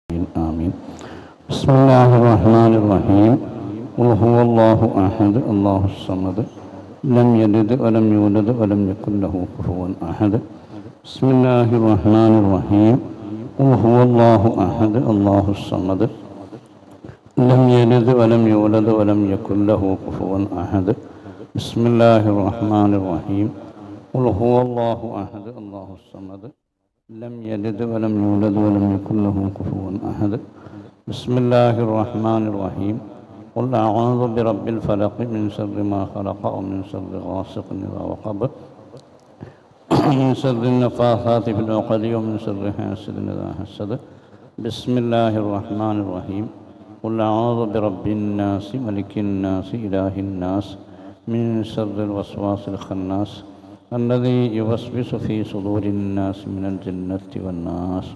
آمين. بسم الله الرحمن الرحيم. قل هو الله أحد الله الصمد لم يلد ولم يولد ولم يكن له كفوا أحد. بسم الله الرحمن الرحيم. قل هو الله أحد الله الصمد لم يلد ولم يولد ولم يكن له كفوا أحد. بسم الله الرحمن الرحيم. قل هو الله أحد الله الصمد لم يلد ولم يولد ولم يكن له كفوا أحد. بسم الله الرحمن الرحيم. قل أعوذ برب الفلق من شر ما خلق ومن شر غاسق إذا وقب ومن شر النفاثات في العقد ومن شر حاسد إذا حسد. بسم الله الرحمن الرحيم. قل أعوذ برب الناس ملك الناس إله الناس من شر الوسواس الخناس الذي يوسوس في صدور الناس من الجنة والناس.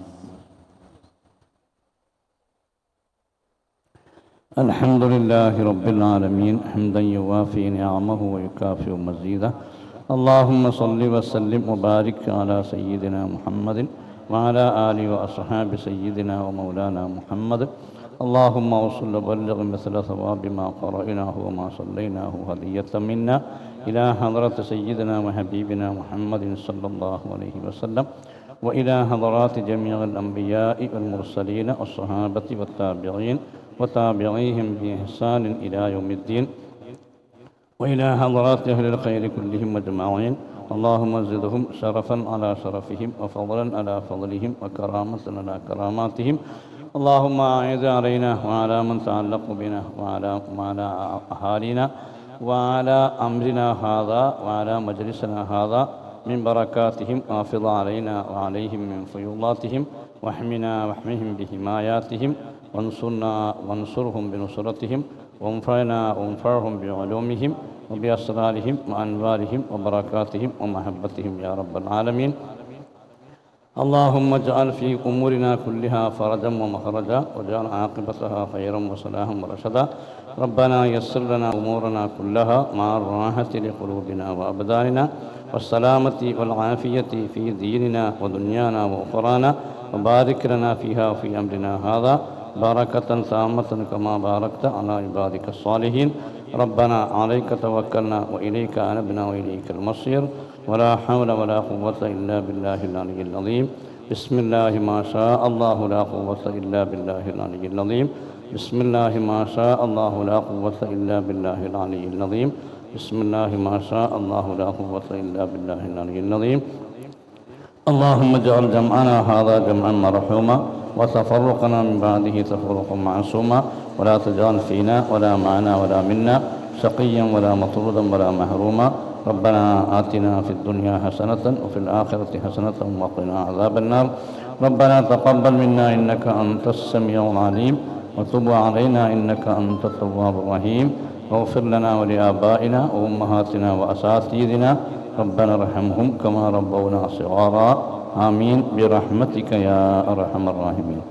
الحمد لله رب العالمين حمدا يوافي نعمه ويكافئ مزيده. اللهم صل وسلم وبارك على سيدنا محمد وعلى آله وأصحاب سيدنا ومولانا محمد. اللهم وصل وبلغ مثل ثواب ما قرأناه وما صليناه هدية منا إلى حضرة سيدنا وحبيبنا محمد صلى الله عليه وسلم وإلى حضرات جميع الأنبياء والمرسلين والصحابة والتابعين وتابعيهم بإحسان إلى يوم الدين وإلى حضرات أهل الخير كلهم أجمعين. اللهم زدهم شرفا على شرفهم وفضلا على فضلهم وكرامة على كراماتهم. اللهم أعد علينا وعلى من تعلق بنا وعلى أهالينا وعلى أمرنا هذا وعلى مجلسنا هذا من بركاتهم وافض علينا وعليهم من فيوضاتهم واحمنا واحمهم بحماياتهم وانصرنا وانصرهم بنصرتهم وانفعنا وانفعهم بعلومهم وبأسرارهم وأنوارهم وبركاتهم ومحبتهم يا رب العالمين. اللهم اجعل في أمورنا كلها فرجا ومخرجا واجعل عاقبتها خيرا وصلاحا ورشدا. ربنا يسر لنا أمورنا كلها مع الراحة لقلوبنا وأبداننا والسلامة والعافية في ديننا ودنيانا وأخرانا وبارك لنا فيها وفي أمرنا هذا بركة تامة كما باركت على عبادك الصالحين. ربنا عليك توكلنا وإليك أنبنا وإليك المصير ولا حول ولا قوة إلا بالله العلي العظيم. بسم الله ما شاء الله لا قوة إلا بالله العلي العظيم. بسم الله ما شاء الله لا قوة إلا بالله العلي العظيم. بسم الله ما شاء الله لا قوة إلا بالله العلي العظيم. اللهم اجعل جمعنا هذا جمعا مرحوما وتفرقنا من بعده تفرقا معصوما ولا تجعل فينا ولا معنا ولا منا شقيا ولا مطرودا ولا محروما. ربنا آتنا في الدنيا حسنة وفي الآخرة حسنة وقنا عذاب النار. ربنا تقبل منا إنك أنت السميع العليم وتب علينا إنك أنت التواب الرحيم. واغفر لنا ولآبائنا وأمهاتنا وأساتذتنا ربنا ارحمهم كما ربونا صغارا آمين برحمتك يا أرحم الراحمين.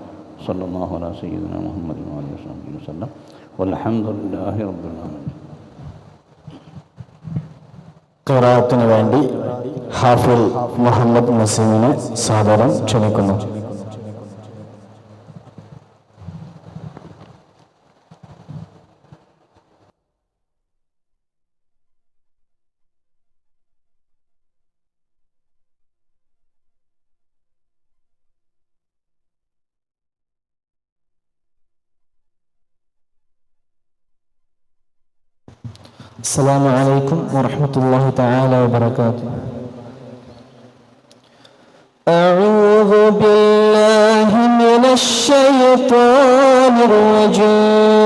صلى الله على سيدنا محمد وآله وصحبه وسلم والحمد لله رب العالمين. ഖിറാഅത്തിന് വേണ്ടി ഹാഫിൽ മുഹമ്മദ് നസീമിനെ സാദരം ക്ഷണിക്കുന്നു. السلام عليكم ورحمة الله تعالى وبركاته. أعوذ بالله من الشيطان الرجيم.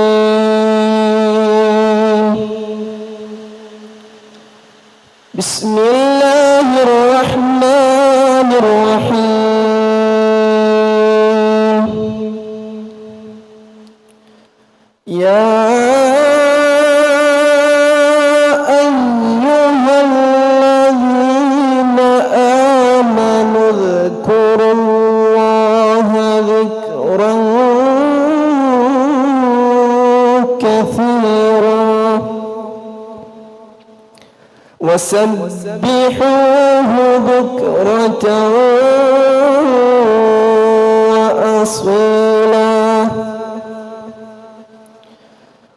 بسم الله الرحمن الرحيم. يا وسبحوه بكرة وصيلا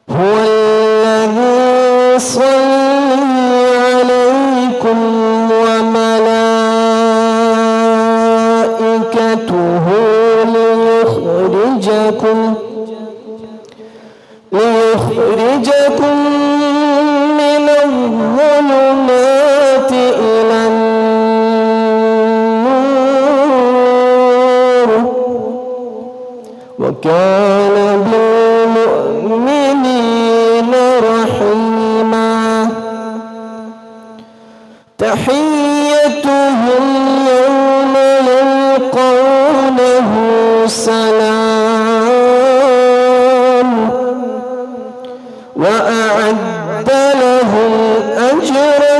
هو الذي يصلي عليكم وملائكته ليخرجكم من الظلمات إلى النور وكان بالمؤمنين رحيما تحيتهم يوم يلقونه سلام وأعد لهم أجرا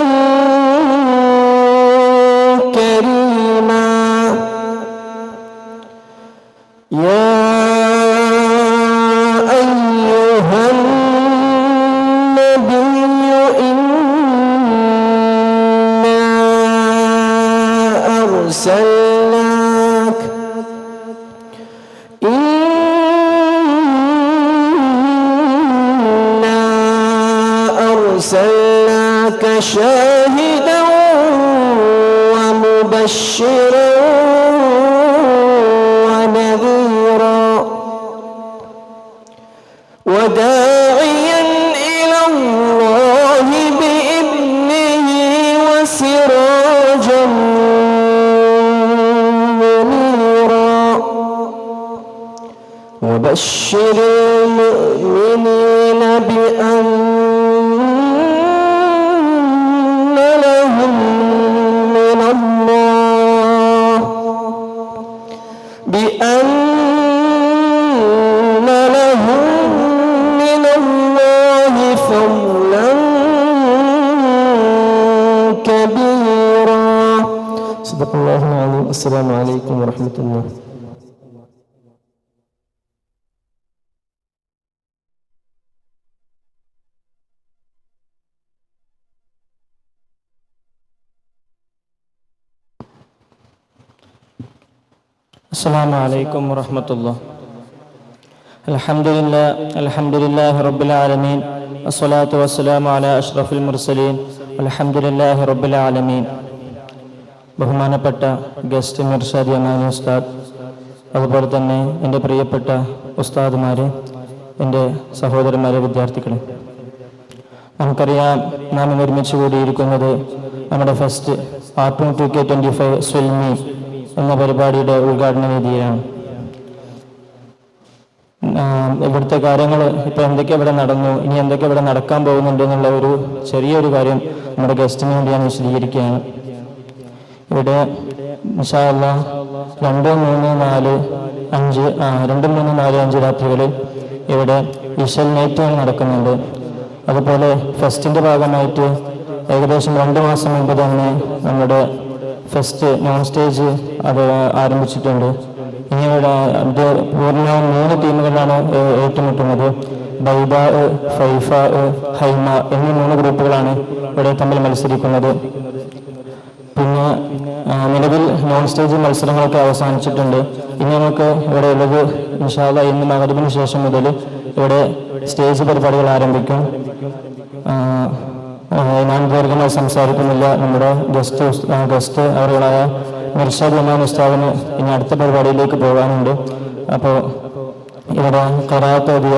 كريما يا أيها النبي إنا أرسلناك شاهدا ومبشرا ونذيرا وداعيا إلى الله بإذنه وسراجا منيرا وبشر المؤمنين بأن لهم من الله فضلا كبيرا صدق الله العظيم. السلام عليكم ورحمة الله. السلام عليكم ورحمة الله. الحمد لله رب العالمين الصلاة والسلام على أشرف المرسلين الحمد لله رب العالمين. ബഹുമാനപ്പെട്ട ഗസ്റ്റ് മിർഷാദ് യമാനി ഉസ്താദ്, അതുപോലെ തന്നെ എൻ്റെ പ്രിയപ്പെട്ട ഉസ്താദുമാരെ, എൻ്റെ സഹോദരന്മാരെ, വിദ്യാർത്ഥികളെ, നമുക്കറിയാം നാം ഇന്ന് ഒരുമിച്ച് കൂടിയിരിക്കുന്നത് നമ്മുടെ ഫസ്റ്റ് R2 2K25 സ്വിൽമി എന്ന പരിപാടിയുടെ ഉദ്ഘാടന വേദിയിലാണ്. ഇവിടുത്തെ കാര്യങ്ങൾ ഇപ്പോൾ എന്തൊക്കെ ഇവിടെ നടന്നു, ഇനി എന്തൊക്കെ ഇവിടെ നടക്കാൻ പോകുന്നുണ്ട് എന്നുള്ള ഒരു ചെറിയൊരു കാര്യം നമ്മുടെ ഗസ്റ്റിന് വേണ്ടി ഞാൻ വിശദീകരിക്കുകയാണ്. ഇവിടെ ഇൻഷാ അല്ലാഹ് 2, 3, 4, 5 രാത്രികളിൽ ഇവിടെ ഇശൽ നൈറ്റ് നടക്കുന്നുണ്ട്. അതുപോലെ ഫെസ്റ്റിൻ്റെ ഭാഗമായിട്ട് ഏകദേശം 2 മാസം മുമ്പ് തന്നെ നമ്മുടെ ഫെസ്റ്റ് നോൺ സ്റ്റേജ് അത് ആരംഭിച്ചിട്ടുണ്ട്. ഇനി ഇവിടെ അത് പൂർണ്ണമായും 3 ടീമുകളാണ് ഏറ്റുമുട്ടുന്നത്. ബൈബ, ഫൈഫ, ഹൈമ എന്നീ 3 ഗ്രൂപ്പുകളാണ് ഇവിടെ തമ്മിൽ മത്സരിക്കുന്നത്. പിന്നെ നിലവിൽ നോൺ സ്റ്റേജ് മത്സരങ്ങളൊക്കെ അവസാനിച്ചിട്ടുണ്ട്. ഇനി നമുക്ക് ഇവിടെ ഉള്ളത് ഇൻഷാ അല്ലാഹ് ഇന്ന് മഗ്‌രിബിന് ശേഷം മുതൽ ഇവിടെ സ്റ്റേജ് പരിപാടികൾ ആരംഭിക്കും. ഞാൻ ദീർഘമായി സംസാരിക്കുന്നില്ല. നമ്മുടെ ഗസ്റ്റ് അവരുകളായ മിർഷാദ് യമാനി ഉസ്താദിന് ഇനി അടുത്ത പരിപാടിയിലേക്ക് പോകാനുണ്ട്. അപ്പോൾ ഇവിടെ ഖിറാഅത്ത് ഓതിയ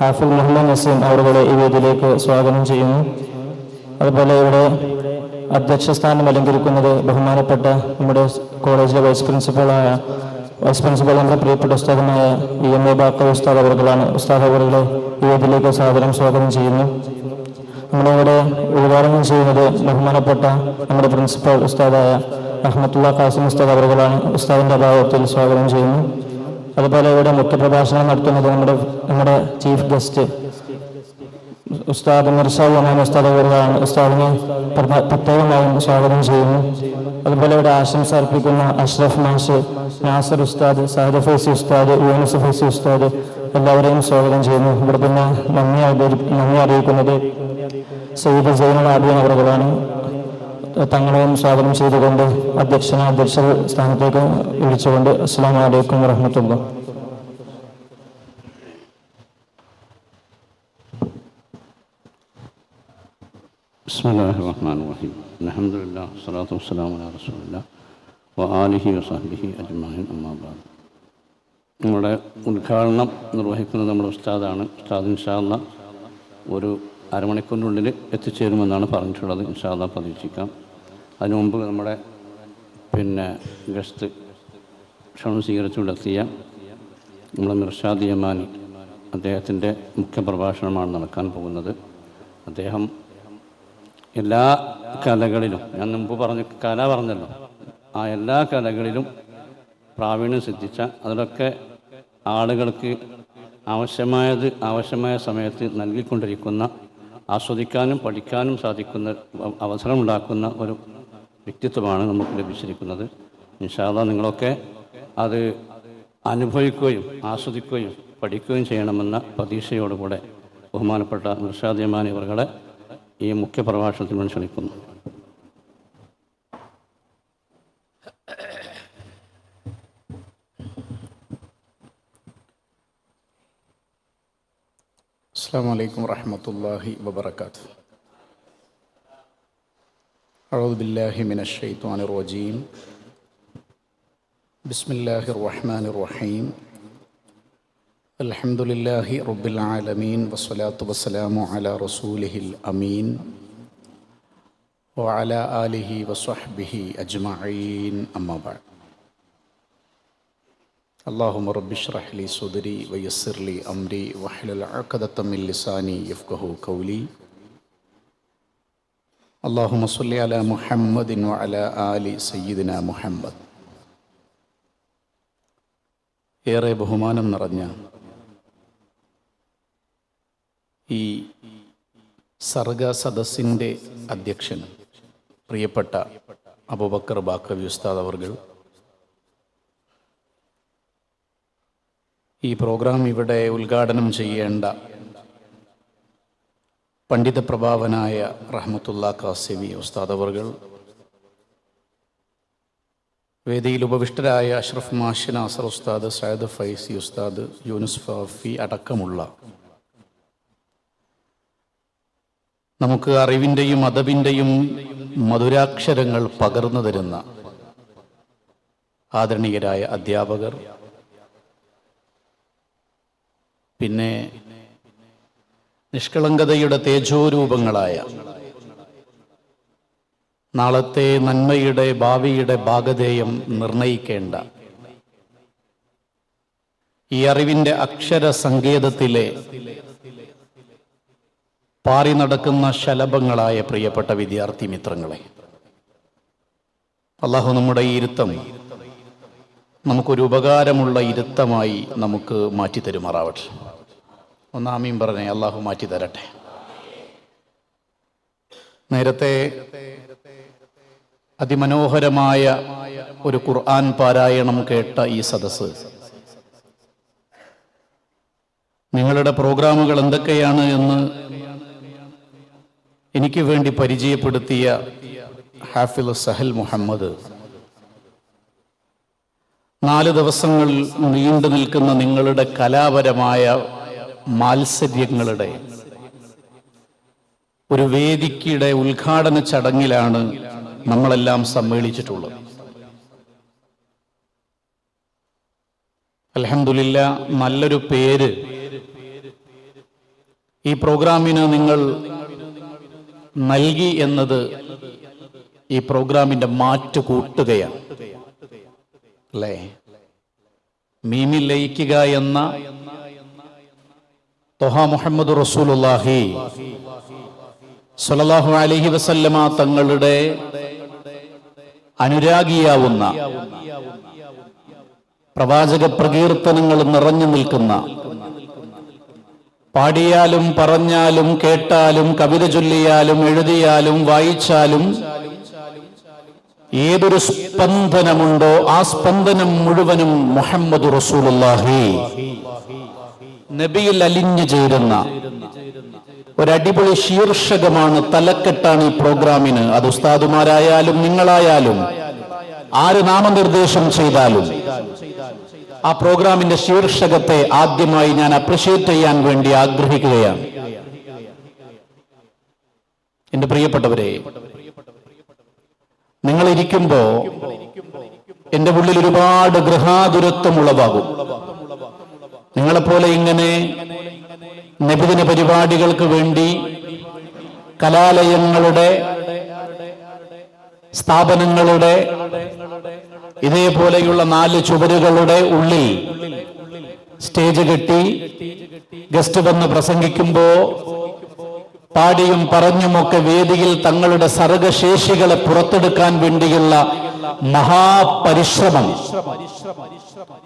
ഹാഫിൽ മുഹമ്മദ് നസീം അവരുടെ ഈ വേദിയിലേക്ക് സ്വാഗതം ചെയ്യുന്നു. അതുപോലെ ഇവിടെ അധ്യക്ഷ സ്ഥാനം അലങ്കരിക്കുന്നത് ബഹുമാനപ്പെട്ട നമ്മുടെ കോളേജിലെ വൈസ് പ്രിൻസിപ്പൽ നമ്മുടെ പ്രിയപ്പെട്ട ഉസ്താദമായ EMA ബാക്കർ ഉസ്താദ് അവറുകളാണ്. ഉസ്താദ് അവറുകളെ ഈ വേദിയിലേക്ക് സ്വാഗതം ചെയ്യുന്നു. നമ്മളിവിടെ ഉദ്ഘാടനം ചെയ്യുന്നത് ബഹുമാനപ്പെട്ട നമ്മുടെ പ്രിൻസിപ്പൽ ഉസ്താദായ റഹ്മത്തുള്ള ഖാസിം ഉസ്താദ് അവറുകളാണ്. ഉസ്താദിൻ്റെ അഭാവത്തിൽ സ്വാഗതം ചെയ്യുന്നു. അതുപോലെ ഇവിടെ മുഖ്യപ്രഭാഷണം നടത്തുന്നത് നമ്മുടെ ചീഫ് ഗസ്റ്റ് ഉസ്താദ് മിർഷാദ് യമാനി ഉസ്താദ് അവറുകളാണ്. ഉസ്താദിനെ പ്രത്യേകമായും സ്വാഗതം ചെയ്യുന്നു. അതുപോലെ ഇവിടെ ആശംസ അർപ്പിക്കുന്ന അഷ്റഫ് മാഷ്, നാസർ ഉസ്താദ്, സാദ ഫൈസി ഉസ്താദ്, യൂനുസ് ഫൈസി ഉസ്താദ് എല്ലാവരെയും സ്വാഗതം ചെയ്യുന്നു. ഇവിടെ പിന്നെ നന്ദി അറിയിക്കുന്നത് സയ്യിദ് സൈനുൽ ആബിദീൻ അവറുകളാണ്. തങ്ങളെയും സ്വാഗതം ചെയ്തുകൊണ്ട് അധ്യക്ഷ സ്ഥാനത്തേക്ക് വിളിച്ചുകൊണ്ട് അസ്സലാമു അലൈക്കും വറഹ്മത്തുള്ളാഹി. ബിസ്മില്ലാഹിർ റഹ്മാനിർ റഹീം. അൽഹംദുലില്ലാഹി വസ്സലാത്തു വസ്സലാമു അലാ റസൂലില്ലാഹി വആലിഹി വസഹ്ബിഹി അജ്മഈൻ. അമ്മാ ബഅദ്. നമ്മുടെ ഉദ്ഘാടനം നിർവഹിക്കുന്നത് നമ്മുടെ ഉസ്താദാണ്. ഉസ്താദ് ഇൻഷാ അല്ലാഹ് ഒരു അരമണിക്കൂറിനുള്ളിൽ എത്തിച്ചേരുമെന്നാണ് പറഞ്ഞിട്ടുള്ളത്. ഇൻഷാ അല്ലാഹ് പ്രതീക്ഷിക്കാം. അതിനു മുമ്പ് നമ്മുടെ ഗസ്റ്റ് ക്ഷണം സ്വീകരിച്ചുകൊണ്ടെത്തിയ നമ്മുടെ മിർഷാദ് യമാനി, അദ്ദേഹത്തിൻ്റെ മുഖ്യപ്രഭാഷണമാണ് നടക്കാൻ പോകുന്നത്. അദ്ദേഹം എല്ലാ കലകളിലും, ഞാൻ മുമ്പ് കല പറഞ്ഞല്ലോ, ആ എല്ലാ കലകളിലും പ്രാവീണ്യം സിദ്ധിച്ച, അതിലൊക്കെ ആളുകൾക്ക് ആവശ്യമായ സമയത്ത് നൽകിക്കൊണ്ടിരിക്കുന്ന, ആസ്വദിക്കാനും പഠിക്കാനും സാധിക്കുന്ന അവസരമുണ്ടാക്കുന്ന ഒരു വ്യക്തിത്വമാണ് നമുക്ക് ലഭിച്ചിരിക്കുന്നത്. ഇൻഷാ അല്ലാഹ് നിങ്ങളൊക്കെ അത് അനുഭവിക്കുകയും ആസ്വദിക്കുകയും പഠിക്കുകയും ചെയ്യണമെന്ന പ്രതീക്ഷയോടുകൂടെ ബഹുമാനപ്പെട്ട മിർഷാദ് യമാനി അവരുടെ ഈ മുഖ്യപ്രഭാഷണത്തിൽ ഞാൻ ക്ഷണിക്കുന്നു. അസ്സലാമു അലൈക്കും വറഹ്മത്തുള്ളാഹി വബറകാതുഹു. അഊദു ബില്ലാഹി മിനശ് ശൈത്വാനിർ റജീം. ബിസ്മില്ലാഹിർ റഹ്മാനിർ റഹീം. അൽഹംദുലില്ലാഹി റബ്ബിൽ ആലമീൻ വസ്സലാത്തു വസ്സലാമു അലാ റസൂലിഹിൽ അമീൻ വഅലാ ആലിഹി വസ്വഹ്ബിഹി അജ്മഈൻ. അമ്മാ ബഅദ്. അല്ലാഹുമ്മ റബ്ബി ഇശ്റഹ് ലി സദ്രി വയസ്സിർ ലി അംരി വഹ്ലുൽ ഉഖ്ദതം മിൻ ലിസാനി യഫ്ഖഹു ഖൗലി. അല്ലാഹുമ്മ സ്വല്ലി അലാ മുഹമ്മദിൻ വഅലാ ആലി സയ്യിദിനാ മുഹമ്മദ്. ഏറെ ബഹുമാനം നിറഞ്ഞ ഈ സർഗ സദസ്സിൻ്റെ അധ്യക്ഷൻ പ്രിയപ്പെട്ട അബൂബക്കർ ബാക്കവി ഉസ്താദ് അവർകൾ, ഈ പ്രോഗ്രാം ഇവിടെ ഉദ്ഘാടനം ചെയ്യേണ്ട പണ്ഡിത പ്രഭാവനായ റഹ്മത്തുള്ള കാസിമി ഉസ്താദ് അവർകൾ, വേദിയിൽ ഉപവിഷ്ടരായ അഷ്റഫ് മാഷി നാസർ ഉസ്താദ്, സയ്യിദ് ഫൈസി ഉസ്താദ്, യൂനുസ് ഫാഫി അടക്കമുള്ള നമുക്ക് അറിവിൻ്റെയും അദബിൻ്റെയും മധുരാക്ഷരങ്ങൾ പകർന്നു തരുന്ന ആദരണീയരായ അധ്യാപകർ, പിന്നെ നിഷ്കളങ്കതയുടെ തേജോരൂപങ്ങളായ നാളത്തെ നന്മയുടെ ഭാവിയുടെ ഭാഗധേയം നിർണയിക്കേണ്ട ഈ അറിവിൻ്റെ അക്ഷര സങ്കേതത്തിലെ പാറി നടക്കുന്ന ശലഭങ്ങളായ പ്രിയപ്പെട്ട വിദ്യാർത്ഥി മിത്രങ്ങളെ, അള്ളാഹു നമ്മുടെ ഈ ഇരുത്തം നമുക്കൊരു ഉപകാരമുള്ള ഇരുത്തമായി നമുക്ക് മാറ്റിത്തരുമാറാവട്ടെ. ഒന്നാമീൻ പറഞ്ഞേ, അള്ളാഹു മാറ്റി തരട്ടെ. നേരത്തെ അതിമനോഹരമായ ഒരു ഖുർആൻ പാരായണം കേട്ട ഈ സദസ്സ്, നിങ്ങളുടെ പ്രോഗ്രാമുകൾ എന്തൊക്കെയാണ് എന്ന് എനിക്ക് വേണ്ടി പരിചയപ്പെടുത്തിയ ഹാഫിള് സഹൽ മുഹമ്മദ്, 4 ദിവസങ്ങൾ നീണ്ടു നിൽക്കുന്ന നിങ്ങളുടെ കലാപരമായ മാത്സര്യങ്ങളുടെ ഒരു വേദിക്കയുടെ ഉദ്ഘാടന ചടങ്ങിലാണ് നമ്മളെല്ലാം സമ്മേളിച്ചിട്ടുള്ളത്. അൽഹംദുലില്ലാഹ്, നല്ലൊരു പേര് ഈ പ്രോഗ്രാമിന് നിങ്ങൾ നൽകി എന്നത് ഈ പ്രോഗ്രാമിന്റെ മാറ്റ് കൂട്ടുകയാണ് അല്ലേ? മീമിൽ ലയിക്കുക എന്ന ത്വഹ മുഹമ്മദ് റസൂലുള്ളാഹി സ്വല്ലല്ലാഹു അലൈഹി വസല്ലമ തങ്ങളുടെ അനുരാഗിയാവുന്ന പ്രവാചക പ്രകീർത്തനങ്ങൾ നിറഞ്ഞു നിൽക്കുന്ന, പാടിയാലും പറഞ്ഞാലും കേട്ടാലും കവിത ചൊല്ലിയാലും എഴുതിയാലും വായിച്ചാലും ഏതൊരു സ്പന്ദനമുണ്ടോ ആ സ്പന്ദനം മുഴുവനും മുഹമ്മദ് റസൂലുള്ളാഹി നബിയിൽ അലിഞ്ഞു ചേരുന്ന ഒരടിപൊളി ശീർഷകമാണ്, തലക്കെട്ടാണ് ഈ പ്രോഗ്രാമിന്. അത് ഉസ്താദുമാരായാലും നിങ്ങളായാലും ആര് നാമനിർദ്ദേശം ചെയ്താലും ആ പ്രോഗ്രാമിന്റെ ശീർഷകത്തെ ആദ്യമായി ഞാൻ അപ്രിഷ്യേറ്റ് ചെയ്യാൻ വേണ്ടി ആഗ്രഹിക്കുകയാണ്. എന്റെ പ്രിയപ്പെട്ടവരെ, നിങ്ങൾ ഇരിക്കുമ്പോ എന്റെ ഉള്ളിൽ ഒരുപാട് ഗൃഹാതുരത്വം ഉളവാകും. നിങ്ങളെപ്പോലെ ഇങ്ങനെ നബിദിന പരിപാടികൾക്ക് വേണ്ടി കലാലയങ്ങളുടെ, സ്ഥാപനങ്ങളുടെ, ഇതേപോലെയുള്ള 4 ചുവരുകളുടെ ഉള്ളിൽ സ്റ്റേജ് കെട്ടി ഗസ്റ്റ് വന്ന് പ്രസംഗിക്കുമ്പോ പാടിയും പറഞ്ഞുമൊക്കെ വേദിയിൽ തങ്ങളുടെ സർഗശേഷികളെ പുറത്തെടുക്കാൻ വേണ്ടിയുള്ള മഹാപരിശ്രമം,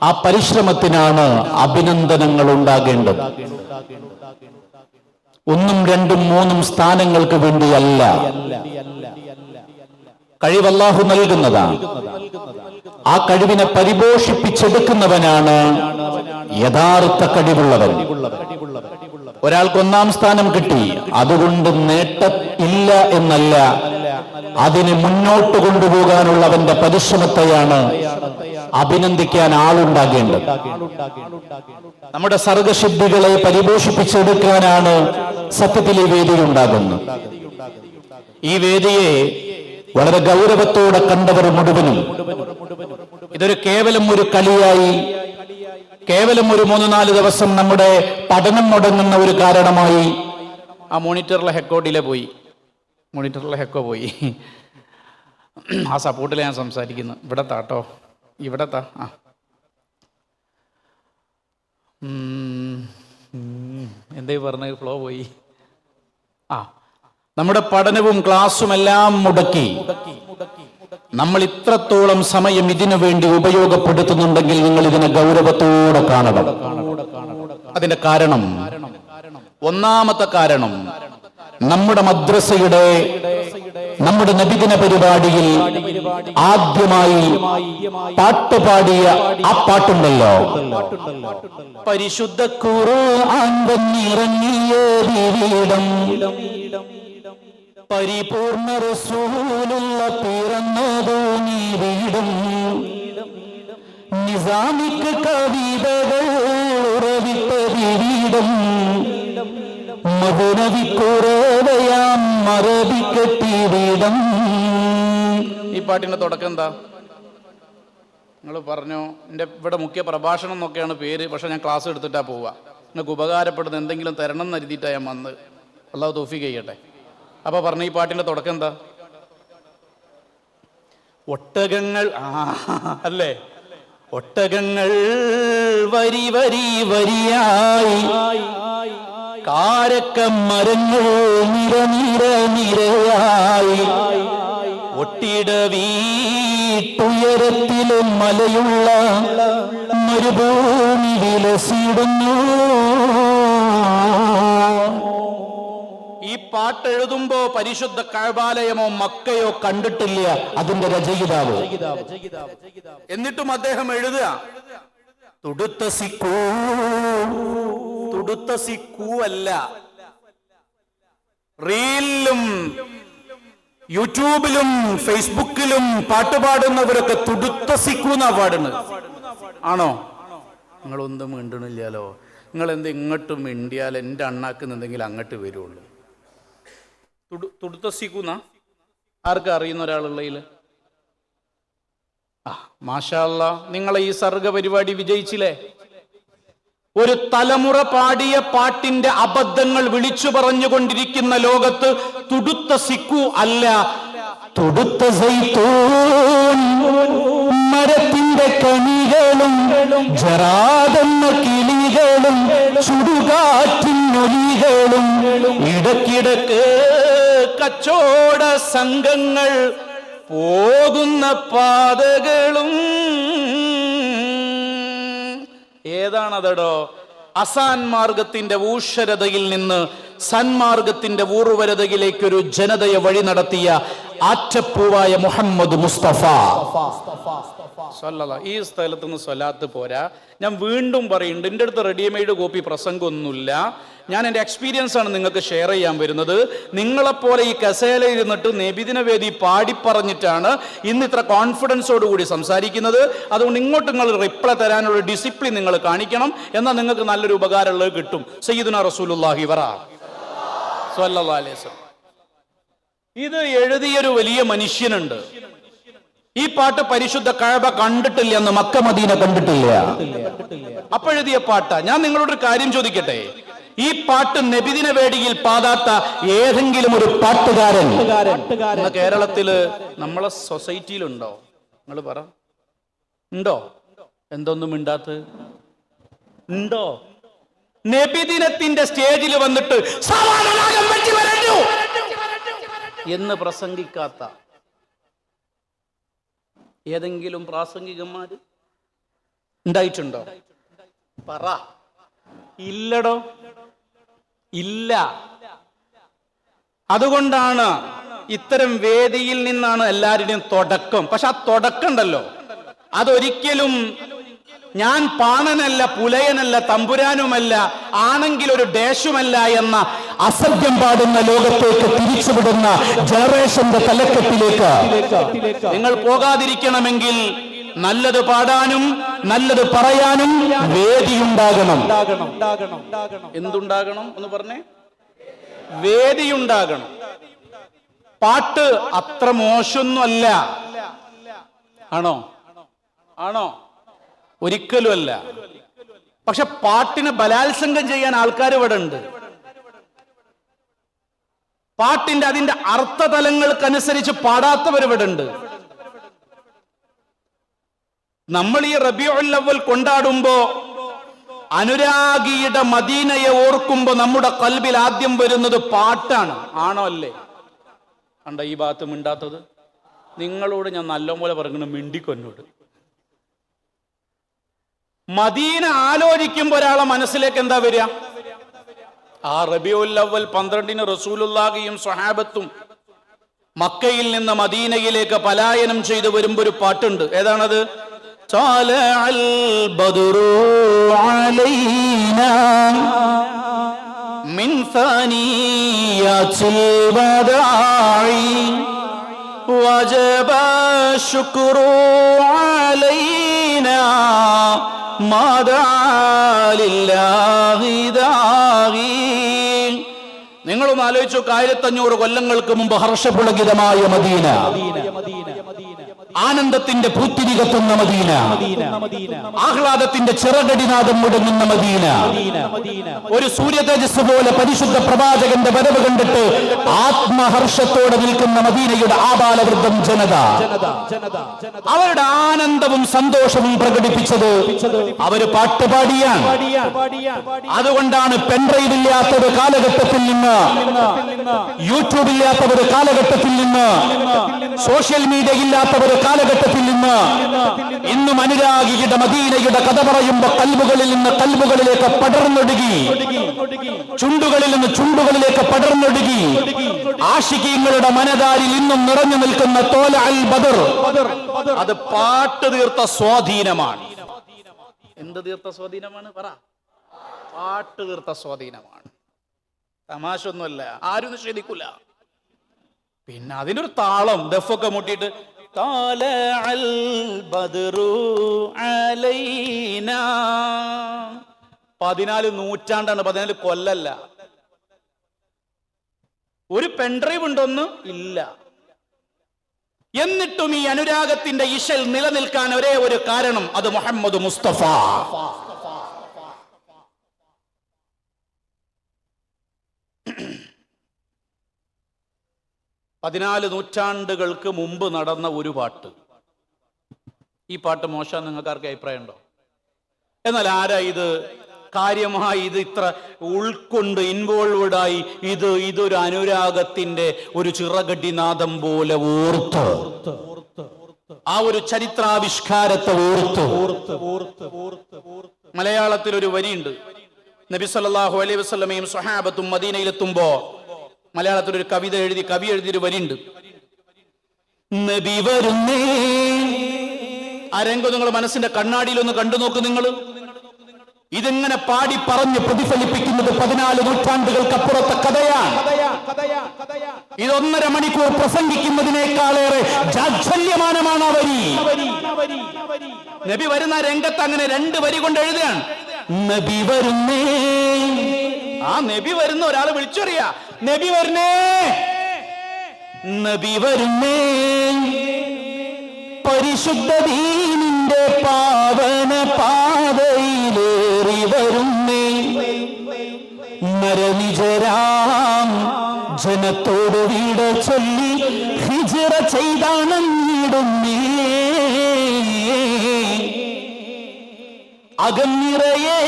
ആ പരിശ്രമത്തിനാണ് അഭിനന്ദനങ്ങൾ ഉണ്ടാകേണ്ടത്. 1, 2, 3 സ്ഥാനങ്ങൾക്ക് വേണ്ടിയല്ല. കഴിവ് അല്ലാഹു നൽകുന്നതാണ്. ആ കഴിവിനെ പരിപോഷിപ്പിച്ചെടുക്കുന്നവനാണ് യഥാർത്ഥ കഴിവുള്ളവൻ. ഒരാൾക്ക് 1-ാം സ്ഥാനം കിട്ടി, അതുകൊണ്ട് നേട്ടം ഇല്ല എന്നല്ല, അതിനെ മുന്നോട്ട് കൊണ്ടുപോകാനുള്ളവന്റെ പരിശ്രമത്തെയാണ് അഭിനന്ദിക്കാൻ ആളുണ്ടാകേണ്ടത്. നമ്മുടെ സർഗസിദ്ധികളെ പരിപോഷിപ്പിച്ചെടുക്കാനാണ് സത്യത്തിൽ ഈ വേദി ഉണ്ടാകുന്നത്. ഈ വേദിയെ വളരെ ഗൗരവത്തോടെ കണ്ടവർ മുഴുവനും ഇതൊരു കേവലം ഒരു കളിയായി, കേവലം ഒരു 3-4 ദിവസം നമ്മുടെ പഠനം മുടങ്ങുന്ന ഒരു കാരണമായി ആ മോണിറ്ററിലെ ഹെക്കോ പോയി. ആ സപ്പോർട്ടിൽ ഞാൻ സംസാരിക്കുന്നു. ഇവിടെ താട്ടോ, ഇവിടെ താ. എന്തേ പറഞ്ഞ ഫ്ലോ പോയി. നമ്മുടെ പഠനവും ക്ലാസ്സും എല്ലാം മുടക്കി നമ്മൾ ഇത്രത്തോളം സമയം ഇതിനു വേണ്ടി ഉപയോഗപ്പെടുത്തുന്നുണ്ടെങ്കിൽ നിങ്ങൾ ഇതിനെ ഗൗരവത്തോടെ കാണണം. അതിന്റെ കാരണം, ഒന്നാമത്തെ കാരണം, നമ്മുടെ മദ്രസയുടെ, നമ്മുടെ നബിദിന പരിപാടിയിൽ ആദ്യമായി പാട്ടുപാടിയ ആ പാട്ടുണ്ടല്ലോ, പരിശുദ്ധ ഖുർആൻ വന്നിറങ്ങിയ വീടം, പരിപൂർണ റസൂലുള്ള പിറന്നതോ നീ വീടും, നിസാമിക്ക് കവിതകൾ ഉറവിട്ട വീടും, മധുരവിക്കുറവയാം മറവിക്കെട്ടി വീടും. ഈ പാട്ടിന്റെ തുടക്കം എന്താ? നിങ്ങൾ പറഞ്ഞു എൻ്റെ ഇവിടെ മുഖ്യ പ്രഭാഷണം എന്നൊക്കെയാണ് പേര്, പക്ഷെ ഞാൻ ക്ലാസ് എടുത്തിട്ടാ പോവുക. നിങ്ങൾക്ക് ഉപകാരപ്പെടുന്ന എന്തെങ്കിലും തരണം എന്ന് കരുതിയിട്ടാണ് ഞാൻ വന്ന്. അല്ലാഹു തൗഫീഖ് ചെയ്യട്ടെ. അപ്പൊ പറഞ്ഞ ഈ പാട്ടിന്റെ തുടക്കം എന്താ? ഒട്ടകങ്ങൾ, അല്ലേ? ഒട്ടകങ്ങൾ വരി വരി വരിയായി, കാരക്കമരങ്ങൾ നിര നിര നിരയായി, ഒട്ടിട വീട്ടുയരത്തിലും മലയുള്ള മരുഭൂമി വിലസിടുന്നു. ഈ പാട്ടെഴുതുമ്പോ പരിശുദ്ധ കഅബാലയമോ മക്കയോ കണ്ടിട്ടില്ല അതിന്റെ രചയിതാവ്. എന്നിട്ടും അദ്ദേഹം എഴുതുക തുടുത്ത സിക്കൂ അല്ല. റീലിലും യൂട്യൂബിലും ഫേസ്ബുക്കിലും പാട്ടുപാടുന്നവരൊക്കെ തുടുത്ത സിക്കൂ എന്നാ പാടുന്നത്. ആണോ? നിങ്ങളൊന്നും മിണ്ടണില്ലല്ലോ. നിങ്ങൾ എന്ത് ഇങ്ങോട്ടും മിണ്ടിയാൽ എൻ്റെ അണ്ണാക്കുന്നുണ്ടെങ്കിൽ അങ്ങോട്ട് വരുള്ളൂ. തുടുത്ത സിക്കൂന്നാ ആർക്കും അറിയുന്ന ഒരാളുള്ളതിൽ? മാഷാ അല്ലാ, നിങ്ങളെ ഈ സർഗ പരിപാടി വിജയിച്ചില്ലേ? ഒരു തലമുറ പാടിയ പാട്ടിന്റെ അബദ്ധങ്ങൾ വിളിച്ചു പറഞ്ഞുകൊണ്ടിരിക്കുന്ന ലോകത്ത് തുടുത്ത സിക്കു അല്ല, തുടുത്ത സൈത്തൂൻ മരത്തിന്റെ കണികളും ജറാതെന്ന കിളികളും ചുടുകാറ്റിനൊലികളും ഇടക്കിടക്ക് കച്ചോട സംഘങ്ങൾ പോകുന്ന പാതകളും. ഏതാണതടോ? അസാൻമാർഗത്തിന്റെ ഊഷരതയിൽ നിന്ന് സന്മാർഗത്തിന്റെ ഊർവരതയിലേക്കൊരു ജനതയെ വഴി നടത്തിയ ആറ്റപ്പൂവായ മുഹമ്മദ് മുസ്തഫ സല്ലല്ലാഹു. ഈ സ്ഥലത്തുനിന്ന് സ്വലാത്ത് പോരാ. ഞാൻ വീണ്ടും പറയുന്നുണ്ട്, എൻ്റെ അടുത്ത് റെഡിമെയ്ഡ് കോപ്പി പ്രസംഗമൊന്നുമില്ല. ഞാൻ എൻ്റെ എക്സ്പീരിയൻസ് ആണ് നിങ്ങൾക്ക് ഷെയർ ചെയ്യാൻ വരുന്നത്. നിങ്ങളെപ്പോലെ ഈ കസേലയിൽ ഇരുന്നിട്ട് നബിദിന വേദി പാടിപ്പറഞ്ഞിട്ടാണ് ഇന്ന് ഇത്ര കോൺഫിഡൻസോടുകൂടി സംസാരിക്കുന്നത്. അതുകൊണ്ട് ഇങ്ങോട്ട് നിങ്ങൾ റിപ്ലൈ തരാനുള്ള ഡിസിപ്ലിൻ നിങ്ങൾ കാണിക്കണം. എന്നാൽ നിങ്ങൾക്ക് നല്ലൊരു ഉപകാരമുള്ളത് കിട്ടും. സയ്യിദുനാ റസൂലുള്ളാഹി സ്വല്ലല്ലാഹു അലൈഹി വസല്ലം ഇത് എഴുതിയൊരു വലിയ മനുഷ്യനുണ്ട്. ഈ പാട്ട് പരിശുദ്ധ കഅബ കണ്ടിട്ടില്ല എന്ന്, മക്ക മദീന കണ്ടിട്ടില്ല. അപ്പോഴെഴുതിയ പാട്ടാ. ഞാൻ നിങ്ങളോടൊരു കാര്യം ചോദിക്കട്ടെ, ഈ പാട്ട് നബിദിന വേദിയിൽ പാടാത്ത ഏതെങ്കിലും ഒരു പാട്ടുകാരൻ കേരളത്തില് നമ്മളെ സൊസൈറ്റിയിലുണ്ടോ? നിങ്ങൾ പറ, ഉണ്ടോ? എന്തൊന്നും മിണ്ടാത്ത ഉണ്ടോ? നബിദിനത്തിന്റെ സ്റ്റേജിൽ വന്നിട്ട് എന്ന് പ്രസംഗിക്കാത്ത ഏതെങ്കിലും പ്രാസംഗികന്മാര് ഉണ്ടായിട്ടുണ്ടോ? പറ. ഇല്ലടോ, ഇല്ല. അതുകൊണ്ടാണ് ഇത്തരം വേദിയിൽ നിന്നാണ് എല്ലാവരുടെയും തുടക്കം. പക്ഷെ ആ തുടക്കം ഉണ്ടല്ലോ, അതൊരിക്കലും ഞാൻ പാണനല്ല, പുലയനല്ല, തമ്പുരാനുമല്ല, ആണെങ്കിൽ ഒരു ദേശുമല്ല എന്ന അസഭ്യം പാടുന്ന ലോകത്തേക്ക് തിരിച്ചുവിടുന്ന ജനറേഷന്റെ തലക്കെട്ടിലേക്ക് നിങ്ങൾ പോകാതിരിക്കണമെങ്കിൽ നല്ലത് പാടാനും നല്ലത് പറയാനും വേദിയുണ്ടാകണം. എന്തുണ്ടാകണം ഒന്ന് പറഞ്ഞേ? വേദിയുണ്ടാകണം. പാട്ട് അത്ര മോശമൊന്നുമല്ല. ആണോ? ആണോ? ഒരിക്കലും അല്ല. പക്ഷെ പാട്ടിനെ ബലാത്സംഗം ചെയ്യാൻ ആൾക്കാർ ഇവിടെ ഉണ്ട്. പാട്ടിന്റെ അതിന്റെ അർത്ഥതലങ്ങൾക്കനുസരിച്ച് പാടാത്തവർ ഇവിടെ ഉണ്ട്. നമ്മൾ ഈ റബീഉൽ അവ്വൽ കൊണ്ടാടുമ്പോ അനുരാഗിയുടെ മദീനയെ ഓർക്കുമ്പോ നമ്മുടെ ഖൽബിൽ ആദ്യം വരുന്നത് പാട്ടാണ്. ആണോ അല്ലേ? കണ്ട ഈ ഭാഗത്ത് മിണ്ടാത്തത്? നിങ്ങളോട് ഞാൻ നല്ലപോലെ പറഞ്ഞു, മിണ്ടിക്കൊന്നോട്. മദീന ആലോചിക്കുമ്പോ ഒരാളെ മനസ്സിലേക്ക് എന്താ വരിക? ആ റബീഉൽ അവ്വൽ 12 റസൂലുള്ളാഹിയും സ്വഹാബത്തും മക്കയിൽ നിന്ന് മദീനയിലേക്ക് പലായനം ചെയ്തു വരുമ്പോ ഒരു പാട്ടുണ്ട്. ഏതാണത്? ത്വലഅൽ ബദ്റു അലൈനാ മിൻ സനിയാത്തിൽ വദാഇ വജബ ശുക്രു അലൈനാ നിങ്ങളൊന്ന് ആലോചിച്ചു. 1500 കൊല്ലങ്ങൾക്ക് മുമ്പ് ഹർഷപുളകിതമായ മദീന, ആനന്ദത്തിന്റെ പൂത്തിരി കത്തുന്ന മദീന, ആഹ്ലാദത്തിന്റെ ചിറകടിനാദം മുടങ്ങുന്ന മദീന, ഒരു സൂര്യ തേജസ് പോലെ പരിശുദ്ധ പ്രവാചകന്റെ വരവ് കണ്ടിട്ട് ആത്മഹർഷത്തോടെ നിൽക്കുന്ന മദീനയുടെ ആബാലവൃദ്ധം ജനത അവരുടെ ആനന്ദവും സന്തോഷവും പ്രകടിപ്പിച്ചത് അവര് പാട്ടുപാടിയാണ്. അതുകൊണ്ടാണ് പെൻഡ്രൈവ് ഇല്ലാത്ത ഒരു കാലഘട്ടത്തിൽ നിന്ന്, യൂട്യൂബ് ഇല്ലാത്ത ഒരു കാലഘട്ടത്തിൽ നിന്ന്, സോഷ്യൽ മീഡിയ ഇല്ലാത്ത ഒരു കാലഘട്ടത്തിൽ നിന്ന് ഇന്നും അനുരാഗിയുടെ മദീനയുടെ കഥ പറയുമ്പോ കൽബുകളിൽ നിന്ന് കൽബുകളിലേക്ക് പടർന്നൊടുകി, ചുണ്ടുകളിൽ നിന്ന് ചുണ്ടുകളിലേക്ക് പടർന്നൊടുകി ആശികീങ്ങളുടെ മനതാരിൽ ഇന്നും നിറഞ്ഞു നിൽക്കുന്ന തോല അൽ ബദർ, അത് പാട്ട് തീർത്ത സ്വാധീനമാണ്. എന്ത് തീർത്ത സ്വാധീനമാണ്? പറ. പാട്ട് തീർത്ത സ്വാധീനമാണ്. തമാശ ഒന്നുമല്ല, ആരും നിഷേധിക്കൂല. പിന്നെ അതിനൊരു താളം, ദഫൊക്കെ മുട്ടിയിട്ട് 14 നൂറ്റാണ്ടാണ്, 14 കൊല്ലല്ല. ഒരു പെൻഡ്രൈവ് ഉണ്ടോന്ന് ഇല്ല. എന്നിട്ടും ഈ അനുരാഗത്തിന്റെ ഇശൽ നിലനിൽക്കാൻ ഒരേ ഒരു കാരണം, അത് മുഹമ്മദ് മുസ്തഫ. 14 നൂറ്റാണ്ടുകൾക്ക് മുമ്പ് നടന്ന ഒരു പാട്ട്. ഈ പാട്ട് മോശം നിങ്ങൾക്കാർക്ക് അഭിപ്രായം ഉണ്ടോ? എന്നാൽ ആരാ ഇത് കാര്യമായി ഇത് ഇത്ര ഉൾക്കൊണ്ട് ഇൻവോൾവ്ഡായി ഇതൊരു അനുരാഗത്തിന്റെ ഒരു ചിറകടിനാദം പോലെ ഓർത്ത്, ആ ഒരു ചരിത്രാവിഷ്കാരത്തെ ഓർത്ത്. മലയാളത്തിൽ ഒരു വരിയുണ്ട്. നബി സല്ലല്ലാഹു അലൈഹി വസല്ലമയും സ്വഹാബത്തും മദീനയിലെത്തുമ്പോ മലയാളത്തിൽ ഒരു കവി എഴുതിയൊരു വരിയുണ്ട്. നബി വരുന്നേ. ആ രംഗം നിങ്ങൾ മനസ്സിന്റെ കണ്ണാടിയിൽ ഒന്ന് കണ്ടു നോക്ക്. നിങ്ങൾ ഇതിങ്ങനെ പാടി പറഞ്ഞ് പ്രതിഫലിപ്പിക്കുന്നത് 14 നൂറ്റാണ്ടുകൾക്കപ്പുറത്തെ കഥയാണ്. ഇത് 1.5 മണിക്കൂർ പ്രസംഗിക്കുന്നതിനേക്കാളേറെ ജാജ്വല്യമാനമാണ് ആ വരി. നബി വരുന്ന രംഗത്ത് അങ്ങനെ 2 വരി കൊണ്ട് എഴുതുകയാണ്. നബി വരുന്നേ. ആ നബി വരുന്ന ഒരാളെ വിളിച്ചറിയാ, നബി വരുന്നേ, നബി വരുന്നേ, പരിശുദ്ധ ദീനിന്റെ പാവന പാതയിലേറി വരുന്നേ, നരനിജരാം ജനത്തോട് വീട ചൊല്ലി ഹിജ്റ ചെയ്താണെന്നിടുന്നേ, അകന്നിറയെ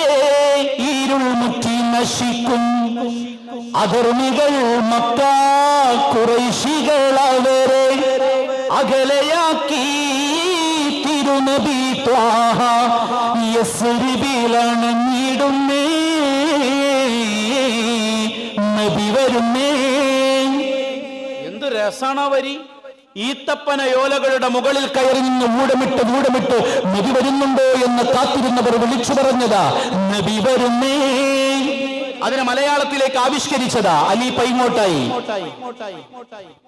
ഇരുൾ മുറ്റി നശിക്കും അധർമ്മികൾ മക്ക ഖുറൈശികൾ അവരെ അകലയാക്കി തിരുനബി ത്വാഹ യസ്രിബിലണഞ്ഞിടുന്നേ, നബി വരുന്നേ. എന്ത് രസാണ് വരി. ഈത്തപ്പനയോലകളുടെ മുകളിൽ കയറി നിന്ന് ഊടമിട്ട് നബി വരുന്നുണ്ടോ എന്ന് കാത്തിരുന്നവർ വിളിച്ചു പറഞ്ഞതാ നബി വരുന്നേ. അതിനെ മലയാളത്തിലേക്ക് ആവിഷ്കരിച്ചതാ അലി പൈങ്ങോട്ടായി.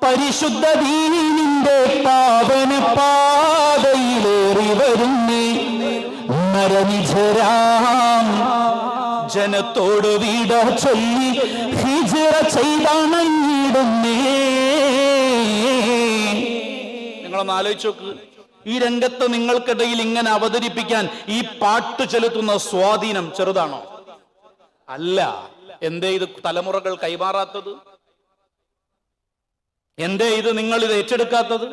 പരിശുദ്ധ ദീനിന്റെ പാവന പാതയിലേറി വരുന്നേ, നരനിജരാം ജനത്തോട് വീട ചൊല്ലി ഹിജ്റ ചെയ്താണെന്നിടുന്നേ. നിങ്ങളൊന്ന് ആലോചിച്ച് നോക്ക്, ഈ രംഗത്ത് നിങ്ങൾക്കിടയിൽ ഇങ്ങനെ അവതരിപ്പിക്കാൻ ഈ പാട്ട് ചെലുത്തുന്ന സ്വാധീനം ചെറുതാണോ? അല്ല. എന്തേ ഇത് തലമുറകൾ കൈമാറാത്തത്? എന്തേ ഇത് നിങ്ങൾ ഇത് ഏറ്റെടുക്കാത്തത്?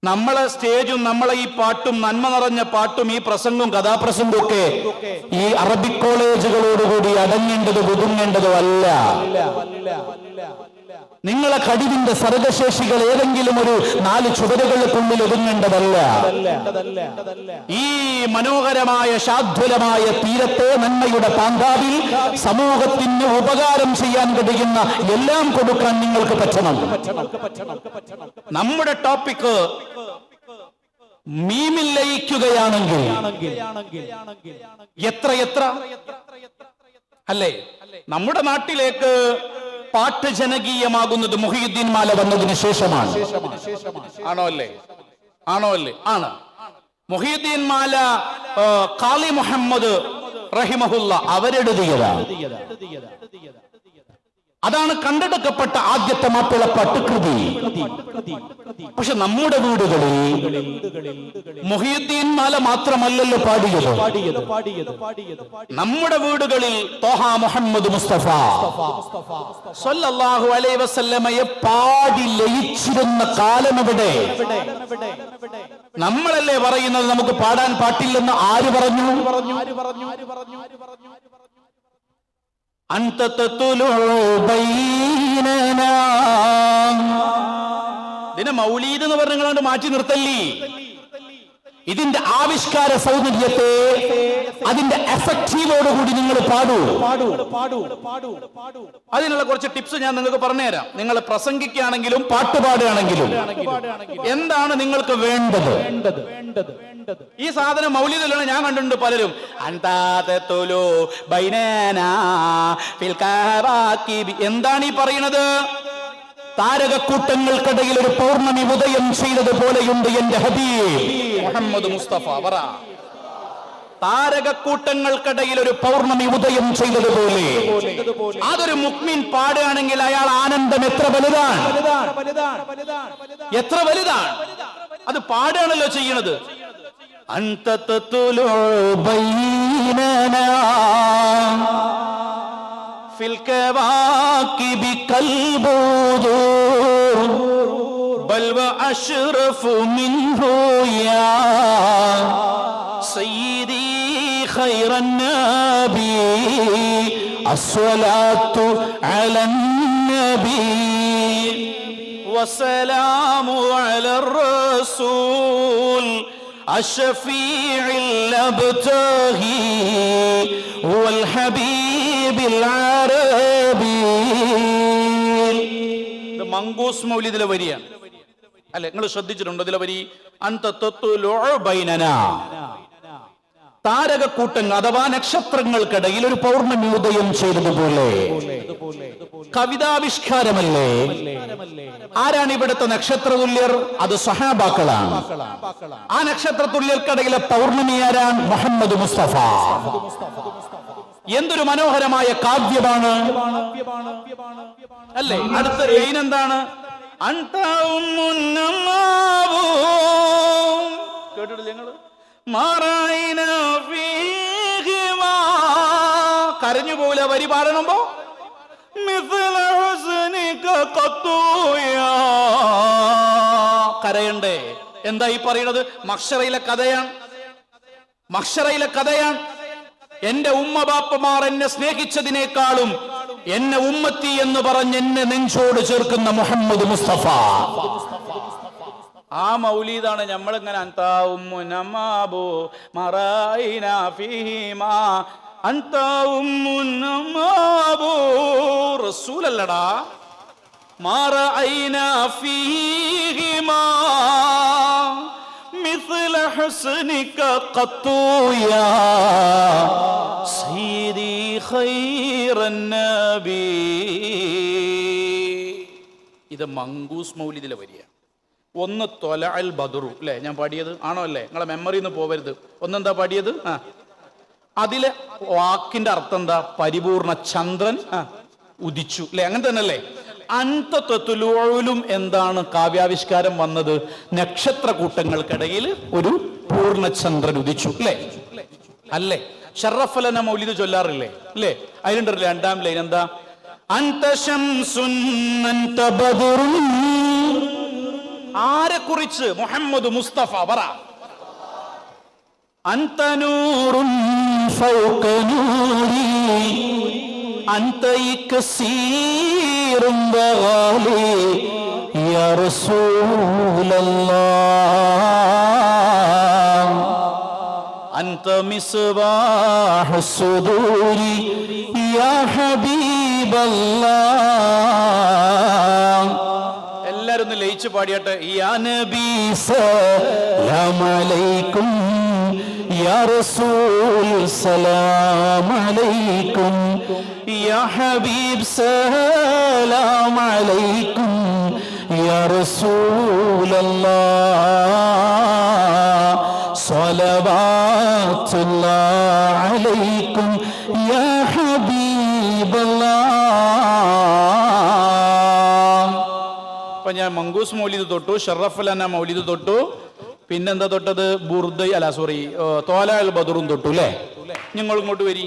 നമ്മളെ സ്റ്റേജും നമ്മളെ ഈ പാട്ടും നന്മ നിറഞ്ഞ പാട്ടും ഈ പ്രസംഗവും കഥാപ്രസംഗവും ഒക്കെ ഈ അറബിക് കോളേജുകളോടുകൂടി അടങ്ങേണ്ടത് ഒതുങ്ങേണ്ടതോ അല്ല. നിങ്ങളെ കഴിവിന്റെ സർഗശേഷികൾ ഏതെങ്കിലും ഒരു 4 ചുവരുകൾക്കുള്ളിൽ ഒതുങ്ങേണ്ടതല്ല. ഈ മനോഹരമായ ശാദ്വലമായ തീരത്തെ നന്മയുടെ പാങ്കാവിൽ സമൂഹത്തിന് ഉപകാരം ചെയ്യാൻ കഴിയുന്ന എല്ലാം കൊടുക്കാൻ നിങ്ങൾക്ക് പറ്റണം. നമ്മുടെ ടോപ്പിക്ക് മീമിൽ ലയിക്കുകയാണെങ്കിൽ എത്ര അല്ലേ? നമ്മുടെ നാട്ടിലേക്ക് പാട്ട് ജനകീയമാകുന്നത് മുഹിയുദ്ദീൻ മാല വന്നതിന് ശേഷമാണ്. ആണോ അല്ലേ? ആണ്. മുഹിയുദ്ദീൻ മാല ഖാലി മുഹമ്മദ് റഹിമഹുല്ല അവരെഴുതിയതാണ്. അതാണ് കണ്ടെടുക്കപ്പെട്ട ആദ്യത്തെ മാപ്പിളപ്പാട്ട് കൃതി. പക്ഷെ നമ്മുടെ വീടുകളിൽ മുഹിയുദ്ദീൻ മാല മാത്രമല്ലല്ലോ പാടിയത്. നമ്മുടെ വീടുകളിൽ ത്വഹ മുഹമ്മദ് മുസ്തഫ സ്വല്ലല്ലാഹു അലൈഹി വസല്ലമയെ പാടി ലയിച്ചിരുന്ന കാലം എവിടെ? നമ്മളല്ലേ പറയുന്നത് നമുക്ക് പാടാൻ പാട്ടില്ലെന്ന്? ആര് പറഞ്ഞു? അൻത തതുലു ബൈനനാ. ഇതിനെ മൗലീദ് എന്ന് പറഞ്ഞ് നിങ്ങളാണ്ട് മാറ്റി നിർത്തല്ലേ. ഇതിന്റെ ആവിഷ്കാര സൗന്ദര്യത്തെ അതിന്റെ എഫക്റ്റീവോടുകൂടി നിങ്ങൾ പാടൂ. അതിനുള്ള കുറച്ച് ടിപ്സ് ഞാൻ നിങ്ങൾക്ക് പറഞ്ഞുതരാം. നിങ്ങൾ പ്രസംഗിക്കുകയാണെങ്കിലും പാട്ടുപാടുകയാണെങ്കിലും എന്താണ് നിങ്ങൾക്ക് വേണ്ടത്? ഈ സാധനം മൗലിദിലാണ് ഞാൻ കണ്ടിട്ടുണ്ട് പലരും. എന്താണ് ഈ പറയുന്നത്? താരകക്കൂട്ടങ്ങൾക്കിടയിൽ ഒരു പൗർണമി ഉദയം ചെയ്തതുപോലെയുണ്ട് എന്റെ ഹബീബ് മുഹമ്മദ് മുസ്തഫ. താരകക്കൂട്ടങ്ങൾക്കിടയിൽ ഒരു പൗർണമി ഉദയം ചെയ്തതുപോലെ അതൊരു മുഅ്മിൻ പാടുകയാണെങ്കിൽ അയാൾ ആനന്ദം എത്ര വലുതാണ്! അത് പാടുകയാണല്ലോ ചെയ്യണത്. അൻത തതുലു ബൈനനാ ഫിൽ കവാകിബി കൽബുദൂർ ബൽ വ അഷ്റഫു മിൻഹു യാ സയ്യിദി ഖൈറൻ നബി അസ്സലാത്തു അലൻ നബി വസ്സലാമു അലർ റസൂൽ الشفيع الابتغي والحبيب العربي. ഇത് മങ്കൂസ് മൗലിദിലെ വരിയാണ് അല്ലെ? നിങ്ങൾ ശ്രദ്ധിച്ചിട്ടുണ്ടോ ഇതിലെ വരി? അൻത തതുലു ബൈനനാ. താരകക്കൂട്ടങ്ങൾ അഥവാ നക്ഷത്രങ്ങൾക്കിടയിൽ ഒരു പൗർണമി ഉദയം ചെയ്തതുപോലെ കവിതാവിഷ്കാരമല്ലേ? ആരാണ് ഇവിടുത്തെ നക്ഷത്രതുല്യർ? അത് സ്വഹാബാക്കളാണ്. ആ നക്ഷത്രതുല്യർക്കിടയിലെ പൗർണമി ആരാണ്? മുഹമ്മദ് മുസ്തഫ. എന്തൊരു മനോഹരമായ കാവ്യമാണ് അല്ലേ? അടുത്ത ലൈൻ എന്താണ്? കേട്ടിട്ടില്ല ഞങ്ങള്? കരഞ്ഞു പോല വരി പാടണമ്പോ കരയണ്ടേ? എന്താ ഈ പറയുന്നത്? മഹ്ശറയിലെ കഥയാണ്. മഹ്ശറയിലെ കഥയാണ്. എന്റെ ഉമ്മ ബാപ്പമാർ എന്നെ സ്നേഹിച്ചതിനേക്കാളും എന്നെ ഉമ്മത്തി എന്ന് പറഞ്ഞ് എന്നെ നെഞ്ചോട് ചേർക്കുന്ന മുഹമ്മദ് മുസ്തഫ. ആ മൗലീദാണ് നമ്മളിങ്ങനെ റസൂലല്ലടാ. مثل حسنك قط يا سيدي خير النبي. ഇത് മങ്കൂസ് മൗലിദിലെ വരിയാണ്. ഒന്ന് തൊല അൽ ബദറു അല്ലേ ഞാൻ പാടിയത് ആണോ? അല്ലേ? നിങ്ങളെ മെമ്മറിന്ന് പോവരുത്. ഒന്നെന്താ പാടിയത്? അതിലെ വാക്കിന്റെ അർത്ഥം എന്താ? പരിപൂർണ ചന്ദ്രൻ ഉദിച്ചു അല്ലെ? അങ്ങനെ തന്നെ അല്ലേ? അന്തത്വത്തിലും എന്താണ് കാവ്യാവിഷ്കാരം വന്നത്? നക്ഷത്ര കൂട്ടങ്ങൾക്കിടയിൽ ഒരു പൂർണ്ണചന്ദ്രൻ ഉദിച്ചു അല്ലേ? അല്ലേ? ഷറഫലന മൗലിദ് ചൊല്ലാറില്ലേ? അല്ലേ? അതിലുണ്ടല്ലോ രണ്ടാം ലൈൻ എന്താ? അന്ത ശംസുൻ അന്ത ബദറുൻ. ആരെ കുറിച്ച്? മുഹമ്മദ് മുസ്തഫ. പറ. അന്ത നൂറുൻ ഫൗക നൂരി അന്ത ഇക്സീറുൻ വഗാലി യാ റസൂലല്ലാഹ് അന്ത മിസ്ബാഹുസ് സുദൂരി യാ ഹബീബല്ലാഹ്. എല്ലാരും ഒന്ന് ലയിച്ചു പാടിയട്ടെ. യാ നബി സലാം അലൈക്കും യാ റസൂൽ സലാം അലൈക്കും യാ ഹബീബ് സലാം അലൈക്കും യാ റസൂലല്ലാഹ് സ്വലവാത്തുല്ലാഹി അലൈക്കും യാ ഹബീബല്ലാഹ്. അപ്പൊ ഞാൻ മങ്കൂസ് മൗലിദ് തൊട്ടു, ഷറഫലന മൗലിദ് തൊട്ടു, പിന്നെന്താ തൊട്ടത്? ബുർദ അല്ല സോറി തോല അൽ ബദറും തൊട്ടു അല്ലേ? നിങ്ങൾ ഇങ്ങോട്ട് വരി.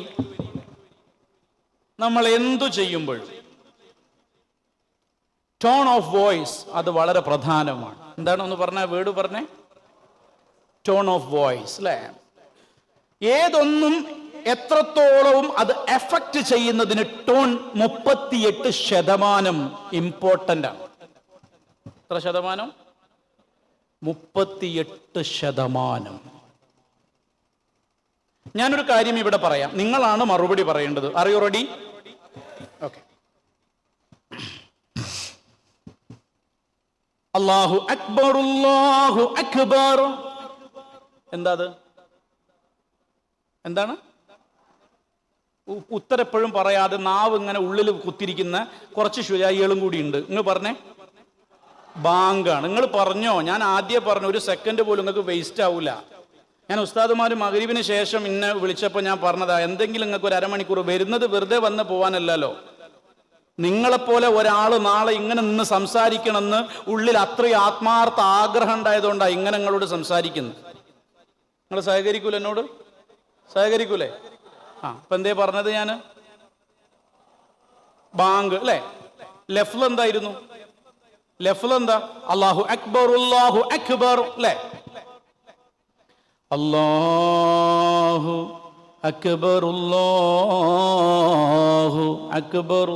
നമ്മൾ എന്തു ചെയ്യുമ്പോഴും ടോൺ ഓഫ് വോയിസ് അത് വളരെ പ്രധാനമാണ്. എന്താണ് ഒന്ന് പറഞ്ഞ വേർഡ് പറഞ്ഞേ? ടോൺ ഓഫ് വോയിസ് അല്ലേ? ഏതൊന്നും എത്രത്തോളവും അത് എഫക്റ്റ് ചെയ്യുന്നതിന് ടോൺ 38% ഇമ്പോർട്ടൻ്റ് ആണ്. എത്ര ശതമാനം? 38%. ഞാനൊരു കാര്യം ഇവിടെ പറയാം, നിങ്ങളാണ് മറുപടി പറയേണ്ടത്. Are you ready? ഓക്കെ. അല്ലാഹു അക്ബർ അല്ലാഹു അക്ബർ. എന്താ അത്? എന്താണ്? ഉത്തരെപ്പോഴും പറയാതെ നാവ് ഇങ്ങനെ ഉള്ളിൽ കുത്തിരിക്കുന്ന കുറച്ച് ശുചായികളും കൂടി ഉണ്ട്. നിങ്ങൾ പറഞ്ഞേ. ബാങ്കാണ്. നിങ്ങൾ പറഞ്ഞോ? ഞാൻ ആദ്യം പറഞ്ഞു, ഒരു സെക്കൻഡ് പോലും നിങ്ങൾക്ക് വേസ്റ്റ് ആവില്ല. ഞാൻ ഉസ്താദുമാർ മഗ്രിബിന് ശേഷം ഇന്നെ വിളിച്ചപ്പോൾ ഞാൻ പറഞ്ഞതാ, എന്തെങ്കിലും നിങ്ങൾക്ക് ഒരു അരമണിക്കൂർ വരുന്നത് വെറുതെ വന്ന് പോകാനല്ലല്ലോ. നിങ്ങളെപ്പോലെ ഒരാൾ നാളെ ഇങ്ങനെ നിന്ന് സംസാരിക്കണമെന്ന് ഉള്ളിൽ അത്രയും ആത്മാർത്ഥ ആഗ്രഹം ഉണ്ടായതുകൊണ്ടാണ് ഇങ്ങനെ നിങ്ങളോട് സംസാരിക്കുന്നത്. നിങ്ങൾ സഹകരിക്കൂലേ എന്നോട്? സഹകരിക്കൂലേ? അപ്പൊ എന്തേ പറഞ്ഞത് ഞാൻ? ബാങ്ക് അല്ലേ? ലെഫ്ൽ എന്തായിരുന്നു? ലെഫ്ൽ എന്താ? അല്ലാഹു അക്ബർ അല്ലാഹു അക്ബർ അല്ലേ? അല്ലാഹു അക്ബർ അല്ലാഹു അക്ബർ.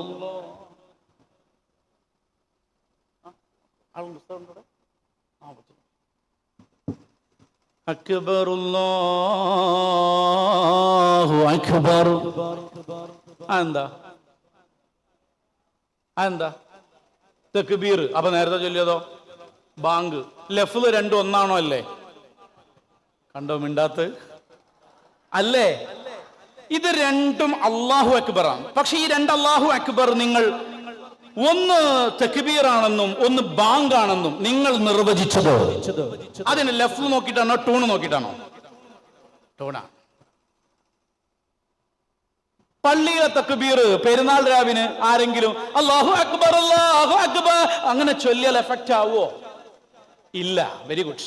അക്ബർ അല്ലാഹു അക്ബർ. എന്താ എന്താ? തക്ബീർ. അപ്പൊ നേരത്തെ ചൊല്ലിയതോ ബാങ്ക്. ലെഫ്ല് രണ്ടും ഒന്നാണോ? അല്ലേ? കണ്ടോ മിണ്ടാത്ത്? അല്ലേ? ഇത് രണ്ടും അല്ലാഹു അക്ബറാണ്. പക്ഷെ ഈ രണ്ട് അല്ലാഹു അക്ബർ നിങ്ങൾ ഒന്ന് തക്ബീറാണെന്നും ഒന്ന് ബാങ്കാണെന്നും നിങ്ങൾ നിർവചിച്ചത് അതിന് ലഫ്ള് നോക്കിയിട്ടാണോ ടൂണ് നോക്കിയിട്ടാണോ? ടൂണാ. പള്ളിയിലെ തക്ബീർ പെരുന്നാൾ രാവിന് ആരെങ്കിലും അല്ലാഹു അക്ബർ അങ്ങനെ ചൊല്ലിയാൽ എഫക്റ്റ് ആവോ? ഇല്ല. Very good.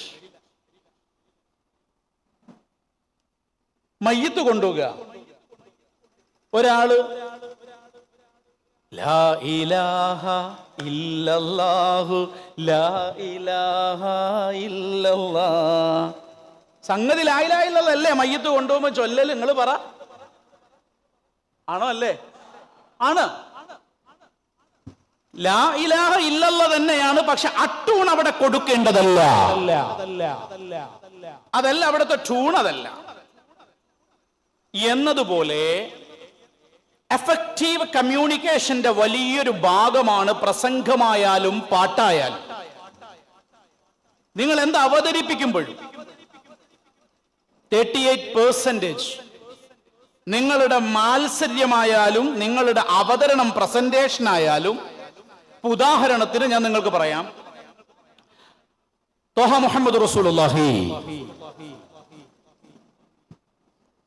മയ്യത്ത് കൊണ്ടുപോകുക, ഒരാള് ലാ ഇലാഹ ഇല്ലല്ലാഹു ലാ ഇലാഹ ഇല്ലല്ലാഹ്. സംഗതി ലാ ഇലാഹ ഇല്ലല്ലാഹ് അല്ലേ മയ്യത്ത് കൊണ്ടുപോകുമ്പോ ചൊല്ലല്? നിങ്ങൾ പറ, ആണോ അല്ലേ? ആണ്. ലാ ഇലാഹ ഇല്ലല്ലാഹ് തന്നെയാണ്. പക്ഷെ അട്ടൂൺ അവിടെ കൊടുക്കേണ്ടതല്ല. അതല്ല അവിടുത്തെ ട്യൂൺ, അതല്ല. എന്നതുപോലെ എഫക്റ്റീവ് കമ്മ്യൂണിക്കേഷന്റെ വലിയൊരു ഭാഗമാണ് പ്രസംഗമായാലും പാട്ടായാലും. നിങ്ങൾ എന്ത് അവതരിപ്പിക്കുമ്പോഴും 38% നിങ്ങളുടെ മാത്സര്യമായാലും നിങ്ങളുടെ അവതരണം പ്രസന്റേഷൻ ആയാലും. ഉദാഹരണത്തിന് ഞാൻ നിങ്ങൾക്ക് പറയാം, ത്വഹ മുഹമ്മദ് റസൂലുള്ളാഹി,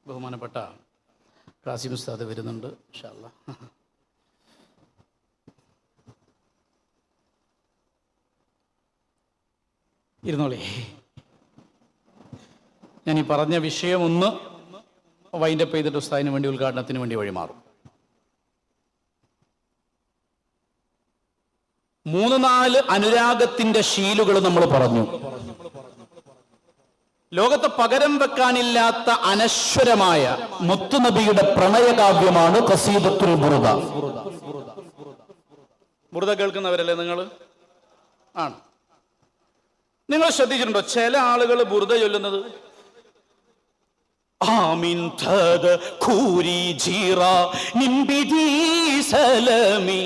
ബഹുമാനപ്പെട്ട ഖാസിം ഉസ്താദ് വരുന്നുണ്ട് ഇൻഷാ അല്ലാഹ്. ഇരുന്നോളേ. ഞാൻ ഈ പറഞ്ഞ വിഷയം ഒന്ന് വൈൻഡപ്പ് ചെയ്തിട്ട് ഉസ്താദിന് വേണ്ടി ഉദ്ഘാടനത്തിന് വേണ്ടി വഴിമാറും. 3-4 അനുരാഗത്തിന്റെ ശീലുകൾ നമ്മൾ പറഞ്ഞു. ലോകത്ത് പകരം വെക്കാനില്ലാത്ത അനശ്വരമായ മുത്തുനബിയുടെ പ്രണയകാവ്യമാണ് ഖസീദത്തുൽ ബുർദ. ബുർദ കേൾക്കുന്നവരല്ലേ നിങ്ങൾ? ആണ്. നിങ്ങൾ ശ്രദ്ധിച്ചിട്ടുണ്ടോ ചില ആളുകൾ ബുർദ ചൊല്ലുന്നത് ആമിൻ തദകൂരി ജീറ നിംബിദി സലമി.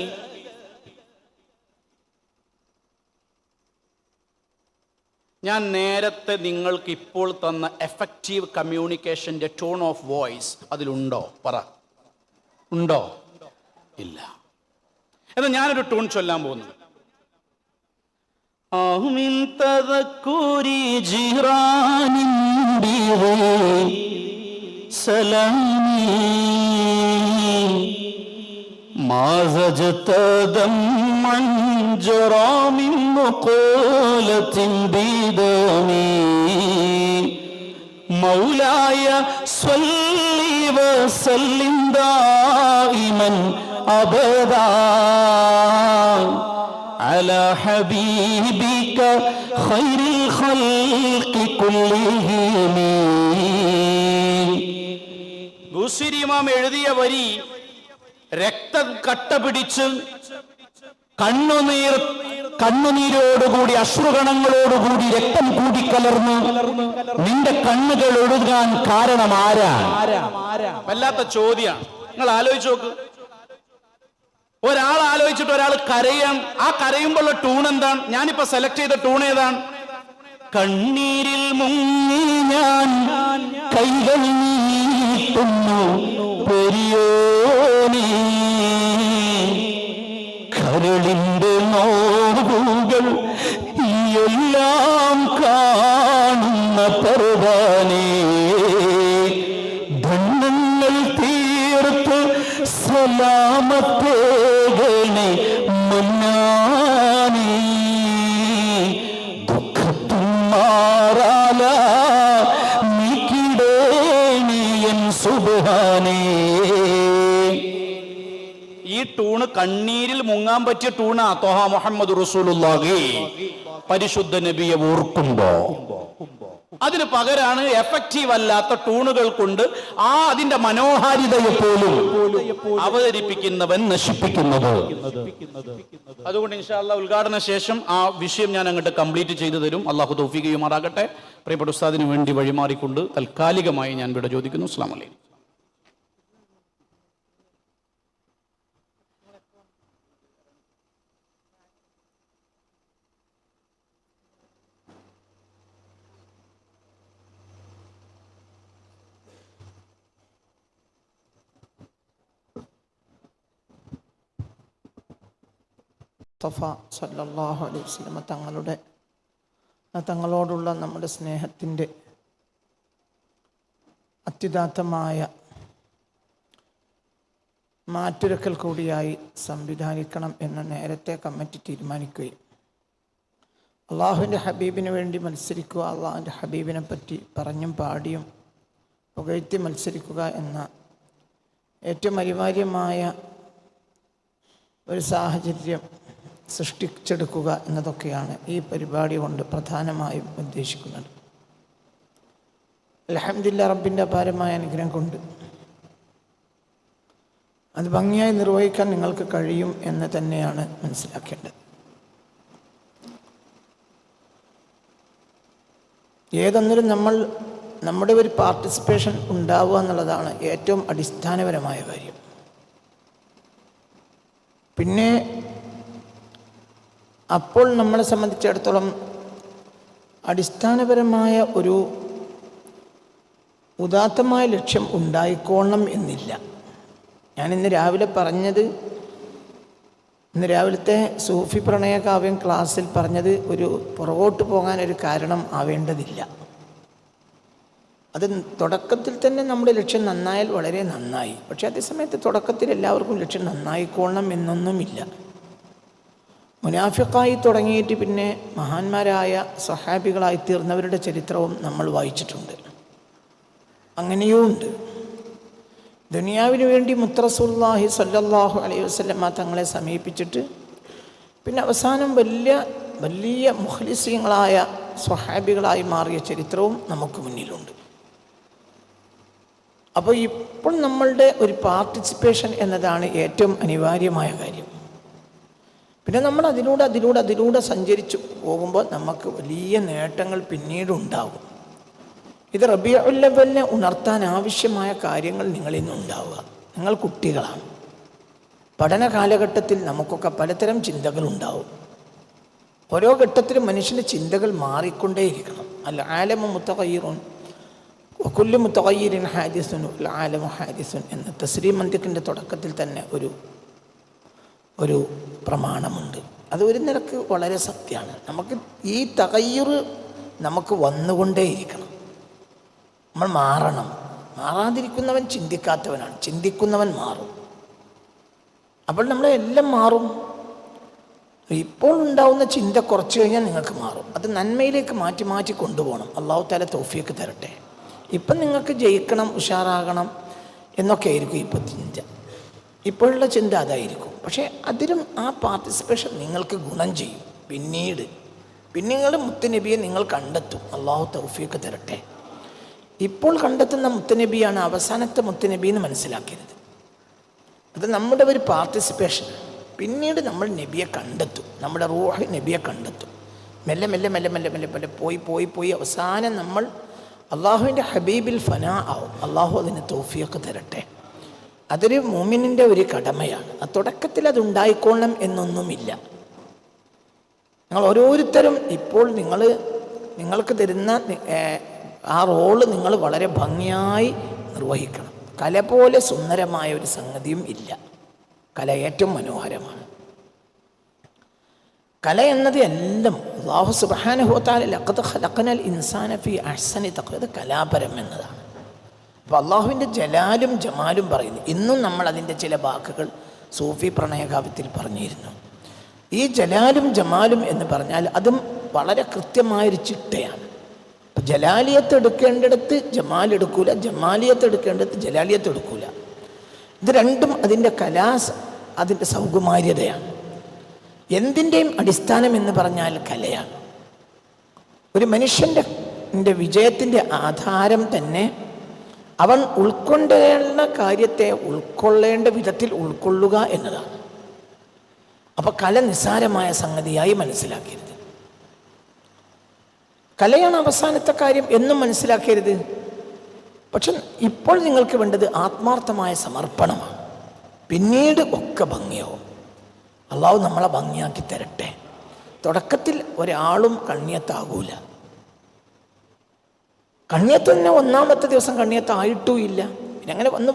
ഞാൻ നേരത്തെ നിങ്ങൾക്ക് ഇപ്പോൾ തന്ന എഫക്റ്റീവ് കമ്മ്യൂണിക്കേഷന്റെ ടോൺ ഓഫ് വോയിസ് അതിലുണ്ടോ? പറ, ഉണ്ടോ? ഇല്ല. എന്നാൽ ഞാനൊരു ടൂൺ ചൊല്ലാൻ പോകുന്നു. ആമിൻ തദകൂരി ജിറാനിൻ ബിഗൈരി സലാമി മാ സജത ദമ്മൻ ജറാ മിൻ മുഖൂലത്തിൻ ബിദമി മൗലായ സ്വല്ലി വസല്ലിം ദായിമൻ അബദാ അലാ ഹബീബിക ഖൈറിൽ ഖൽഖി കുല്ലിഹിം. ബുസീരി ഇമാം എഴുതിയ വരി രക്തം കട്ട പിടിച്ച് കണ്ണുനീരോടുകൂടി അശ്രുകണങ്ങളോടുകൂടി രക്തം കൂടിക്കലർന്ന് നിന്റെ കണ്ണുകൾ ഒഴുകാൻ കാരണം ആരാണ്? വല്ലാത്ത ചോദ്യമാണ്. നിങ്ങൾ ആലോചിച്ച് നോക്ക്. ഒരാൾ ആലോചിച്ചിട്ട് ഒരാൾ കരയാൻ, ആ കരയുമ്പോഴുള്ള ടൂൺ എന്താണ്? ഞാനിപ്പോ സെലക്ട് ചെയ്ത ടൂൺ ഏതാണ്? കണ്ണീരിൽ മുങ്ങി ഞാൻ കൈകൾ നീട്ടുന്നു പെരിയോനേ, കരളിന്റെ നോവുകൾ എല്ലാം കാണുന്ന പർവാനേ, ധന്യങ്ങൾ തീർത്ത് സലാമത്തേകണേ മുന്നാനേ, ദുഃഖത്തും മാറാല നീക്കിടേണിയൻ സുബ്ഹാനേ. ഈ ടൂണ് കണ്ണീരിൽ മുങ്ങാൻ പറ്റിയ ടൂണാ ത്വഹ മുഹമ്മദ് റസൂലുള്ളാഹി. പരിശുദ്ധ നബിയെ ഓർക്കുമ്പോ അതിന് പകരാണ് എഫക്റ്റീവ് അല്ലാത്ത ടൂണുകൾ കൊണ്ട് അതിന്റെ മനോഹാരിതയെ പോലും അവതരിപ്പിക്കുന്നവൻ നശിപ്പിക്കുന്നത്. അതുകൊണ്ട് ഇൻഷാ അല്ലാഹ് ഉദ്ഘാടന ശേഷം ആ വിഷയം ഞാൻ അങ്ങോട്ട് കംപ്ലീറ്റ് ചെയ്തു തരും. അള്ളാഹു തൗഫീഖ് ചെയ്യുമാറാകട്ടെ. പ്രിയപ്പെട്ട ഉസ്താദിന് വേണ്ടി വഴിമാറിക്കൊണ്ട് താൽക്കാലികമായി ഞാൻ ഇവിടെ ചോദിക്കുന്നു. അസ്സലാമു അലൈക്കും. മുസ്തഫ സല്ലല്ലാഹു അലൈഹി വസല്ലം തങ്ങളോടുള്ള നമ്മുടെ സ്നേഹത്തിൻ്റെ അത്യുദാത്തമായ മാറ്റുരക്കൽ കൂടിയായി സംവിധാനിക്കണം എന്ന് നേരത്തെ കമ്മിറ്റി തീരുമാനിക്കുകയും അള്ളാഹുവിൻ്റെ ഹബീബിന് വേണ്ടി മത്സരിക്കുക, അള്ളാഹുവിൻ്റെ ഹബീബിനെ പറ്റി പറഞ്ഞും പാടിയും പുകഴ്ത്തി മത്സരിക്കുക എന്ന ഏറ്റവും അനിവാര്യമായ ഒരു സാഹചര്യം സൃഷ്ടിച്ചെടുക്കുക എന്നതൊക്കെയാണ് ഈ പരിപാടി കൊണ്ട് പ്രധാനമായും ഉദ്ദേശിക്കുന്നത്. അൽഹംദുലില്ലാ, റബ്ബിൻ്റെ അപാരമായ അനുഗ്രഹം കൊണ്ട് അത് ഭംഗിയായി നിർവഹിക്കാൻ നിങ്ങൾക്ക് കഴിയും എന്ന് തന്നെയാണ് മനസ്സിലാക്കേണ്ടത്. ഏതൊന്നിലും നമ്മുടെ ഒരു പാർട്ടിസിപ്പേഷൻ ഉണ്ടാവുക എന്നുള്ളതാണ് ഏറ്റവും അടിസ്ഥാനപരമായ കാര്യം. പിന്നെ അപ്പോൾ നമ്മളെ സംബന്ധിച്ചിടത്തോളം അടിസ്ഥാനപരമായ ഒരു ഉദാത്തമായ ലക്ഷ്യം ഉണ്ടായിക്കോളണം എന്നില്ല. ഞാനിന്ന് രാവിലെ പറഞ്ഞത്, ഇന്ന് രാവിലത്തെ സൂഫി പ്രണയകാവ്യം ക്ലാസ്സിൽ പറഞ്ഞത് ഒരു പുറകോട്ട് പോകാനൊരു കാരണം ആവേണ്ടതില്ല. അത് തുടക്കത്തിൽ തന്നെ നമ്മുടെ ലക്ഷ്യം നന്നായാൽ വളരെ നന്നായി. പക്ഷേ അതേസമയത്ത് തുടക്കത്തിൽ എല്ലാവർക്കും ലക്ഷ്യം നന്നായിക്കോളണം എന്നൊന്നുമില്ല. മുനാഫിഖായി തുടങ്ങിയിട്ട് പിന്നെ മഹാന്മാരായ സ്വഹാബികളായി തീർന്നവരുടെ ചരിത്രവും നമ്മൾ വായിച്ചിട്ടുണ്ട്. അങ്ങനെയുമുണ്ട്. ദുനിയാവിന് വേണ്ടി മുത്തറസൂലുള്ളാഹി സ്വല്ലല്ലാഹു അലൈഹി വസല്ലം തങ്ങളെ സമീപിച്ചിട്ട് പിന്നെ അവസാനം വലിയ വലിയ മുഖ്ലിസീങ്ങളായ സ്വഹാബികളായി മാറിയ ചരിത്രവും നമുക്ക് മുന്നിലുണ്ട്. അപ്പോൾ ഇപ്പോൾ നമ്മളുടെ ഒരു പാർട്ടിസിപ്പേഷൻ എന്നതാണ് ഏറ്റവും അനിവാര്യമായ കാര്യം. പിന്നെ നമ്മൾ അതിലൂടെ സഞ്ചരിച്ചു പോകുമ്പോൾ നമുക്ക് വലിയ നേട്ടങ്ങൾ പിന്നീടുണ്ടാകും. ഇത് റബീഉൽ അവ്വലിനെ ഉണർത്താൻ ആവശ്യമായ കാര്യങ്ങൾ നിങ്ങളിൽ നിന്നുണ്ടാവുക. നിങ്ങൾ കുട്ടികളാണ്. പഠന കാലഘട്ടത്തിൽ നമുക്കൊക്കെ പലതരം ചിന്തകളുണ്ടാവും. ഓരോ ഘട്ടത്തിലും മനുഷ്യൻ്റെ ചിന്തകൾ മാറിക്കൊണ്ടേയിരിക്കണം. അൽ ആലമു മുത്തഗയ്യിറുൻ വകുല്ലു മുത്തഗയ്യിരിൻ ഹാദിസുൻ വൽ ആലമു ഹാദിസുൻ എന്ന തസ്രീം മന്തിക്കിൻ്റെ തുടക്കത്തിൽ തന്നെ ഒരു പ്രമാണമുണ്ട്. അത് ഒരു നിലക്ക് വളരെ സത്യമാണ്. നമുക്ക് ഈ തഗയ്യുർ നമുക്ക് വന്നുകൊണ്ടേയിരിക്കണം. നമ്മൾ മാറണം. മാറാതിരിക്കുന്നവൻ ചിന്തിക്കാത്തവനാണ്. ചിന്തിക്കുന്നവൻ മാറും. അപ്പോൾ നമ്മളെല്ലാം മാറും. ഇപ്പോൾ ഉണ്ടാവുന്ന ചിന്ത കുറച്ച് കഴിഞ്ഞാൽ നിങ്ങൾക്ക് മാറും. അത് നന്മയിലേക്ക് മാറ്റി കൊണ്ടുപോകണം. അല്ലാഹു തആല തൗഫീഖ് തരട്ടെ. ഇപ്പം നിങ്ങൾക്ക് ജയിക്കണം, ഉഷാറാകണം എന്നൊക്കെ ആയിരിക്കും ഇപ്പോൾ ചിന്ത. ഇപ്പോഴുള്ള ചിന്ത അതായിരിക്കും. പക്ഷേ അതിലും ആ പാർട്ടിസിപ്പേഷൻ നിങ്ങൾക്ക് ഗുണം ചെയ്യും. പിന്നീട് നിങ്ങൾ മുത്തുനബിയെ നിങ്ങൾ കണ്ടെത്തും. അല്ലാഹു തൗഫീഖ് തരട്ടെ. ഇപ്പോൾ കണ്ടെത്തുന്ന മുത്തുനബിയാണ് അവസാനത്തെ മുത്തുനബി എന്ന് മനസ്സിലാക്കരുത്. അത് നമ്മുടെ ഒരു പാർട്ടിസിപ്പേഷൻ. പിന്നീട് നമ്മൾ നബിയെ കണ്ടെത്തും. നമ്മുടെ റൂഹ് നബിയെ കണ്ടെത്തും. മെല്ലെ പോയി അവസാനം നമ്മൾ അള്ളാഹുവിൻ്റെ ഹബീബിൽ ഫനാ ആവും. അള്ളാഹു അതിന് തൗഫീഖ് തരട്ടെ. അതൊരു മുഅ്മിനിൻ്റെ ഒരു കടമയാണ്. ആ തുടക്കത്തിൽ അതുണ്ടായിക്കൊള്ളണം എന്നൊന്നുമില്ല. നിങ്ങൾ ഓരോരുത്തരും ഇപ്പോൾ നിങ്ങൾക്ക് തരുന്ന ആ റോള് നിങ്ങൾ വളരെ ഭംഗിയായി നിർവഹിക്കണം. കല പോലെ സുന്ദരമായ ഒരു സംഗതിയും ഇല്ല. കല ഏറ്റവും മനോഹരമാണ്. കല എന്നത് എല്ലാം അല്ലാഹു സുബ്ഹാനഹു വ തആല ലഖദ് ഖലഖനൽ ഇൻസാന ഫീ അഹ്സനി തഖ്വീം കലാപരം എന്നതാണ്. അപ്പോൾ അള്ളാഹുവിൻ്റെ ജലാലും ജമാലും പറയുന്നു. ഇന്നും നമ്മൾ അതിൻ്റെ ചില വാക്കുകൾ സൂഫി പ്രണയകാവ്യത്തിൽ പറഞ്ഞിരുന്നു. ഈ ജലാലും ജമാലും എന്ന് പറഞ്ഞാൽ അതും വളരെ കൃത്യമായൊരു ചിട്ടയാണ്. അപ്പം ജലാലിയത്ത് എടുക്കേണ്ടിടത്ത് ജമാൽ എടുക്കൂല, ജമാലിയത്ത് എടുക്കേണ്ടിടത്ത് ജലാലിയത്ത് എടുക്കൂല. ഇത് രണ്ടും അതിൻ്റെ അതിൻ്റെ സൗകുമാര്യതയാണ്. എന്തിൻ്റെയും അടിസ്ഥാനം എന്ന് പറഞ്ഞാൽ കലയാണ്. ഒരു മനുഷ്യൻ്റെ വിജയത്തിൻ്റെ ആധാരം തന്നെ അവൻ ഉൾക്കൊണ്ടേണ്ട കാര്യത്തെ ഉൾക്കൊള്ളേണ്ട വിധത്തിൽ ഉൾക്കൊള്ളുക എന്നതാണ്. അപ്പോൾ കല നിസ്സാരമായ സംഗതിയായി മനസ്സിലാക്കരുത്. കലയാണ് അവസാനത്തെ കാര്യം എന്നും മനസ്സിലാക്കരുത്. പക്ഷെ ഇപ്പോൾ നിങ്ങൾക്ക് വേണ്ടത് ആത്മാർത്ഥമായ സമർപ്പണമാണ്. പിന്നീട് ഒക്കെ ഭംഗിയാവും. അള്ളാഹു നമ്മളെ ഭംഗിയാക്കി തരട്ടെ. തുടക്കത്തിൽ ഒരാളും കണ്ണിയത്താകൂല. കണ്ണിയത്ത് തന്നെ ഒന്നാമത്തെ ദിവസം കണ്ണിയത്തായിട്ടും ഇല്ല. പിന്നെ അങ്ങനെ വന്ന്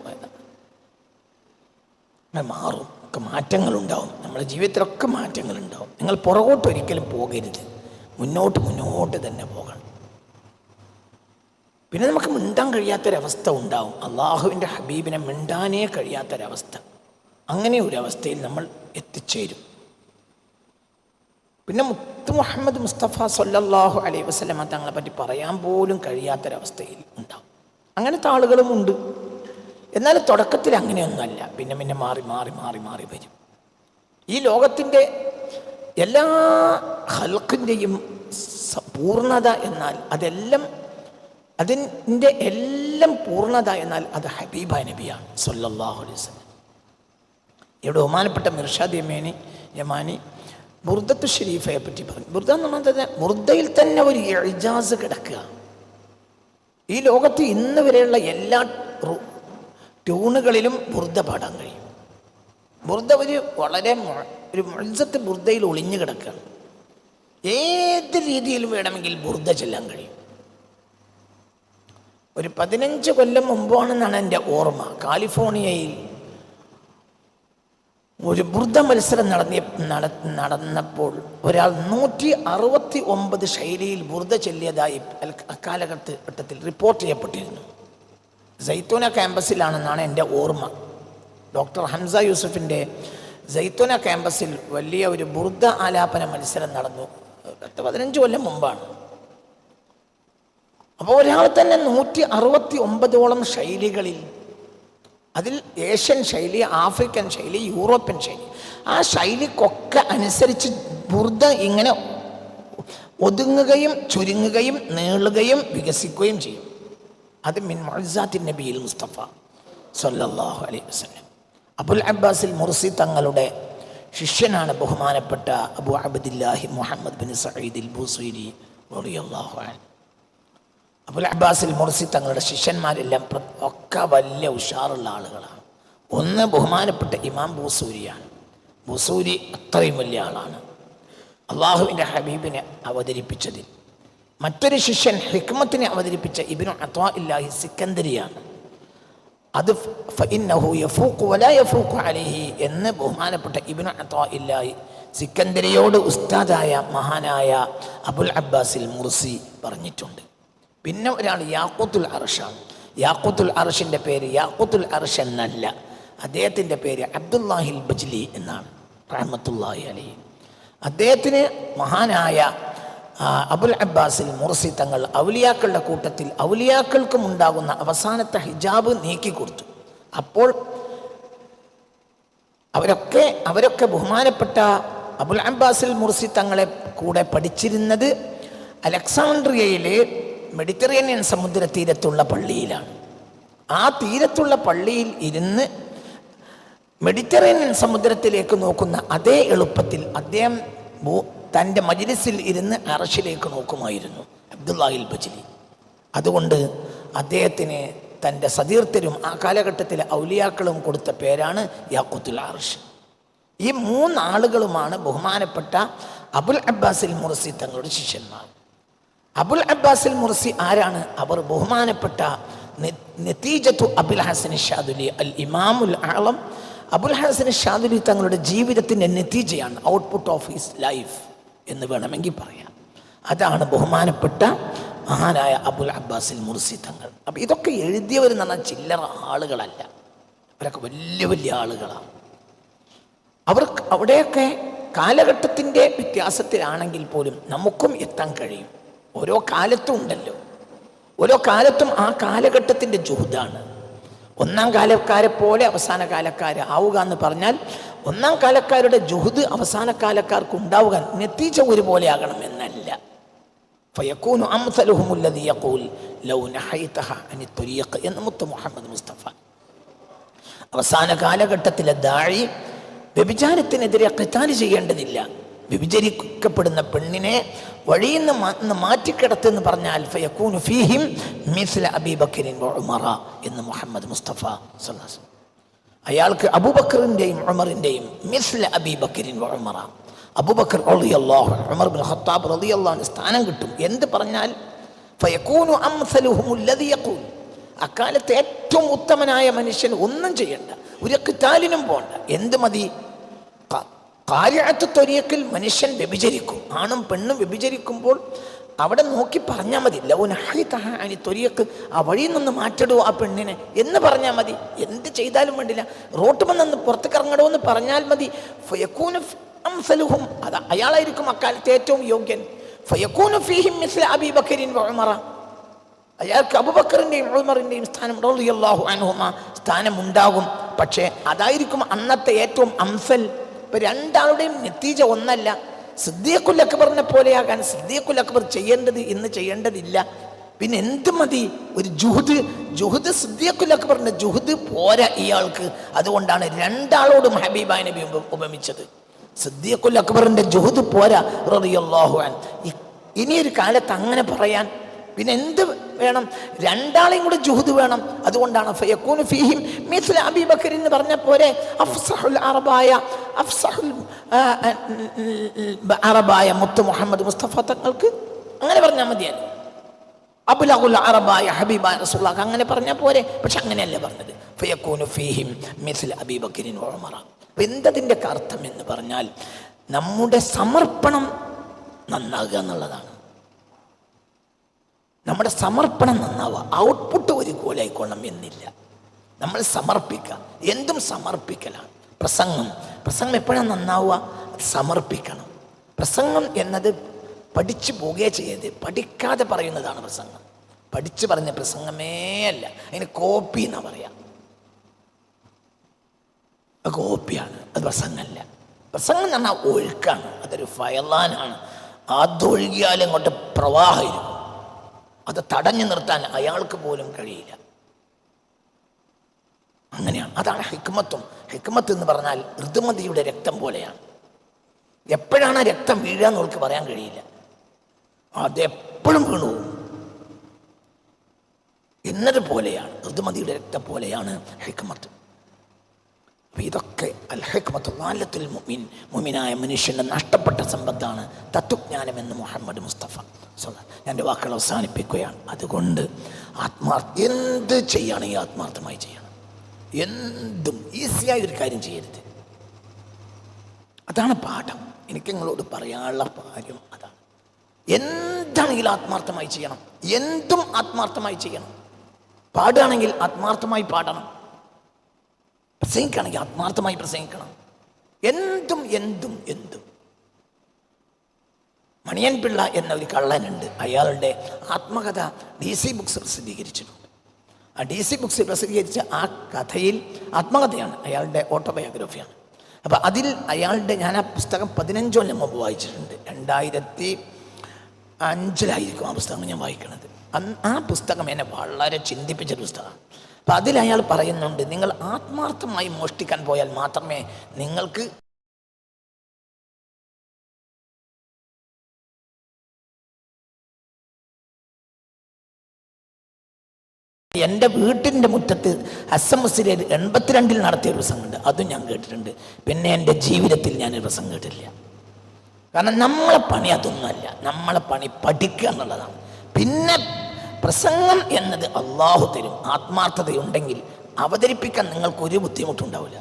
പോയതാണ്. മാറും, ഒക്കെ മാറ്റങ്ങളുണ്ടാവും. നമ്മുടെ ജീവിതത്തിലൊക്കെ മാറ്റങ്ങളുണ്ടാവും. നിങ്ങൾ പുറകോട്ട് ഒരിക്കലും പോകരുത്, മുന്നോട്ട് തന്നെ പോകണം. പിന്നെ നമുക്ക് മിണ്ടാൻ കഴിയാത്തൊരവസ്ഥ ഉണ്ടാവും. അള്ളാഹുവിൻ്റെ ഹബീബിനെ മിണ്ടാനേ കഴിയാത്തൊരവസ്ഥ. അങ്ങനെ ഒരവസ്ഥയിൽ നമ്മൾ എത്തിച്ചേരും. പിന്നെ മുത്ത് മുഹമ്മദ് മുസ്തഫ സല്ലല്ലാഹു അലൈഹി വസല്ലമ തങ്ങളെ പറ്റി പറയാൻ പോലും കഴിയാത്തൊരവസ്ഥയിൽ ഉണ്ടാവും. അങ്ങനത്തെ ആളുകളും ഉണ്ട്. എന്നാൽ തുടക്കത്തിൽ അങ്ങനെയൊന്നുമല്ല, പിന്നെ മാറി വരും. ഈ ലോകത്തിൻ്റെ എല്ലാ ഖൽഖിൻ്റെയും പൂർണ്ണത എന്നാൽ അതിൻ്റെ എല്ലാം പൂർണ്ണത എന്നാൽ അത് ഹബീബായ നബിയാണ് സല്ലല്ലാഹു അലൈഹി വസല്ലം. ഇവിടെ ബഹുമാനപ്പെട്ട മിർഷാദ് യമാനി ബുർദത്തു ഷരീഫയെ പറ്റി പറഞ്ഞു. ബുർദ എന്ന് പറഞ്ഞാൽ ബുർദയിൽ തന്നെ ഒരു ഇജാസ് കിടക്കുക. ഈ ലോകത്ത് ഇന്ന് വരെയുള്ള എല്ലാ ട്യൂണുകളിലും ബുർദ പാടാൻ കഴിയും. ബുർദ വളരെ മുഅ്ജിസത്ത് ബുർദയിൽ ഒളിഞ്ഞു കിടക്കുകയാണ്. ഏത് രീതിയിലും വേണമെങ്കിൽ ബുർദ ചൊല്ലാൻ കഴിയും. ഒരു 15 കൊല്ലം മുമ്പാണെന്നാണ് എൻ്റെ ഓർമ്മ, കാലിഫോർണിയയിൽ ഒരു ബുർദ മത്സരം നടന്നപ്പോൾ ഒരാൾ 169 ശൈലിയിൽ ബുർദ ചൊല്ലിയതായി അക്കാലഘട്ടത്തിൽ റിപ്പോർട്ട് ചെയ്യപ്പെട്ടിരുന്നു. സൈത്തൂന ക്യാമ്പസിലാണെന്നാണ് എൻ്റെ ഓർമ്മ. ഡോക്ടർ ഹംസ യൂസഫിൻ്റെ സൈത്തൂന ക്യാമ്പസിൽ വലിയ ഒരു ബുർദ ആലാപന മത്സരം നടന്നു. 15 കൊല്ലം മുമ്പാണ്. അപ്പോൾ ഒരാൾ തന്നെ 169ഓളം ശൈലികളിൽ, അതിൽ ഏഷ്യൻ ശൈലി, ആഫ്രിക്കൻ ശൈലി, യൂറോപ്യൻ ശൈലി, ആ ശൈലിക്കൊക്കെ അനുസരിച്ച് ബുർദ ഇങ്ങനെ ഒതുങ്ങുകയും ചുരുങ്ങുകയും നീളുകയും വികസിക്കുകയും ചെയ്യും. അത് മിൻ മുഅ്ജിസാത്തിൻ നബിയിൽ മുസ്തഫ സല്ലല്ലാഹു അലൈഹി വസല്ലം. അബുൽ അബ്ബാസിൽ മുർസി തങ്ങളുടെ ശിഷ്യനാണ് ബഹുമാനപ്പെട്ട അബു അബ്ദില്ലാഹി മുഹമ്മദ് ബിൻ സഈദ് ബൂസീരി റളിയല്ലാഹു അൻഹു. അബുൽ അബ്ബാസിൽ മുർസി തങ്ങളുടെ ശിഷ്യന്മാരെല്ലാം ഒക്കെ വലിയ ഉഷാറുള്ള ആളുകളാണ്. ഒന്ന് ബഹുമാനപ്പെട്ട ഇമാം ബൂസൂരിയാണ്. ബൂസൂരി അത്രയും വലിയ ആളാണ് അള്ളാഹുവിൻ്റെ ഹബീബിനെ അവതരിപ്പിച്ചതിൽ. മറ്റൊരു ശിഷ്യൻ ഹിക്മത്തിനെ അവതരിപ്പിച്ച ഇബ്നു അത്വാഇല്ലാഹി സിക്കന്ദരിയാണ്. അത് ഫഇന്നഹു യഫൂഖു വലാ യഫൂഖു അലൈഹി എന്ന് ബഹുമാനപ്പെട്ട ഇബ്നു അത്വാഇല്ലാഹി സിക്കന്ദരിയോട് ഉസ്താദായ മഹാനായ അബുൽ അബ്ബാസിൽ മുർസി പറഞ്ഞിട്ടുണ്ട്. പിന്നെ ഒരാൾ യാഖൂത്തുൽ അർഷാണ്. യാഖൂത്തുൽ അർഷിൻ്റെ പേര് യാഖൂത്തുൽ അർഷ് എന്നല്ല, അദ്ദേഹത്തിൻ്റെ പേര് അബ്ദുല്ലാഹിൽ ബജ്ലി എന്നാണ് റഹ്മത്തുള്ളാഹി അലൈഹി. അദ്ദേഹത്തിന് മഹാനായ അബുൽ അബ്ബാസിൽ മുർസി തങ്ങൾ ഔലിയാക്കളുടെ കൂട്ടത്തിൽ ഔലിയാക്കൾക്കും ഉണ്ടാകുന്ന അവസാനത്തെ ഹിജാബ് നീക്കിക്കൊടുത്തു. അപ്പോൾ അവരൊക്കെ ബഹുമാനപ്പെട്ട അബുൽ അബ്ബാസിൽ മുർസി തങ്ങളെ കൂടെ പഠിച്ചിരുന്നത് അലക്സാണ്ട്രിയയിലെ മെഡിറ്ററേനിയൻ സമുദ്ര തീരത്തുള്ള പള്ളിയിലാണ്. ആ തീരത്തുള്ള പള്ളിയിൽ ഇരുന്ന് മെഡിറ്ററേനിയൻ സമുദ്രത്തിലേക്ക് നോക്കുന്ന അതേ എളുപ്പത്തിൽ അദ്ദേഹം തൻ്റെ മജ്ലിസിൽ ഇരുന്ന് അർശിലേക്ക് നോക്കുമായിരുന്നു അബ്ദുല്ലാഹിൽ ബജ്ലി. അതുകൊണ്ട് അദ്ദേഹത്തിന് തൻ്റെ സതീർത്ഥരും ആ കാലഘട്ടത്തിലെ ഔലിയാക്കളും കൊടുത്ത പേരാണ് യാഖൂത്തുൽ അർഷ്. ഈ 3 ആളുകളുമാണ് ബഹുമാനപ്പെട്ട അബുൽ അബ്ബാസിൽ മുർസി തങ്ങളുടെ ശിഷ്യന്മാർ. അബുൽ അബ്ബാസിൽ മുർസി ആരാണ്? അവർ ബഹുമാനപ്പെട്ട നതീജത്തു അബുൽ ഹസൻ ഷാദുലി അൽ ഇമാമുൽ ആളം അബുൽ ഹസൻ ഷാദുലി തങ്ങളുടെ ജീവിതത്തിൻ്റെ നതീജയാണ്, ഔട്ട്പുട്ട് ഓഫ് ഹിസ് ലൈഫ് എന്ന് വേണമെങ്കിൽ പറയാം. അതാണ് ബഹുമാനപ്പെട്ട മഹാനായ അബുൽ അബ്ബാസിൽ മുർസി തങ്ങൾ. അപ്പം ഇതൊക്കെ എഴുതിയവരെന്ന് പറഞ്ഞാൽ ചില്ലറ ആളുകളല്ല, അവരൊക്കെ വലിയ വലിയ ആളുകളാണ്. അവർക്ക് അവിടെയൊക്കെ കാലഘട്ടത്തിൻ്റെ വ്യത്യാസത്തിലാണെങ്കിൽ പോലും നമുക്കും എത്താൻ കഴിയും. ഓരോ കാലത്തും ഉണ്ടല്ലോ, ഓരോ കാലത്തും ആ കാലഘട്ടത്തിൻ്റെ ജുഹുദാണ്. ഒന്നാം കാലക്കാരെ പോലെ അവസാന കാലക്കാർ ആവുക എന്ന് പറഞ്ഞാൽ ഒന്നാം കാലക്കാരുടെ ജുഹുദ് അവസാന കാലക്കാർക്ക് ഉണ്ടാവുക നതീജ ഒരുപോലെ ആകണം എന്നല്ല. ഫയകൂനു അംസലുഹുമുല്ലദീ യഖൂൽ ലൗ നഹൈതഹ അനി ത്വരീഖ് എന്ന് മുത്ത് മുഹമ്മദ് മുസ്തഫ. അവസാന കാലഘട്ടത്തിലെ ദാഴി വ്യഭിചാരത്തിനെതിരെ ഖിതാൽ ചെയ്യേണ്ടതില്ല. വ്യഭിചരിക്കപ്പെടുന്ന പെണ്ണിനെ വഴിയിൽ നിന്ന് മാറ്റിക്കിടത്തെന്ന് പറഞ്ഞാൽ ഫയകൂനു ഫീഹിം മിസ്ല അബീ ബക്കറിൻ വ ഉമറ എന്ന് മുഹമ്മദ് മുസ്തഫ സല്ലല്ലാഹു അലൈഹി വസല്ലം. അയാൾക്ക് അബൂബക്കറിൻ്റെയും ഉമറിൻ്റെയും മിസ്ല അബീ ബക്കറിൻ വ ഉമറ, അബൂബക്കർ റളിയല്ലാഹു അൻഹു ഉമർ ബിൻ ഖത്താബ് റളിയല്ലാഹു അൻഹു സ്ഥാനം കിട്ടും. എന്ത് പറഞ്ഞാൽ ഫയകൂനു അംസലുഹുമുല്ലദീ യഖൂൽ, അക്കാലത്ത് ഏറ്റവും ഉത്തമനായ മനുഷ്യൻ ഒന്നും ചെയ്യണ്ട, ഒരു ഖിതാലിനും പോകണ്ട. എന്ത് മതി? ഖാരിഅത്തു ത്വരീഖിൽ മനുഷ്യൻ വ്യഭിചരിക്കും, ആണും പെണ്ണും വ്യഭിചരിക്കുമ്പോൾ അവിടെ നോക്കി പറഞ്ഞാൽ മതി, ലൗ നഹൈതഹ അനി ത്വരീഖ്, ആ വഴിയിൽ നിന്ന് മാറ്റിടുവോ ആ പെണ്ണിനെ എന്ന് പറഞ്ഞാൽ മതി. എന്ത് ചെയ്താലും വേണ്ടില്ല, റോട്ടുമെന്ന് നിന്ന് പുറത്തേക്ക് ഇറങ്ങണോ എന്ന് പറഞ്ഞാൽ മതി. ഫയകൂനു അംസലുഹും, അത് അയാളായിരിക്കും അക്കാലത്ത് ഏറ്റവും യോഗ്യൻ. ഫയകൂനു ഫീഹിം മിസ്ല അബീ ബക്കറിൻ വ ഉമറ, അയാൾക്ക് അബൂബക്കറിൻ്റെയും ഉമറിൻ്റെയും സ്ഥാനം റളിയല്ലാഹു അൻഹുമാ സ്ഥാനമുണ്ടാകും. പക്ഷേ അതായിരിക്കും അന്നത്തെ ഏറ്റവും അംസൽ. ഇപ്പം രണ്ടാളുടെയും നതീജ ഒന്നല്ല. സിദ്ദീഖുൽ അക്ബറിനെ പോലെയാകാൻ സിദ്ദീഖുൽ അക്ബർ ചെയ്യേണ്ടത് ഇന്ന് ചെയ്യേണ്ടതില്ല. പിന്നെ എന്ത് മതി? ഒരു ജുഹുദ് സിദ്ദീഖുൽ അക്ബറിന്റെ ജുഹുദ് പോരാ ഇയാൾക്ക്. അതുകൊണ്ടാണ് രണ്ടാളോടും ഹബീബായ നബി ഉപമിച്ചത്. സിദ്ദീഖുൽ അക്ബറിന്റെ ജുഹുദ് പോരാ റളിയല്ലാഹു അൻഹു. ഇനിയൊരു കാലത്ത് അങ്ങനെ പറയാൻ പിന്നെ എന്ത് വേണം? രണ്ടാളെയും കൂടെ ജുഹുദ് വേണം. അതുകൊണ്ടാണ് ഫയകൂനു ഫീഹിം മിസ്ല അബീ ബക്കർ എന്ന് പറഞ്ഞ പോലെ അഫ്സഹുൽ അറബായ മുത്ത് മുഹമ്മദ് മുസ്തഫ തങ്ങൾക്ക് അങ്ങനെ പറഞ്ഞാൽ മതിയല്ലോ. അബ്ലഗുൽ അറബായ ഹബീബായ റസൂലുള്ളാഹി അങ്ങനെ പറഞ്ഞാൽ പോരെ. പക്ഷെ അങ്ങനെയല്ല പറഞ്ഞത്. ഫയകൂനു ഫീഹിം മിസ്ല അബീ ബക്കറിൻ വ ഉമറ. എന്തതിൻ്റെ അർത്ഥം എന്ന് പറഞ്ഞാൽ നമ്മുടെ സമർപ്പണം നന്നാകുക എന്നുള്ളതാണ്. നമ്മുടെ സമർപ്പണം നന്നാവുക. ഔട്ട്പുട്ട് ഒരു കോലായിക്കൊള്ളണം എന്നില്ല. നമ്മൾ സമർപ്പിക്കുക, എന്തും സമർപ്പിക്കലാണ്. പ്രസംഗം എപ്പോഴാണ് നന്നാവുക? സമർപ്പിക്കണം. പ്രസംഗം എന്നത് പഠിച്ചു പോകുകയെ ചെയ്യരുത്, പഠിക്കാതെ പറയുന്നതാണ് പ്രസംഗം. പഠിച്ചു പറഞ്ഞ പ്രസംഗമേ അല്ല, അതിന് കോപ്പി എന്നാ പറയാം. കോപ്പിയാണ്, അത് പ്രസംഗമല്ല. പ്രസംഗം എന്ന് പറഞ്ഞാൽ ഒഴുക്കാണ്, അതൊരു ഫയലാനാണ്. അതൊഴുകിയാലും ഇങ്ങോട്ട് പ്രവാഹമായിരിക്കും. അത് തടഞ്ഞു നിർത്താൻ അയാൾക്ക് പോലും കഴിയില്ല. അങ്ങനെയാണ്. അതാണ് ഹിക്മത്തും. ഹിക്മത്ത് എന്ന് പറഞ്ഞാൽ ഋതുമതിയുടെ രക്തം പോലെയാണ്. എപ്പോഴാണ് രക്തം വീഴുക എന്ന് അവൾക്ക് പറയാൻ കഴിയില്ല. അതെപ്പോഴും വീണു പോകും എന്നതുപോലെയാണ്, ഋതുമതിയുടെ രക്തം പോലെയാണ് ഹിക്മത്ത്. അപ്പം ഇതൊക്കെ അൽ ഹിക്മത്ത് വാലത്തുൽ മുഅ്മിൻ, മുഅ്മിനായ മനുഷ്യൻ്റെ നഷ്ടപ്പെട്ട സമ്പത്താണ് തത്വജ്ഞാനം എന്ന് മുഹമ്മദ് മുസ്തഫ. ഞാൻ എൻ്റെ വാക്കുകൾ അവസാനിപ്പിക്കുകയാണ്. അതുകൊണ്ട് എന്ത് ചെയ്യുകയാണെങ്കിൽ ആത്മാർത്ഥമായി ചെയ്യണം. എന്തും ഈസിയായ ഒരു കാര്യം ചെയ്യരുത്. അതാണ് പാഠം. എനിക്ക് നിങ്ങളോട് പറയാനുള്ള കാര്യം അതാണ്. എന്താണെങ്കിലും ആത്മാർത്ഥമായി ചെയ്യണം. എന്തും ആത്മാർത്ഥമായി ചെയ്യണം. പാടുകയാണെങ്കിൽ ആത്മാർത്ഥമായി പാടണം. പ്രസംഗിക്കുകയാണെങ്കിൽ ആത്മാർത്ഥമായി പ്രസംഗിക്കണം. എന്തും എന്തും എന്തും. മണിയൻ പിള്ള എന്ന ഒരു കള്ളനുണ്ട്. അയാളുടെ ആത്മകഥ DC ബുക്സ് പ്രസിദ്ധീകരിച്ചിട്ടുണ്ട്. ആ DC ബുക്സ് പ്രസിദ്ധീകരിച്ച ആ കഥയിൽ ആത്മകഥയാണ്, അയാളുടെ ഓട്ടോബയോഗ്രഫിയാണ്. അപ്പം അതിൽ ഞാൻ ആ പുസ്തകം 15 കൊല്ലം മുമ്പ് വായിച്ചിട്ടുണ്ട്. 2005 ആ പുസ്തകം ഞാൻ വായിക്കുന്നത്. ആ പുസ്തകം എന്നെ വളരെ ചിന്തിപ്പിച്ച പുസ്തകമാണ്. അപ്പം അതിൽ അയാൾ പറയുന്നുണ്ട്, നിങ്ങൾ ആത്മാർത്ഥമായി മോഷ്ടിക്കാൻ പോയാൽ മാത്രമേ നിങ്ങൾക്ക് എൻ്റെ വീട്ടിൻ്റെ മുറ്റത്ത് ഹസ്സൻ മുസ്ലിയാർ 82 നടത്തിയ ഒരു പ്രസംഗമുണ്ട്, അതും ഞാൻ കേട്ടിട്ടുണ്ട്. പിന്നെ എൻ്റെ ജീവിതത്തിൽ ഞാനൊരു പ്രസംഗം കേട്ടില്ല. കാരണം നമ്മളെ പണി അതൊന്നുമല്ല, നമ്മളെ പണി പഠിക്കുക എന്നുള്ളതാണ്. പിന്നെ പ്രസംഗം എന്നത് അള്ളാഹു തരും. ആത്മാർത്ഥതയുണ്ടെങ്കിൽ അവതരിപ്പിക്കാൻ നിങ്ങൾക്കൊരു ബുദ്ധിമുട്ടുണ്ടാവില്ല.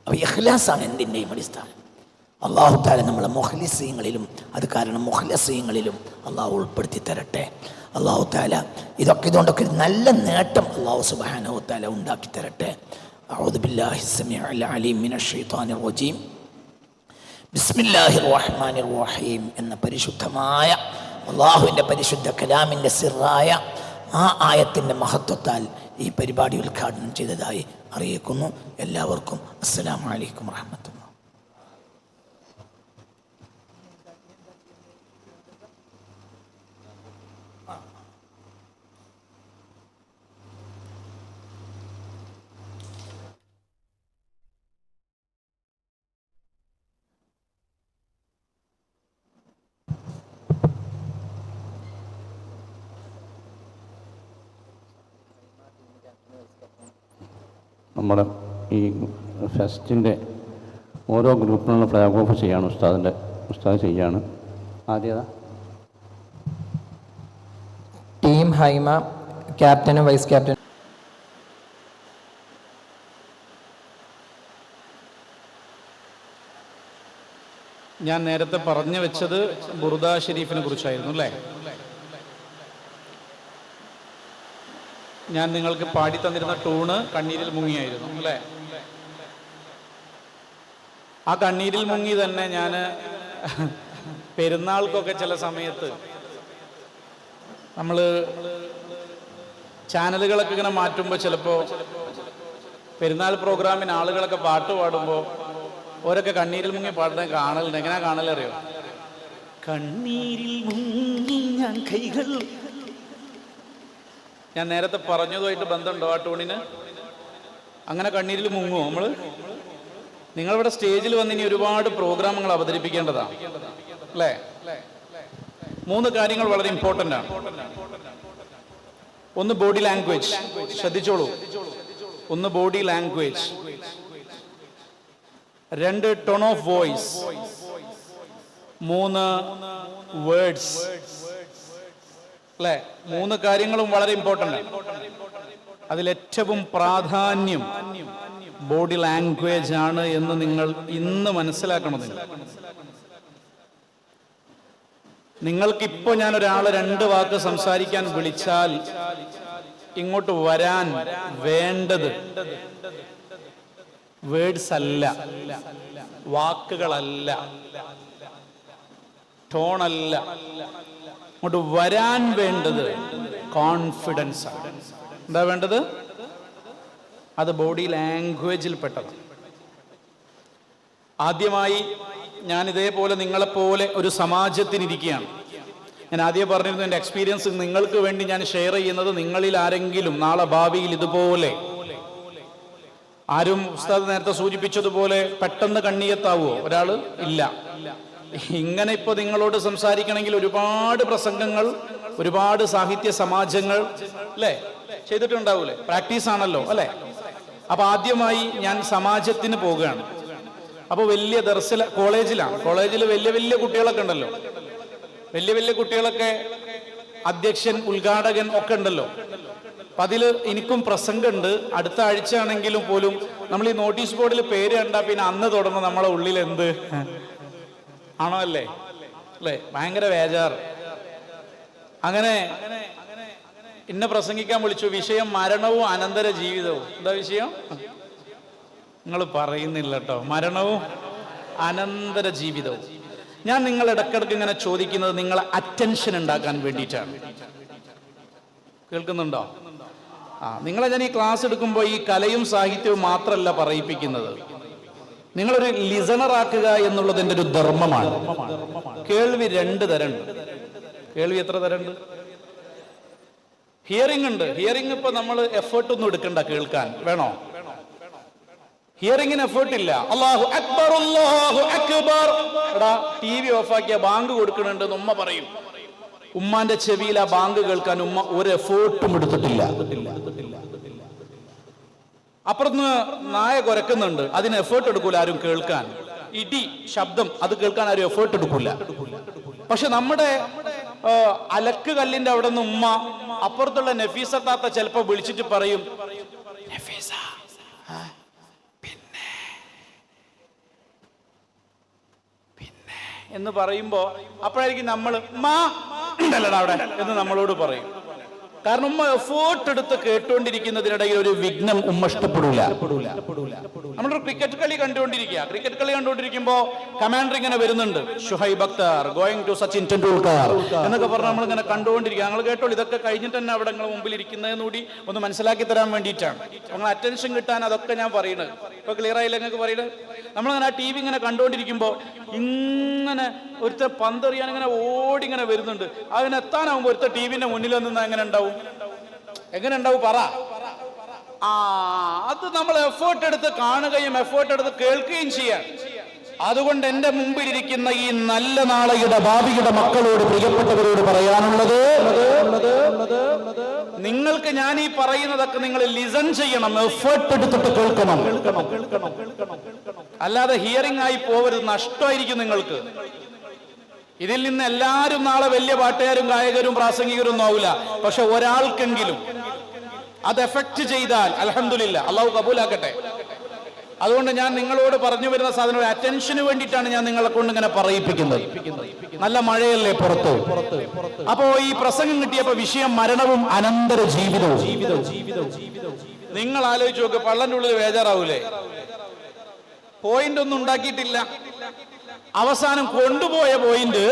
അപ്പോൾ ഇഖ്ലാസാണ് എന്തിൻ്റെയും അടിസ്ഥാനം. അള്ളാഹു താല നമ്മളെ മുഖ്ലിസീങ്ങളിലും അത് കാരണം മുഖ്ലസീങ്ങളിലും അള്ളാഹു ഉൾപ്പെടുത്തി തരട്ടെ. അള്ളാഹു താല ഇതുകൊണ്ടൊക്കെ നല്ല നേട്ടം അള്ളാഹു സുബ്ഹാനഹു തആല ഉണ്ടാക്കി തരട്ടെ. അഊദു ബില്ലാഹി സമീഉൽ അലീം മിനശ് ശൈത്വാനിർ റജീം. ബിസ്മില്ലാഹിർ റഹ്മാനിർ റഹീം എന്ന പരിശുദ്ധമായ അള്ളാഹുവിൻ്റെ പരിശുദ്ധ കലാമിൻ്റെ സിറായ ആ ആയത്തിൻ്റെ മഹത്വത്താൽ ഈ പരിപാടി ഉദ്ഘാടനം ചെയ്തതായി അറിയിക്കുന്നു. എല്ലാവർക്കും അസ്സലാമു അലൈക്കും വറഹ്മത്തുള്ളാഹി. നമ്മുടെ ഈ ഫെസ്റ്റിൻ്റെ ഓരോ ഗ്രൂപ്പിനുള്ള ഫ്ലാഗ് ഓഫ് ചെയ്യാണ് ഉസ്താദ് ചെയ്യാണ്. ആദ്യത ടീം ഹൈമ, ക്യാപ്റ്റനും വൈസ് ക്യാപ്റ്റനും. ഞാൻ നേരത്തെ പറഞ്ഞു വെച്ചത് ബുർദ ഷെരീഫിനെ കുറിച്ചായിരുന്നു അല്ലേ? ഞാൻ നിങ്ങൾക്ക് പാടി തന്നിരുന്ന ടൂണ് കണ്ണീരിൽ മുങ്ങിയായിരുന്നു അല്ലേ? ആ കണ്ണീരിൽ മുങ്ങി തന്നെ ഞാൻ പെരുന്നാൾക്കൊക്കെ ചില സമയത്ത് നമ്മൾ ചാനലുകളൊക്കെ ഇങ്ങനെ മാറ്റുമ്പോൾ ചിലപ്പോൾ പെരുന്നാൾ പ്രോഗ്രാമിന് ആളുകളൊക്കെ പാട്ട് പാടുമ്പോൾ ഓരൊക്കെ കണ്ണീരിൽ മുങ്ങി പാടുന്ന കാണലുണ്ട്. എങ്ങനെയാ കാണലറിയോ? കണ്ണീരിൽ മുങ്ങി ഞാൻ കൈകൾ. ഞാൻ നേരത്തെ പറഞ്ഞതുമായിട്ട് ബന്ധമുണ്ടോ ആ ടൂണിന്? അങ്ങനെ കണ്ണീരിൽ മുങ്ങുമോ നമ്മള്? നിങ്ങളിവിടെ സ്റ്റേജിൽ വന്ന് ഇനി ഒരുപാട് പ്രോഗ്രാമുകൾ അവതരിപ്പിക്കേണ്ടതാണ് അല്ലേ? 3 കാര്യങ്ങൾ വളരെ ഇമ്പോർട്ടൻ്റ് ആണ്. ഒന്ന് ബോഡി ലാംഗ്വേജ്, ശ്രദ്ധിച്ചോളൂ. ഒന്ന് body language, 2 tone of voice, 3 words അല്ലേ? 3 കാര്യങ്ങളും വളരെ ഇമ്പോർട്ടൻ്റ് ആണ്. അതിലേറ്റവും പ്രാധാന്യം ബോഡി ലാംഗ്വേജ് ആണ് എന്ന് നിങ്ങൾ ഇന്ന് മനസ്സിലാക്കണം. നിങ്ങൾക്കിപ്പോ ഞാൻ ഒരാളെ 2 വാക്ക് സംസാരിക്കാൻ വിളിച്ചാൽ ഇങ്ങോട്ട് വരാൻ വേണ്ടത് വേർഡ്സ് അല്ല, വാക്കുകളല്ല, ടോണല്ല. ഇങ്ങോട്ട് വരാൻ വേണ്ടത് കോൺഫിഡൻസ് ആണ്. എന്താ വേണ്ടത്? അത് ബോഡി ലാംഗ്വേജിൽ പെട്ടത്. ആദ്യമായി ഞാൻ ഇതേപോലെ നിങ്ങളെപ്പോലെ ഒരു സമാജത്തിനിരിക്കുകയാണ്. ഞാൻ ആദ്യം പറഞ്ഞിരുന്നു, എൻ്റെ എക്സ്പീരിയൻസ് നിങ്ങൾക്ക് വേണ്ടി ഞാൻ ഷെയർ ചെയ്യുന്നത്. നിങ്ങളിൽ ആരെങ്കിലും നാളെ ഭാവിയിൽ ഇതുപോലെ ആരും ഉസ്താദ് നേരത്തെ സൂചിപ്പിച്ചതുപോലെ പെട്ടെന്ന് കണ്ണിയത്താവോ ഒരാൾ? ഇല്ല. ഇങ്ങനെ ഇപ്പൊ നിങ്ങളോട് സംസാരിക്കണമെങ്കിൽ ഒരുപാട് പ്രസംഗങ്ങൾ, ഒരുപാട് സാഹിത്യ സമാജങ്ങൾ അല്ലേ ചെയ്തിട്ടുണ്ടാവൂലേ? പ്രാക്ടീസ് ആണല്ലോ അല്ലെ? അപ്പൊ ആദ്യമായി ഞാൻ സമാജത്തിന് പോവുകയാണ്. അപ്പൊ വലിയ ദർസില കോളേജിൽ വലിയ വലിയ കുട്ടികളൊക്കെ ഉണ്ടല്ലോ. വലിയ വലിയ കുട്ടികളൊക്കെ അധ്യക്ഷൻ, ഉദ്ഘാടകൻ ഒക്കെ ഉണ്ടല്ലോ. അപ്പൊ അതില് എനിക്കും പ്രസംഗമുണ്ട്. അടുത്ത ആഴ്ച ആണെങ്കിലും പോലും നമ്മൾ ഈ നോട്ടീസ് ബോർഡിൽ പേര് കണ്ടാ പിന്നെ അന്ന് തുടങ്ങും നമ്മളെ ഉള്ളിൽ എന്ത് ആണോ അല്ലേ? ഭയങ്കര വേജാറ്. അങ്ങനെ ഇന്നെ പ്രസംഗിക്കാൻ വിളിച്ചു. വിഷയം മരണവും അനന്തര ജീവിതവും. എന്താ വിഷയം? നിങ്ങൾ പറയുന്നില്ല കേട്ടോ. മരണവും അനന്തര ജീവിതവും. ഞാൻ നിങ്ങൾ ഇടക്കിടക്ക് ഇങ്ങനെ ചോദിക്കുന്നത് നിങ്ങളെ അറ്റൻഷൻ ഉണ്ടാക്കാൻ വേണ്ടിയിട്ടാണ്. കേൾക്കുന്നുണ്ടോ? നിങ്ങളെ ഞാൻ ഈ ക്ലാസ് എടുക്കുമ്പോൾ ഈ കലയും സാഹിത്യവും മാത്രമല്ല പറയിപ്പിക്കുന്നത്. നിങ്ങളൊരു ലിസണർ ആക്കുക എന്നുള്ളത് എൻ്റെ ഒരു ധർമ്മമാണ്. കേൾവി 2 തരമുണ്ട്. കേൾവി എത്ര തരമുണ്ട്? ഹിയറിംഗ് ഉണ്ട്. ഹിയറിംഗ് ഇപ്പൊ നമ്മൾ എഫേർട്ട് ഒന്നും എടുക്കണ്ട, കേൾക്കാൻ വേണോ? ഹിയറിംഗിന് എഫേർട്ട് ഇല്ല. അല്ലാഹു അക്ബർ, അല്ലാഹു അക്ബർ. എടാ TV ഓഫാക്കിയ ബാങ്ക് കൊടുക്കണുണ്ട് ഉമ്മ പറയും. ഉമ്മാന്റെ ചെവിയിൽ ആ ബാങ്ക് കേൾക്കാൻ ഉമ്മ ഒരു എഫേർട്ടും എടുത്തിട്ടില്ല. അപ്പുറത്ത് നായ കുരക്കുന്നുണ്ട്, അതിന് എഫേർട്ട് എടുക്കൂല ആരും കേൾക്കാൻ. ഇടി ശബ്ദം അത് കേൾക്കാൻ ആരും എഫേർട്ട് എടുക്കൂല. പക്ഷെ നമ്മുടെ അലക്ക് കല്ലിന്റെ അവിടെ നിന്ന് ഉമ്മ അപ്പുറത്തുള്ള നഫീസ താത്ത ചിലപ്പോ വിളിച്ചിട്ട് പറയും, നഫീസ പിന്നെ എന്ന് പറയുമ്പോ അപ്പോഴായിരിക്കും നമ്മൾ ഉമ്മാ ഉണ്ടല്ലടാ അവിടെ എന്ന് നമ്മളോട് പറയും. കാരണം ഉമ്മ എഫേർട്ട് എടുത്ത് കേട്ടുകൊണ്ടിരിക്കുന്നതിനിടയിൽ ഒരു വിഘ്നം ഉമ്മ ഇഷ്ടപ്പെടൂല. നമ്മളൊരു ക്രിക്കറ്റ് കളി കണ്ടുകൊണ്ടിരിക്കുമ്പോ കമാൻഡർ ഇങ്ങനെ വരുന്നുണ്ട്, ഷുഹൈബ് അക്തർ ഗോയിങ് ടു സച്ചിൻ ടെണ്ടുൽക്കർ എന്നൊക്കെ പറഞ്ഞ് നമ്മളിങ്ങനെ കണ്ടുകൊണ്ടിരിക്കുക. ഞങ്ങൾ കേട്ടോളൂ, ഇതൊക്കെ കഴിഞ്ഞിട്ട് തന്നെ അവിടെ നിങ്ങൾ മുമ്പിൽ ഇരിക്കുന്നതെന്ന് കൂടി ഒന്ന് മനസ്സിലാക്കി തരാൻ വേണ്ടിയിട്ടാണ്. നിങ്ങൾ അറ്റൻഷൻ കിട്ടാൻ അതൊക്കെ ഞാൻ പറയുന്നത്. ഇപ്പൊ ക്ലിയർ ആയില്ല നിങ്ങൾക്ക് പറയുന്നത്? നമ്മളിങ്ങനെ ആ TV ഇങ്ങനെ കണ്ടുകൊണ്ടിരിക്കുമ്പോ ഇങ്ങനെ ഒരുത്തർ പന്തെറിയാൻ ഇങ്ങനെ ഓടി ഇങ്ങനെ വരുന്നുണ്ട്. അതിനെത്താനാവുമ്പോ ഒരുത്തർ TVന്റെ മുന്നിൽ നിന്ന് എങ്ങനെ ഉണ്ടാവും പറ? അത് നമ്മൾ എഫേർട്ട് എടുത്ത് കാണുകയും എഫേർട്ട് എടുത്ത് കേൾക്കുകയും ചെയ്യാൻ. അതുകൊണ്ട് എന്റെ മുമ്പിലിരിക്കുന്ന ഈ നല്ല നാളെയുടെ ഭാവിയുടെ മക്കളോട്, പ്രിയപ്പെട്ടവരോട് പറയാനുള്ളത്, നിങ്ങൾക്ക് ഞാൻ ഈ പറയുന്നതൊക്കെ നിങ്ങൾ ലിസൺ ചെയ്യണം, എഫേർട്ട് എടുത്തിട്ട് കേൾക്കണം. അല്ലാതെ ഹിയറിംഗ് ആയി പോവരുത്, നഷ്ടമായിരിക്കും നിങ്ങൾക്ക്. ഇതിൽ നിന്ന് എല്ലാവരും നാളെ വലിയ പാട്ടുകാരും ഗായകരും പ്രാസംഗികരും ഒന്നും ആവില്ല. പക്ഷെ ഒരാൾക്കെങ്കിലും അത് എഫക്റ്റ് ചെയ്താൽ അൽഹംദുലില്ലാ, അള്ളാഹു കബൂലാക്കട്ടെ. അതുകൊണ്ട് ഞാൻ നിങ്ങളോട് പറഞ്ഞു വരുന്ന സാധനം ഒരു അറ്റൻഷന് വേണ്ടിയിട്ടാണ് ഞാൻ നിങ്ങളെ കൊണ്ട് ഇങ്ങനെ പറയിപ്പിക്കുന്നത്. നല്ല മഴയല്ലേ പുറത്ത്. അപ്പോ ഈ പ്രസംഗം കിട്ടിയപ്പോ വിഷയം മരണവും അനന്തര ജീവിതവും. നിങ്ങൾ ആലോചിച്ച് നോക്ക്, പള്ളന്റെ ഉള്ളിൽ ബേജാറാവൂലേ? പോയിന്റ് ഒന്നും ഉണ്ടാക്കിയിട്ടില്ല. അവസാനം കൊണ്ടുപോയ പോയിന്റ്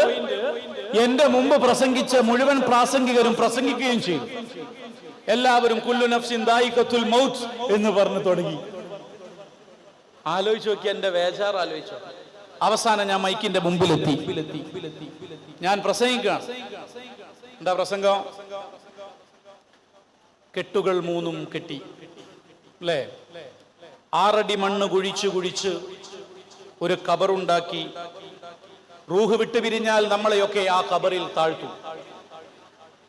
എന്റെ മുമ്പ് പ്രസംഗിച്ച മുഴുവൻ പ്രാസംഗികരും പ്രസംഗിക്കുകയും ചെയ്തു. എല്ലാവരും കുല്ലു നഫ്സിൻ ദായിഖത്തുൽ മൗത്ത് എന്ന് പറഞ്ഞു തുടങ്ങി. ആലോചിച്ച് നോക്കി, എന്റെ വേജാർ ആലോചിച്ചോ. അവസാനം ഞാൻ മൈക്കിന്റെ മുമ്പിലെത്തി. ഞാൻ പ്രസംഗിക്കുകയാണ്. എന്താ പ്രസംഗം? കെട്ടുകൾ 3 കെട്ടി, അല്ലേ? 6 അടി മണ്ണ് കുഴിച്ച് കുഴിച്ച് ഒരു ഖബറുണ്ടാക്കി. റൂഹ് വിട്ടു പിരിഞ്ഞാൽ നമ്മളെയൊക്കെ ആ ഖബറിൽ താഴ്ത്തും.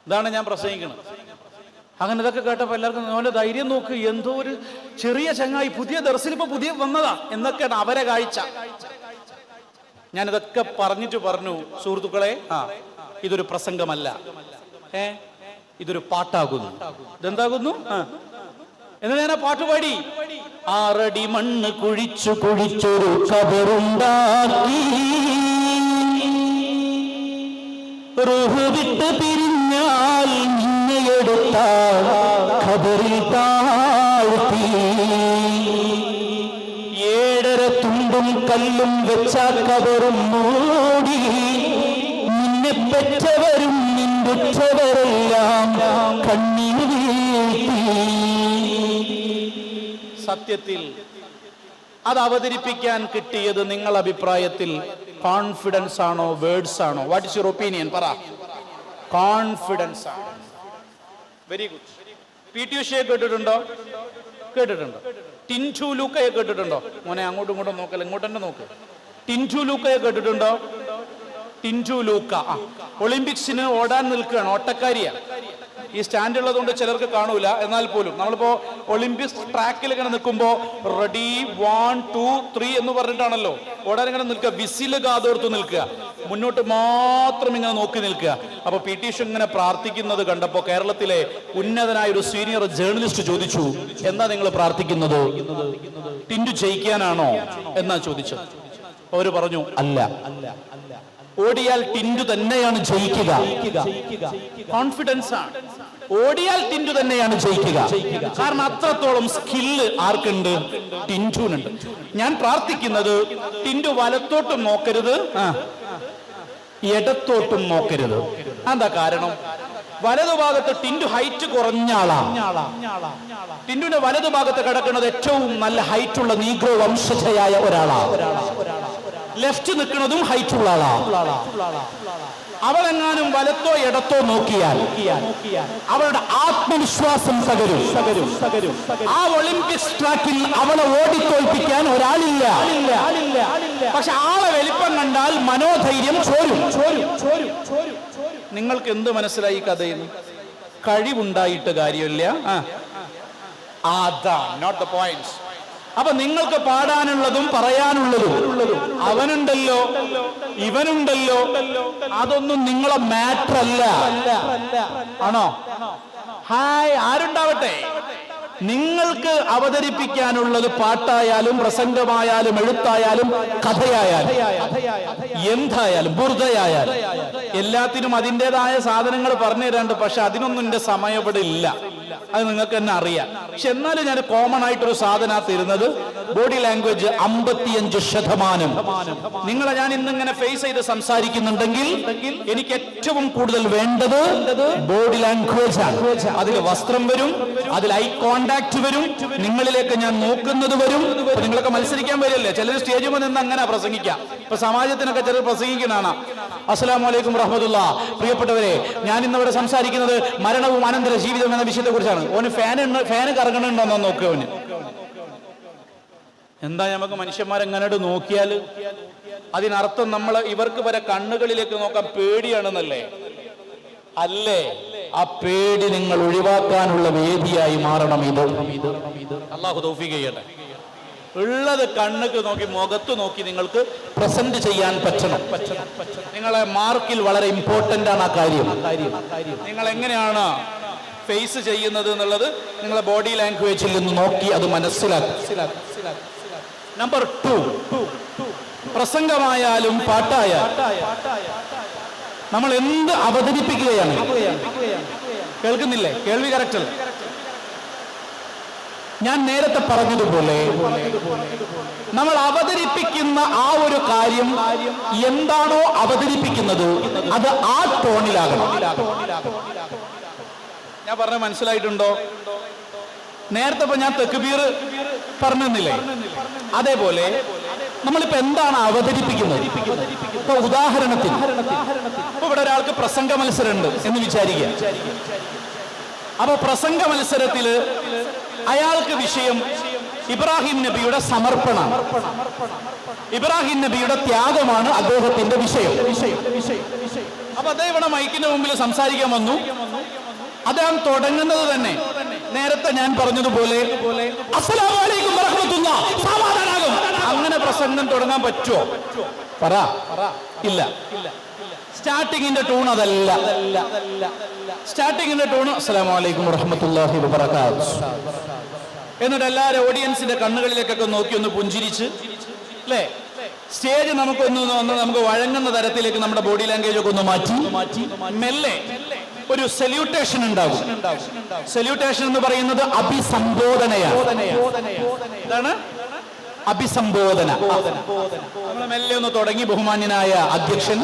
ഇതാണ് ഞാൻ പ്രസംഗിക്കുന്നത്. അങ്ങനെ ഇതൊക്കെ കേട്ടപ്പോ എല്ലാവർക്കും അവന്റെ ധൈര്യം നോക്ക്, എന്തോ ഒരു ചെറിയ ചങ്ങായി പുതിയ ദർസിൽ ഇപ്പൊ പുതിയ വന്നതാ എന്നൊക്കെയാണ് അവരെ കാഴ്ച. ഞാനിതൊക്കെ പറഞ്ഞിട്ട് പറഞ്ഞു, സുഹൃത്തുക്കളെ, ഇതൊരു പ്രസംഗമല്ല, ഇതൊരു പാട്ടാകുന്നു. ഇതെന്താകുന്നു? എന്ന് ഞാൻ ആ പാട്ട് പാടി. 6 അടി മണ്ണ് കുഴിച്ചു കുഴിച്ചൊരു ഖബറുണ്ടാക്കി, റൂഹ് വിട്ട് പിരിഞ്ഞാൽ നിന്നെയെടുത്ത ഖബറിൽ താഴ്ത്തി, 7 തുണ്ടും കല്ലും വെച്ച ഖബറും മൂടി, നിന്നെ പെറ്റവരും നിന്റുറ്റവരെല്ലാം കണ്ണീർ വീഴ്ത്തി. സത്യത്തിൽ അത് അവതരിപ്പിക്കാൻ കിട്ടിയത് നിങ്ങൾ അഭിപ്രായത്തിൽ കോൺഫിഡൻസ് ആണോ, വേർഡ്സ് ആണോ? What is your opinion? പറ. കോൺഫിഡൻസ് ആണ്. Very good. PT ഉഷയെ കേട്ടിട്ടുണ്ടോ? കേട്ടിട്ടുണ്ടോ? ടിൻറ്റു ലൂക്കയെ കേട്ടിട്ടുണ്ടോ? മോനെ അങ്ങോട്ടും ഇങ്ങോട്ടും നോക്കല്ല, ഇങ്ങോട്ട് തന്നെ നോക്ക്. ടിൻറ്റു ലൂക്കയെ കേട്ടിട്ടുണ്ടോ? ടിൻറ്റു ലൂക്ക ഒളിമ്പിക്സിന് ഓടാൻ നിൽക്കുകയാണ്, ഓട്ടക്കാരിയാണ്. ഈ സ്റ്റാൻഡ് ഉള്ളതുകൊണ്ട് ചിലർക്ക് കാണൂല, എന്നാൽ പോലും നമ്മളിപ്പോ ഒളിമ്പിക്സ് ട്രാക്കിൽ ഇങ്ങനെ നിൽക്കുമ്പോ റെഡി 1 2 3 എന്ന് പറഞ്ഞിട്ടാണല്ലോ ഓടാൻ ഇങ്ങനെ നിൽക്കുക. വിസില് കാതോർത്ത് നിൽക്കുക, മുന്നോട്ട് മാത്രം ഇങ്ങനെ നോക്കി നിൽക്കുക. അപ്പൊ PT ഉഷ ഇങ്ങനെ പ്രാർത്ഥിക്കുന്നത് കണ്ടപ്പോ കേരളത്തിലെ ഉന്നതനായ ഒരു സീനിയർ ജേർണലിസ്റ്റ് ചോദിച്ചു, എന്താ നിങ്ങൾ പ്രാർത്ഥിക്കുന്നത്? ടിൻറ്റു ജയിക്കാനാണോ എന്നാ ചോദിച്ചത്. അവര് പറഞ്ഞു, അല്ല, ഓടിയാൽ ടിൻറ്റു തന്നെയാണ് ജയിക്കുക. കോൺഫിഡൻസ് ആണ്. ഓടിയാൽ ടിൻറ്റു തന്നെയാണ് ജയിക്കുക. കാരണം അത്രത്തോളം സ്കില്ല് ആർക്കുണ്ട്? ടിൻറ്റുനുണ്ട്. ഞാൻ പ്രാർത്ഥിക്കുന്നത് ടിൻറ്റു വലത്തോട്ടും നോക്കരുത്, ഇടത്തോട്ടും നോക്കരുത്. എന്താ കാരണം? വലതുഭാഗത്ത് ടിൻറ്റു ഹൈറ്റ് കുറഞ്ഞ ആളാണ്. ടിൻറ്റുവിന്റെ വലതുഭാഗത്ത് കിടക്കുന്നത് ഏറ്റവും നല്ല ഹൈറ്റുള്ള നീഗ്രോ വംശജയായ ഒരാളാണ്. ലെഫ്റ്റ് നിൽക്കുന്നതും ഹൈറ്റുള്ള ആളാണ്. അവളെങ്ങാനും വലത്തോ ഇടത്തോ നോക്കിയാൽ അവളുടെ ആത്മവിശ്വാസം തകരും. ആ ഒളിമ്പിക്സ് ട്രാക്കിൽ അവളെ ഓടിത്തോൽപ്പിക്കാൻ ഒരാളില്ല. പക്ഷെ ആളെ വലിപ്പം കണ്ടാൽ മനോധൈര്യം ചോരും. നിങ്ങൾക്ക് എന്ത് മനസ്സിലായി കഥയിൽ? കഴിവുണ്ടായിട്ട് കാര്യമില്ല. അതാണ് നോട്ട് ദ പോയിന്റ്. അപ്പൊ നിങ്ങൾക്ക് പാടാനുള്ളതും പറയാനുള്ളതും അവനുണ്ടല്ലോ, ഇവനുണ്ടല്ലോ, അതൊന്നും നിങ്ങളെ മാറ്റർ അല്ല. ആണോ? ഹായ്, ആരുണ്ടാവട്ടെ, നിങ്ങൾക്ക് അവതരിപ്പിക്കാനുള്ളത് പാട്ടായാലും പ്രസംഗമായാലും എഴുത്തായാലും കഥയായാലും എന്തായാലും ബുർദയായാലും എല്ലാത്തിനും അതിൻ്റെതായ സാധനങ്ങൾ പറഞ്ഞു തരാണ്ട്. പക്ഷെ അതിനൊന്നും എന്റെ സമയം ഇവിടെ ഇല്ല, അത് നിങ്ങൾക്ക് തന്നെ അറിയാം. പക്ഷെ എന്നാലും ഞാൻ കോമൺ ആയിട്ടൊരു സാധന തരുന്നത് ബോഡി ലാംഗ്വേജ് 55%. നിങ്ങളെ ഞാൻ ഇന്നിങ്ങനെ ഫേസ് ചെയ്ത് സംസാരിക്കുന്നുണ്ടെങ്കിൽ എനിക്ക് ഏറ്റവും കൂടുതൽ വേണ്ടത് ബോഡി ലാംഗ്വേജ് ആണ്. അതിൽ വസ്ത്രം വരും, അതിൽ ഐ കോണ്ടാക്ട് വരും, നിങ്ങളിലേക്ക് ഞാൻ നോക്കുന്നത് വരും. നിങ്ങളൊക്കെ മത്സരിക്കാൻ വരില്ലേ? ചിലർ സ്റ്റേജിൽ നിന്ന് അങ്ങനെ പ്രസംഗിക്കാം. ഇപ്പൊ സമാജത്തിനൊക്കെ ചിലർ പ്രസംഗിക്കുന്നതാണ്. അസ്സലാമു അലൈക്കും റഹ്മത്തുള്ളാഹ്. പ്രിയപ്പെട്ടവരെ, ഞാൻ ഇന്നിവിടെ സംസാരിക്കുന്നത് മരണവും അനന്തര ജീവിതം എന്ന വിഷയത്തെ കുറിച്ചാണ്. ഓന് ഫാന് കറങ്ങണുണ്ടോന്നോ നോക്കുവന്. എന്താ നമുക്ക് മനുഷ്യന്മാരെങ്ങനെ നോക്കിയാൽ അതിനർത്ഥം നമ്മൾ ഇവർക്ക് വരെ കണ്ണുകളിലേക്ക് നോക്കാൻ പേടിയാണെന്നല്ലേ? അല്ലേ? ആ പേടി നിങ്ങൾ ഒഴിവാക്കാനുള്ള വേദിയായി മാറണം ഇത്. അല്ലാഹു തൗഫീഖ് ചെയ്യട്ടെ. ഉള്ളത് കണ്ണുക്ക് നോക്കി, മുഖത്ത് നോക്കി നിങ്ങൾക്ക് പ്രസന്റ് ചെയ്യാൻ പറ്റണം. നിങ്ങളെ മാർക്കിൽ വളരെ ഇമ്പോർട്ടന്റ് ആണ് ആ കാര്യം. നിങ്ങൾ എങ്ങനെയാണ് ഫേസ് ചെയ്യുന്നത് എന്നുള്ളത് നിങ്ങളെ ബോഡി ലാംഗ്വേജിൽ നിന്ന് നോക്കി അത് മനസ്സിലാക്കും. നമ്പർ 2, പ്രസംഗമായാലും പാട്ടായാലും നമ്മൾ എന്ത് അവതരിപ്പിക്കുകയാണ്. കേൾക്കുന്നില്ലേ? കേൾവി കറക്റ്റ് അല്ല. ഞാൻ നേരത്തെ പറഞ്ഞതുപോലെ നമ്മൾ അവതരിപ്പിക്കുന്ന ആ ഒരു കാര്യം എന്താണോ അവതരിപ്പിക്കുന്നത് അത് ആ ടോണിലാകണം. ഞാൻ പറഞ്ഞ മനസ്സിലായിട്ടുണ്ടോ? നേരത്തെ ഞാൻ തക്ബീർ പറഞ്ഞില്ലേ, അതേപോലെ നമ്മളിപ്പോ എന്താണ് അവതരിപ്പിക്കുന്നത്. ഇപ്പൊ ഉദാഹരണത്തിന് ഇപ്പൊ ഇവിടെ ഒരാൾക്ക് പ്രസംഗ മത്സരമുണ്ട് എന്ന് വിചാരിക്കുക. അപ്പൊ പ്രസംഗ മത്സരത്തില് അയാൾക്ക് വിഷയം ഇബ്രാഹിം നബിയുടെ സമർപ്പണം, ഇബ്രാഹിം നബിയുടെ ത്യാഗമാണ് അദ്ദേഹത്തിന്റെ വിഷയം. അപ്പൊ അദ്ദേഹം ഇവിടെ മൈക്കിന്റെ മുമ്പിൽ സംസാരിക്കാൻ വന്നു. അദ്ദേഹം തുടങ്ങുന്നത് തന്നെ നേരത്തെ ഞാൻ പറഞ്ഞതുപോലെ അസ്സലാമു അലൈക്കും വറഹ്മത്തുള്ളാഹി, സമാധാനാകും. അങ്ങനെ പ്രസംഗം തുടങ്ങാൻ പറ്റുമോ? പറ. ഇല്ല. സ്റ്റാർട്ടിങ്ങിന്റെ ടൂൺ അതല്ല. സ്റ്റാർട്ടിങ്ങിന്റെ ടൂൺ അസ്സലാമു അലൈക്കും വറഹ്മത്തുള്ളാഹി വബറകാതുഹു. എന്നിട്ട് എല്ലാവരും ഓഡിയൻസിന്റെ കണ്ണുകളിലേക്കൊക്കെ നോക്കി ഒന്ന് പുഞ്ചിരിച്ച്, അല്ലേ, സ്റ്റേജ് നമുക്ക് വഴങ്ങുന്ന തരത്തിലേക്ക് നമ്മുടെ ബോഡി ലാംഗ്വേജ് ഒക്കെ ഒന്ന് മാറ്റി മെല്ലെ ഒരു സല്യൂട്ടേഷൻ ഉണ്ടാകും. സല്യൂട്ടേഷൻ എന്ന് പറയുന്നത് അഭിസംബോധനയാണ്. എന്താണ് അഭിസംബോധന? നമ്മൾ മെല്ലെ ഒന്ന് തുടങ്ങി. ബഹുമാന്യനായ അധ്യക്ഷൻ,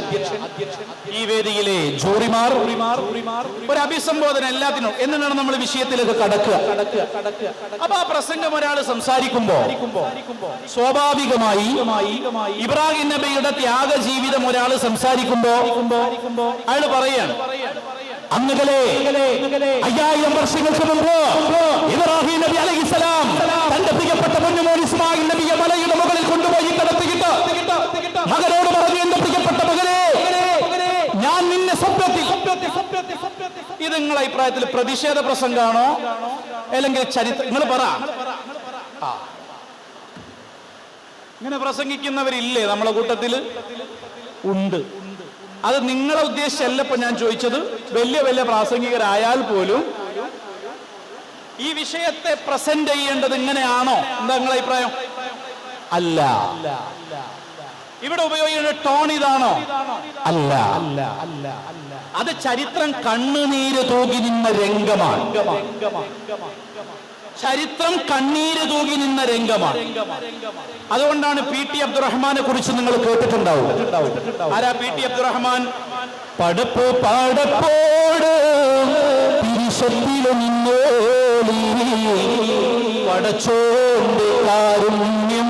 ഈ വേദിയിലെ ജൂറിമാർ, ഒരു അഭിസംബോധന എല്ലാത്തിനും. എന്നിട്ടാണ് നമ്മൾ വിഷയത്തിലേക്ക് കടക്കുക. അപ്പൊ ആ പ്രസംഗം ഒരാൾ സംസാരിക്കുമ്പോ സ്വാഭാവികമായി ഇബ്രാഹിം നബിയുടെ ത്യാഗ ജീവിതം ഒരാൾ സംസാരിക്കുമ്പോ അയാൾ പറയാണ്, അന്നുകളെ 5000 വർഷങ്ങൾക്ക് മുമ്പ് ഇബ്രാഹിം നബി അലൈഹിസ്സലാം തന്റെ പ്രിയപ്പെട്ട പൊന്നുമോൻ ഇസ്മായിൽ നബിയെ മലയുടെ മുകളിൽ കൊണ്ടുപോയി കിടത്തിയിട്ട് മകനോട് പറഞ്ഞു, എന്റെ പ്രിയപ്പെട്ട മകനെ, ഞാൻ നിന്നെ സ്വപ്നത്തിൽ. ഇത് നിങ്ങളുടെ അഭിപ്രായത്തിൽ പ്രതിഷേധ പ്രസംഗമാണോ അല്ലെങ്കിൽ ചരിത്രം? നിങ്ങൾ പറ. ഇങ്ങനെ പ്രസംഗിക്കുന്നവരില്ലേ നമ്മളെ കൂട്ടത്തില്? ഉണ്ട്. അത് നിങ്ങളെ ഉദ്ദേശിച്ചല്ല ഇപ്പൊ ഞാൻ ചോദിച്ചത്. വലിയ വലിയ പ്രാസംഗികരായാൽ പോലും ഈ വിഷയത്തെ പ്രസന്റ് ചെയ്യേണ്ടത് ഇങ്ങനെയാണോ? എന്താ നിങ്ങളുടെ അഭിപ്രായം? അല്ല. ഇവിടെ ഉപയോഗിക്കുന്ന ടോൺ ഇതാണോ? അല്ല. അത് ചരിത്രം കണ്ണുനീര് തൂകി നിന്ന രംഗമാണ്. ചരിത്രം കണ്ണീര് തൂകി നിന്ന രംഗമാണ്. അതുകൊണ്ടാണ് പി.ടി. അബ്ദുറഹ്മാനെ കുറിച്ച് നിങ്ങൾ കേട്ടിട്ടുണ്ടാവും. ആരാ പി.ടി. അബ്ദുറഹ്മാൻ? പടപ്പ് പാടപ്പോട് തിരിശത്തിലും പടച്ചോന്റെ കാരുണ്യം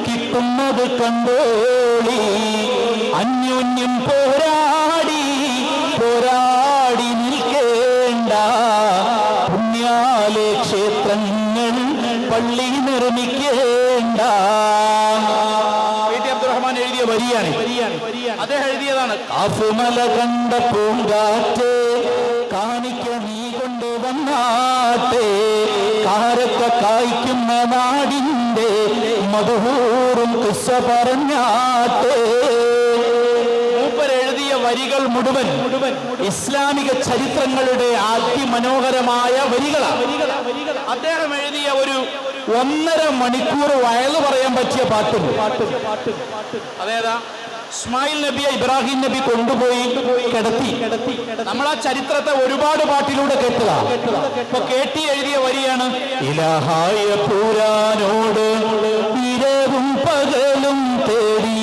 കിട്ടുന്നത് കണ്ടോളി, അന്യോന്യം പോരാടി നിൽക്കേണ്ട, പുണ്യാലേ ക്ഷേത്രങ്ങൾ പള്ളി നിർമ്മിക്കേണ്ട. പി.ടി. അബ്ദുറഹ്മാൻ എഴുതിയ വരിയാണ്. അദ്ദേഹം എഴുതിയതാണ്, കാഫുമല കണ്ട പൂങ്കാറ്റ് കാണിക്ക നീ കൊണ്ടുവന്നാട്ടെ, കാരക്ക കായ്ക്കുന്ന നാടിന്റെ മധുഹൂറും കിസ്സ പറഞ്ഞാട്ടെ. മൂപ്പരെഴുതിയ വരികൾ മുഴുവൻ ഇസ്ലാമിക ചരിത്രങ്ങളുടെ അതിമനോഹരമായ വരികളാണ്. അദ്ദേഹം എഴുതിയ ഒരു 1.5 മണിക്കൂർ വയല് പറയാൻ പറ്റിയ പാട്ടുണ്ട്. അതേതാ? ഇസ്മായിൽ നബിയെ ഇബ്രാഹിം നബി കൊണ്ടുപോയി കിടത്തി. നമ്മൾ ആ ചരിത്രത്തെ ഒരുപാട് പാട്ടിലൂടെ കേട്ടതാ. ഇപ്പൊ കേട്ടി എഴുതിയ വരിയാണ്, ഇലാഹായ പുരാനോട് ഇരവും പകലും തേടി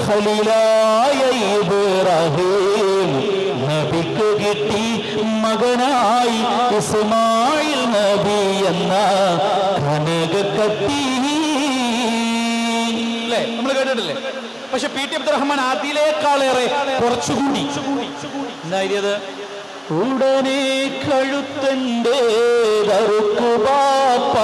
ഖലീലായ ഇബ്രാഹിം നബിക്ക് കിട്ടി മകനായി ഇസ്മായിൽ നബി എന്ന കനകക്കത്തി. അല്ലേ, നമ്മൾ കേട്ടിട്ടില്ലേ? പക്ഷെ പി.ടി. അബ്ദുറഹ്മാൻ അതിലേക്കാളേറെ കുറച്ചുകൂടി എന്തായത്, ഉടനെ കഴുത്തന്റെ ദറുക്കു ബാപ്പ,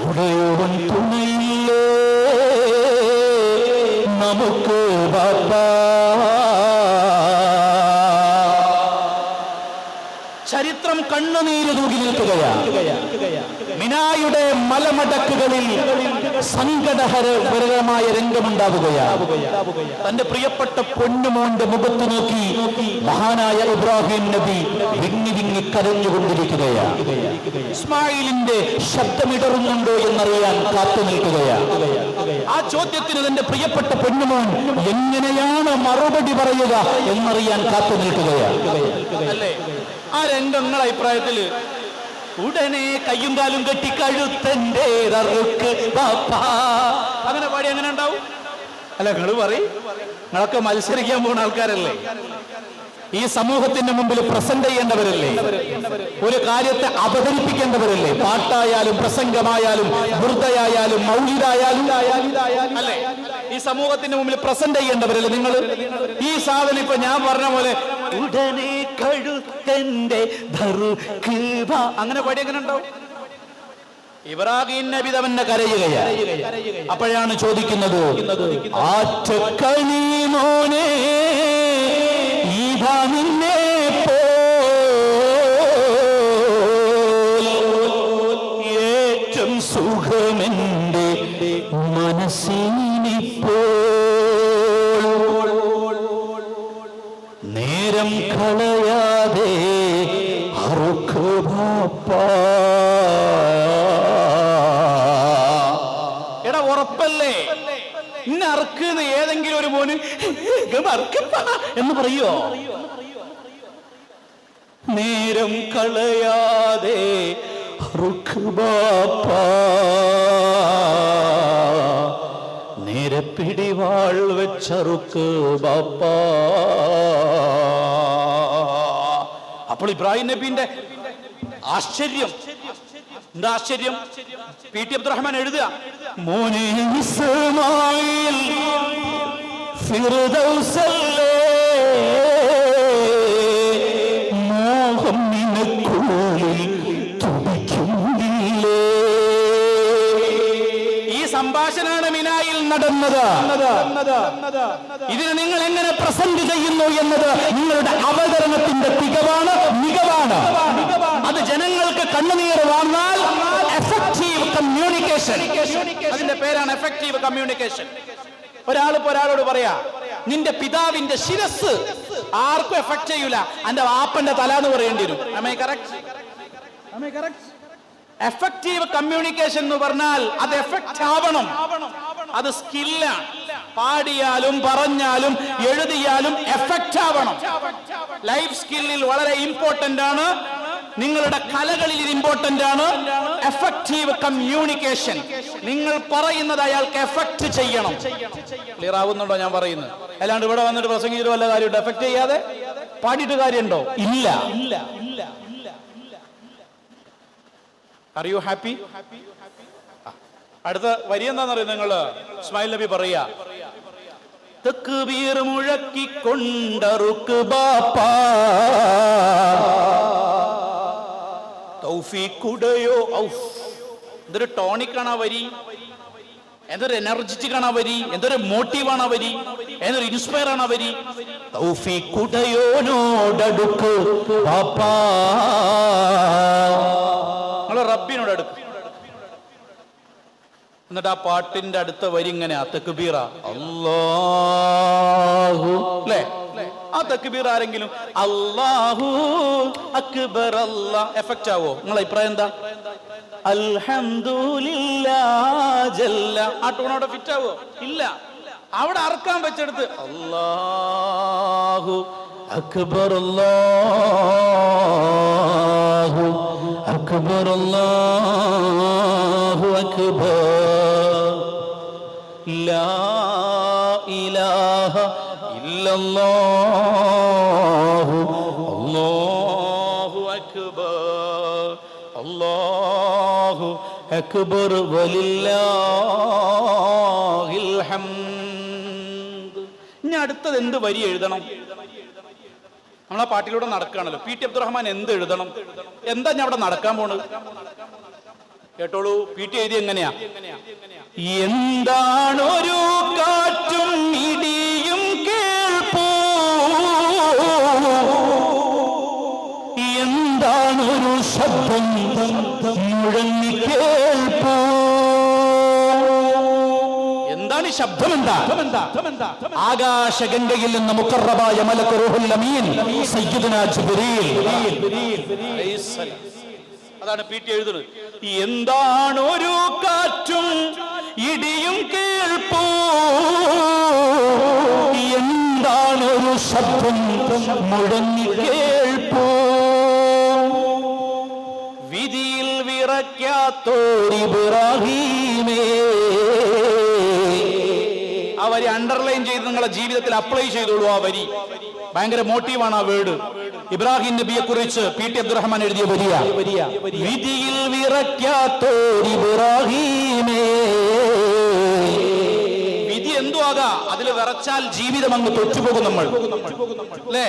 ഉടയോൻ തുണയില്ലേ നമുക്ക് ബാപ്പ. ചരിത്രം കണ്ണുനീര് തൂകി നിൽക്കുകയാണ്. മിനായുടെ മലമടക്കുകളിൽ സങ്കടഹരപരമായ രംഗമുണ്ടാവുകയാണ്. തന്റെ പ്രിയപ്പെട്ട പൊന്നുമോന്റെ മുഖത്ത് നോക്കി മഹാനായ ഇബ്രാഹിം നബി വിങ്ങി വിങ്ങി കരഞ്ഞുകൊണ്ടിരിക്കുകയാണ്. ഇസ്മായിലിന്റെ ശബ്ദമിടറുന്നുണ്ടോ എന്നറിയാൻ കാത്തു നിൽക്കുകയാണ്. ആ ചോദ്യത്തിന് തന്റെ പ്രിയപ്പെട്ട പൊന്നുമോൻ എങ്ങനെയാണ് മറുപടി പറയുക എന്നറിയാൻ കാത്തു നിൽക്കുകയാണ്. അല്ലേ? ആ രംഗങ്ങൾ അഭിപ്രായത്തില് ഉടനെ കയ്യും കാലും കെട്ടി കഴുത്തന്റെ അങ്ങനെ പാടി അങ്ങനെ ഉണ്ടാവും? അല്ല, നിങ്ങൾ പറയും, നിങ്ങളൊക്കെ മത്സരിക്കാൻ പോകുന്ന ആൾക്കാരല്ലേ, ഈ സമൂഹത്തിന്റെ മുമ്പിൽ പ്രസന്റ് ചെയ്യേണ്ടവരല്ലേ, ഒരു കാര്യത്തെ അവതരിപ്പിക്കേണ്ടവരല്ലേ, പാട്ടായാലും പ്രസംഗമായാലും ബുർദയായാലും മൗലിദായാലും അല്ലേ, ഈ സമൂഹത്തിന്റെ മുമ്പിൽ പ്രസന്റ് ചെയ്യേണ്ടവരല്ലേ നിങ്ങൾ. ഈ സാധനം ഇപ്പൊ ഞാൻ പറഞ്ഞ പോലെ ഉടനെ കഴുത്തന്റെ അങ്ങനെ പാടി എങ്ങനെ ഉണ്ടാവും? ഇബ്രാഹിം നബി തന്നെ കരയുകയാണ്. അപ്പോഴാണ് ചോദിക്കുന്നത്, ആറ്റക്കണി മോനെ ഇതാ നിന്നെ ഏറ്റവും സുഖമെന്റെ മനസ്സിനിപ്പോ നേരം കളയാതെ അറുക്ക് ബാപ്പാ. എടാ ഉറപ്പല്ലേ ഇന്ന അറുക്കുന്ന ഏതെങ്കിലും ഒരു മോന് എന്ന് പറയോ? നേരം കളയാതെ അറുക്ക് ബാപ്പാ, നേരെ പിടിവാൾ വെച്ചറുക്ക് ബാപ്പാ. അപ്പോൾ ഇബ്രാഹിം നബിന്റെ ആശ്ചര്യം എന്താ? ആശ്ചര്യം പി ടി അബ്ദുറഹ്മാൻ എഴുതുക, മോനെ ഇസ്മായിൽ ഫിർദൗസല്ലേ മോഹം നിനക്കുള്ളിൽ തുടിക്കുന്നില്ലേ. ഈ സംഭാഷണമാണ് മിനായിൽ നടന്നത്. ഇതിന് നിങ്ങൾ എങ്ങനെ പ്രസന്റ് ചെയ്യുന്നു എന്നത് നിങ്ങളുടെ അവതരണത്തിന്റെ മികവാണ്. അത് ജനങ്ങൾക്ക് കണ്ണുനീർ വാങ്ങാൽ എഫക്റ്റീവ് കമ്മ്യൂണിക്കേഷൻ. അതിന്റെ പേരാണ് എഫക്റ്റീവ് കമ്മ്യൂണിക്കേഷൻ. ഒരാളിപ്പോ ഒരാളോട് പറയാ, നിന്റെ പിതാവിന്റെ ശിരസ് ആർക്കും എഫക്ട് ചെയ്യൂല, എന്റെ വാപ്പന്റെ തല എന്ന് പറയേണ്ടി വരും. Am I correct? Effective communication എന്ന് പറഞ്ഞാൽ അത് എഫക്റ്റ് ആവണം. അത് സ്കില്ലാണ്. പാടിയാലും പറഞ്ഞാലും എഴുതിയാലും എഫക്റ്റ് ആവണം. ലൈഫ് സ്കില്ലിൽ വളരെ ഇമ്പോർട്ടന്റ് ആണ്. നിങ്ങളുടെ കലകളിൽ ഇത് ഇമ്പോർട്ടന്റ് ആണ്. Effective communication. നിങ്ങൾ പറയുന്നത് അയാൾക്ക് എഫക്റ്റ് ചെയ്യണം. ക്ലിയർ ആവുന്നുണ്ടോ ഞാൻ പറയുന്നത്? അല്ലാണ്ട് ഇവിടെ വന്നിട്ട് പ്രസംഗിച്ചിട്ട് വല്ല കാര്യമുണ്ടോ? എഫക്റ്റ് ചെയ്യാതെ പാടിയിട്ട് കാര്യമുണ്ടോ? ഇല്ല. Are you happy? അടുത്ത വരി എന്താണെന്നറിയോ നിങ്ങൾ? ഇസ്മായിൽ നബി പറയാ, തക്ബീർ മുഴക്കിക്കൊണ്ടറുക്ക് ബാപ്പാ, തൗഫീഖുടയോ. എന്തൊരു ടോണിക്കാണ് ആ വരി, എന്തൊരു എനർജറ്റിക് ആണ് ആ വരി, എന്തൊരു മോട്ടീവാണ് ആ വരി, എന്തൊരു ഇൻസ്പയർ ആണ് ആ വരി. തൗഫീഖുടയോനോടടുക്ക് ബാപ്പാ, നിങ്ങൾ റബ്ബിനോട് അടുക്ക്. എന്നിട്ട് ആ പാട്ടിന്റെ അടുത്ത വരി ഇങ്ങനെ തക്ബീറ അല്ലാഹു, അല്ലേ? ആ തക്ബീർ ആരെങ്കിലും അല്ലാഹു അക്ബർ അല്ലാഹ് എഫക്റ്റ് ആവോ? നിങ്ങളെ അഭിപ്രായം എന്താ? അൽഹംദുലില്ലാഹ് ജല്ല ആ ടോണോടെ ഫിറ്റ് ആവോ? ഇല്ല. അവിടെ അറക്കാൻ വെച്ചെടുത്ത് അല്ലാഹു അക്ബർ അല്ലാഹു അക്ബർ അല്ലാഹു അക്ബർ ലാ ഇലാഹ ഇല്ലല്ലാഹു അല്ലാഹു അക്ബർ അല്ലാഹു അക്ബർ വലില്ലാഹിൽ ഹംദ്. ഇനി അടുത്തത് എന്ത് വരി എഴുതണം? നമ്മളാ പാട്ടിലൂടെ നടക്കുകയാണല്ലോ. പി ടി അബ്ദുറഹ്മാൻ എന്ത് എഴുതണം? എന്താ ഞാൻ അവിടെ നടക്കാൻ പോണത്? കേട്ടോളൂ. പി ടി എഴുതി എങ്ങനെയാ? എന്താണൊരു കാറ്റും ഇടിയും കേൾപ്പൂ, എന്താണൊരു ശബ്ദം മുഴങ്ങി കേൾപ്പൂ, ശബ്ദമെന്താ? ആകാശഗംഗയിൽ നിന്ന് മുഖറബായ മലക്ക് റൂഹുൽ അമീൻ സയ്യിദുനാ ജിബ്രീൽ. അതാണ് പി ടി എഴുതുന്നത്. എന്താണ് ഒരു കാറ്റും ഇടിയും കേൾപ്പൂ, എന്താണ് ഒരു ശബ്ദം മുഴങ്ങി കേൾപ്പൂ, വിധിയിൽ വിറയ്ക്കാത്തോരിബ്രാഹീമേ. ആ വരി അണ്ടർലൈൻ ചെയ്ത് നിങ്ങളെ ജീവിതത്തിൽ അപ്ലൈ ചെയ്തോളൂ. ആ വരി ഭയങ്കര മോട്ടീവാണ്. ആ വേർഡ് ഇബ്രാഹിം നബിയെ കുറിച്ച് പി ടി അബ്ദുറഹ്മാൻ എഴുതിയ വരിയ. വിധിയിൽ വിറയ്ക്കാത്തോരിബ്രാഹീമേ. വിധി എന്തു ആകാം, അതിൽ വിറച്ചാൽ ജീവിതം അങ്ങ് തൊറ്റുപോകും നമ്മൾ, അല്ലേ?